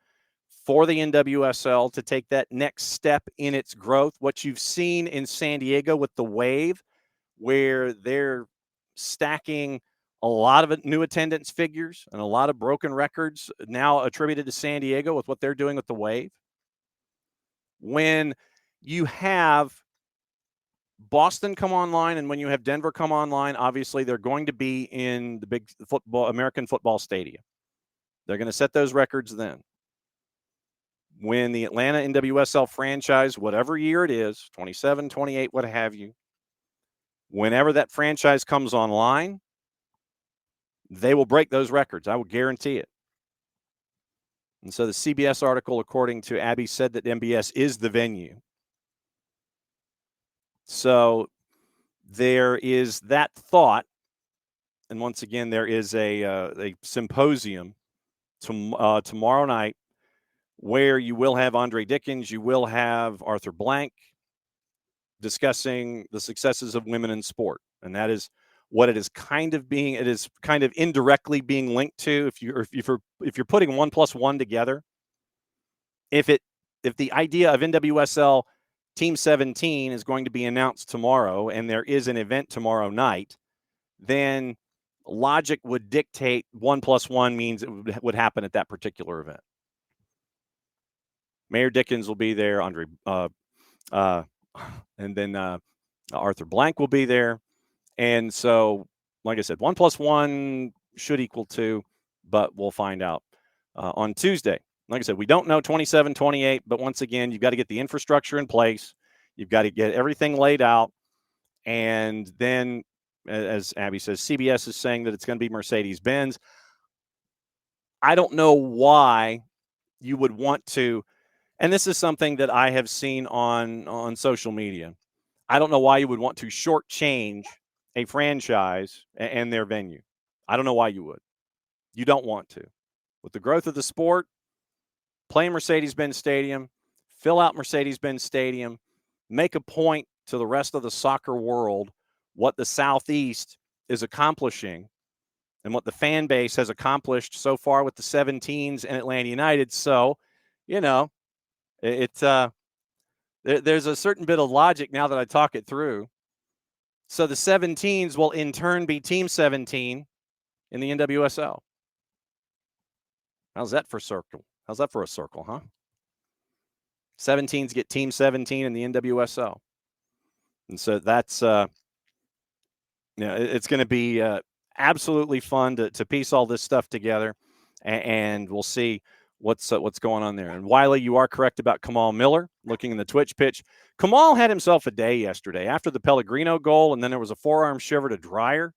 S1: for the NWSL to take that next step in its growth, what you've seen in San Diego with the Wave, where they're stacking a lot of new attendance figures and a lot of broken records now attributed to San Diego with what they're doing with the Wave. When you have Boston come online and when you have Denver come online, obviously they're going to be in the big American football stadium. They're going to set those records then. When the Atlanta NWSL franchise, whatever year it is, 27, 28, what have you, whenever that franchise comes online, they will break those records. I will guarantee it. And so the CBS article, according to Abby, said that MBS is the venue. So there is that thought. And once again, there is a symposium tomorrow night where you will have Andre Dickens, you will have Arthur Blank discussing the successes of women in sport. And that is what it is kind of being. It is kind of indirectly being linked to. If you're putting 1 + 1 together, if the idea of NWSL Team 17 is going to be announced tomorrow, and there is an event tomorrow night, then logic would dictate 1 + 1 means it would happen at that particular event. Mayor Dickens will be there, and then Arthur Blank will be there. And so, like I said, 1 + 1 should equal 2, but we'll find out on Tuesday. Like I said, we don't know 27, 28, but once again, you've got to get the infrastructure in place. You've got to get everything laid out. And then, as Abby says, CBS is saying that it's going to be Mercedes-Benz. I don't know why you would want to, and this is something that I have seen on social media. I don't know why you would want to shortchange a franchise and their venue. I don't know why you would. You don't want to. With the growth of the sport, play Mercedes-Benz Stadium, fill out Mercedes-Benz Stadium, make a point to the rest of the soccer world what the Southeast is accomplishing and what the fan base has accomplished so far with the 17s and Atlanta United. So, there's a certain bit of logic now that I talk it through. So the 17s will in turn be Team 17 in the NWSL. How's that for circle? How's that for a circle, huh? 17s get Team 17 in the NWSL. And so that's, it's going to be absolutely fun to piece all this stuff together. And we'll see what's going on there. And Wiley, you are correct about Kamal Miller. Looking in the Twitch pitch, Kamal had himself a day yesterday after the Pellegrino goal, and then there was a forearm shiver to Dreyer.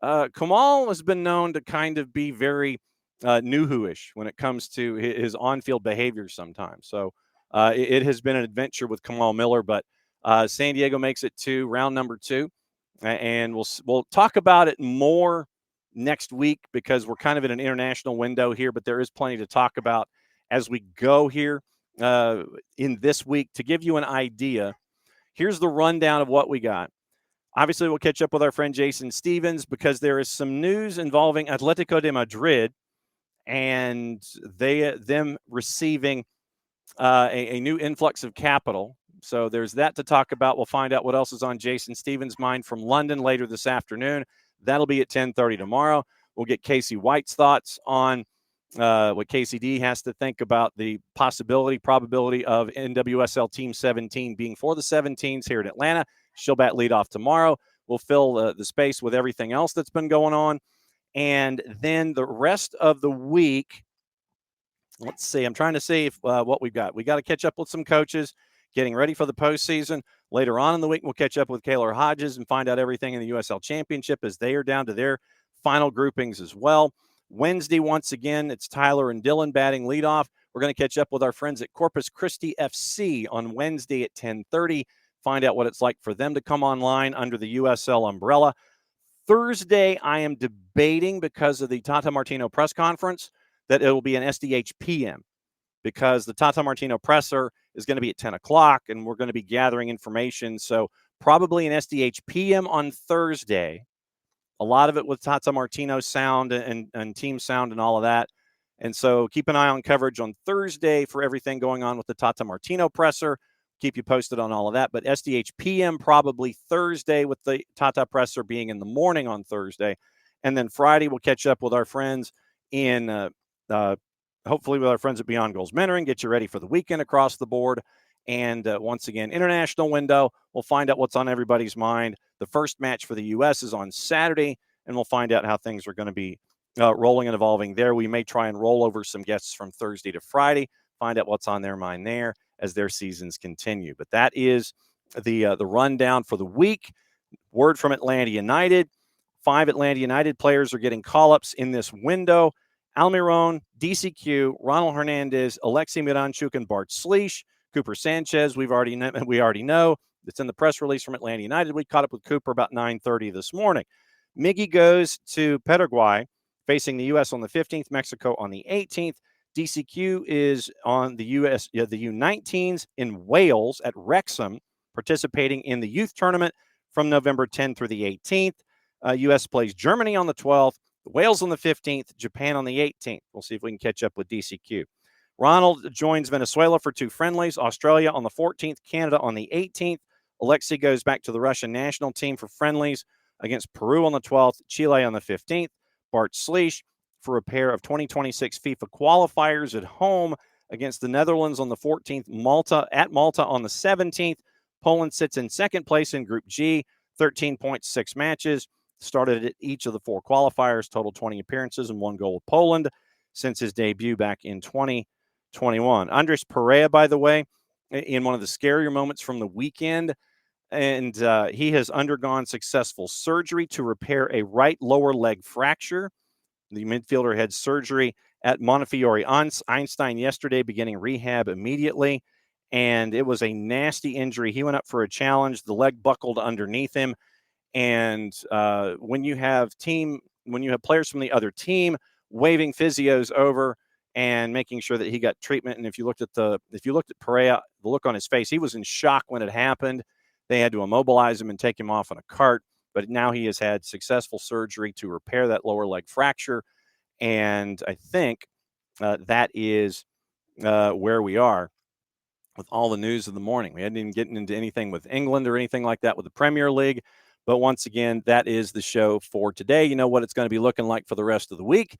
S1: Kamal has been known to kind of be very Nuhu-ish when it comes to his on-field behavior sometimes. So it has been an adventure with Kamal Miller, but San Diego makes it to round number 2, and we'll talk about it more next week because we're kind of in an international window here, but there is plenty to talk about as we go here in this week. To give you an idea, here's the rundown of what we got. Obviously, we'll catch up with our friend Jason Stevens because there is some news involving Atletico de Madrid and them receiving a new influx of capital. So there's that to talk about. We'll find out what else is on Jason Stevens' mind from London later this afternoon. That'll be at 10:30 tomorrow. We'll get Casey White's thoughts on what KCD has to think about the probability of NWSL Team 17 being for the 17s here in Atlanta. She'll bat leadoff tomorrow. We'll fill the space with everything else that's been going on. And then the rest of the week, let's see. I'm trying to see what we've got. We got to catch up with some coaches, getting ready for the postseason. Later on in the week, we'll catch up with Keeler Hodges and find out everything in the USL Championship as they are down to their final groupings as well. Wednesday, once again, it's Tyler and Dylan batting leadoff. We're going to catch up with our friends at Corpus Christi FC on Wednesday at 10:30. Find out what it's like for them to come online under the USL umbrella. Thursday, I am debating because of the Tata Martino press conference that it will be an SDH PM because the Tata Martino presser is going to be at 10 o'clock and we're going to be gathering information. So probably an SDH PM on Thursday. A lot of it with Tata Martino sound and team sound and all of that. And so keep an eye on coverage on Thursday for everything going on with the Tata Martino presser. Keep you posted on all of that. But SDH PM probably Thursday with the Tata presser being in the morning on Thursday. And then Friday we'll catch up with our friends in hopefully with our friends at Beyond Goals Mentoring, get you ready for the weekend across the board. And once again, international window, we'll find out what's on everybody's mind. The first match for the U.S. is on Saturday, and we'll find out how things are going to be rolling and evolving there. We may try and roll over some guests from Thursday to Friday, find out what's on their mind there as their seasons continue. But that is the rundown for the week. Word from Atlanta United. 5 Atlanta United players are getting call-ups in this window. Almiron, DCQ, Ronald Hernandez, Alexei Miranchuk, and Bart Sleesh. Cooper Sanchez, we already know. It's in the press release from Atlanta United. We caught up with Cooper about 9:30 this morning. Miggy goes to Paraguay, facing the U.S. on the 15th, Mexico on the 18th. DCQ is on the U19s in Wales at Wrexham, participating in the youth tournament from November 10 through the 18th. U.S. plays Germany on the 12th, Wales on the 15th, Japan on the 18th. We'll see if we can catch up with DCQ. Ronald joins Venezuela for 2 friendlies, Australia on the 14th, Canada on the 18th. Alexei goes back to the Russian national team for friendlies against Peru on the 12th, Chile on the 15th. Bart Sleesh for a pair of 2026 FIFA qualifiers at home against the Netherlands on the 14th, Malta on the 17th. Poland sits in second place in Group G, 13.6 matches. Started at each of the 4 qualifiers, total 20 appearances and 1 goal with Poland since his debut back in 2021. Andres Perea, by the way, in one of the scarier moments from the weekend, and he has undergone successful surgery to repair a right lower leg fracture. The midfielder had surgery at Montefiore Einstein yesterday, beginning rehab immediately, and it was a nasty injury. He went up for a challenge. The leg buckled underneath him. And when you have players from the other team waving physios over and making sure that he got treatment, and if you looked at Perea, the look on his face, he was in shock when it happened. They had to immobilize him and take him off on a cart. But now he has had successful surgery to repair that lower leg fracture, and I think that is where we are with all the news of the morning. We hadn't even gotten into anything with England or anything like that with the Premier League. But once again, that is the show for today. You know what it's going to be looking like for the rest of the week.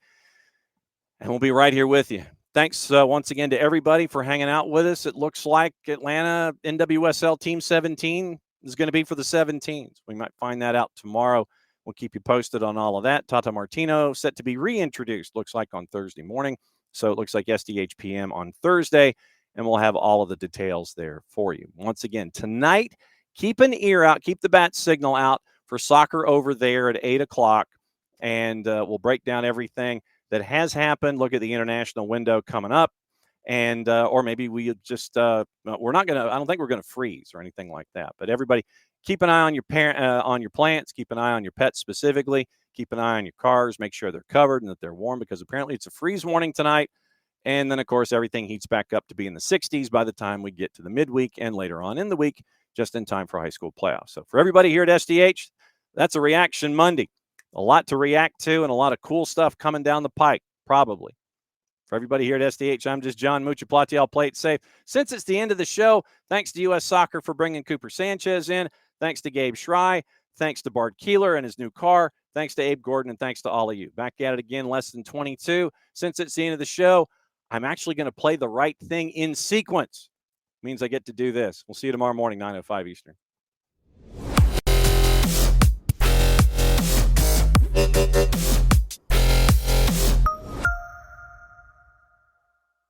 S1: And we'll be right here with you. Thanks once again to everybody for hanging out with us. It looks like Atlanta NWSL Team 17 is going to be for the 17s. We might find that out tomorrow. We'll keep you posted on all of that. Tata Martino set to be reintroduced, looks like on Thursday morning. So it looks like SDH PM on Thursday, and we'll have all of the details there for you. Once again, tonight, keep an ear out, keep the bat signal out for soccer over there at 8 o'clock, and we'll break down everything that has happened, look at the international window coming up, and or maybe we just we're not going to, I don't think we're going to freeze or anything like that. But everybody, keep an eye on your plants, keep an eye on your pets specifically, keep an eye on your cars, make sure they're covered and that they're warm, because apparently it's a freeze warning tonight. And then, of course, everything heats back up to be in the 60s by the time we get to the midweek and later on in the week, just in time for high school playoffs. So for everybody here at SDH, that's a Reaction Monday. A lot to react to and a lot of cool stuff coming down the pike, probably. For everybody here at SDH, I'm just John Muchaplati. Play it safe. Since it's the end of the show, thanks to U.S. Soccer for bringing Cooper Sanchez in. Thanks to Gabe Schray. Thanks to Bart Keeler and his new car. Thanks to Abe Gordon, and thanks to all of you. Back at it again, less than 22. Since it's the end of the show, I'm actually going to play the right thing in sequence. Means I get to do this. We'll see you tomorrow morning, 9:05 Eastern.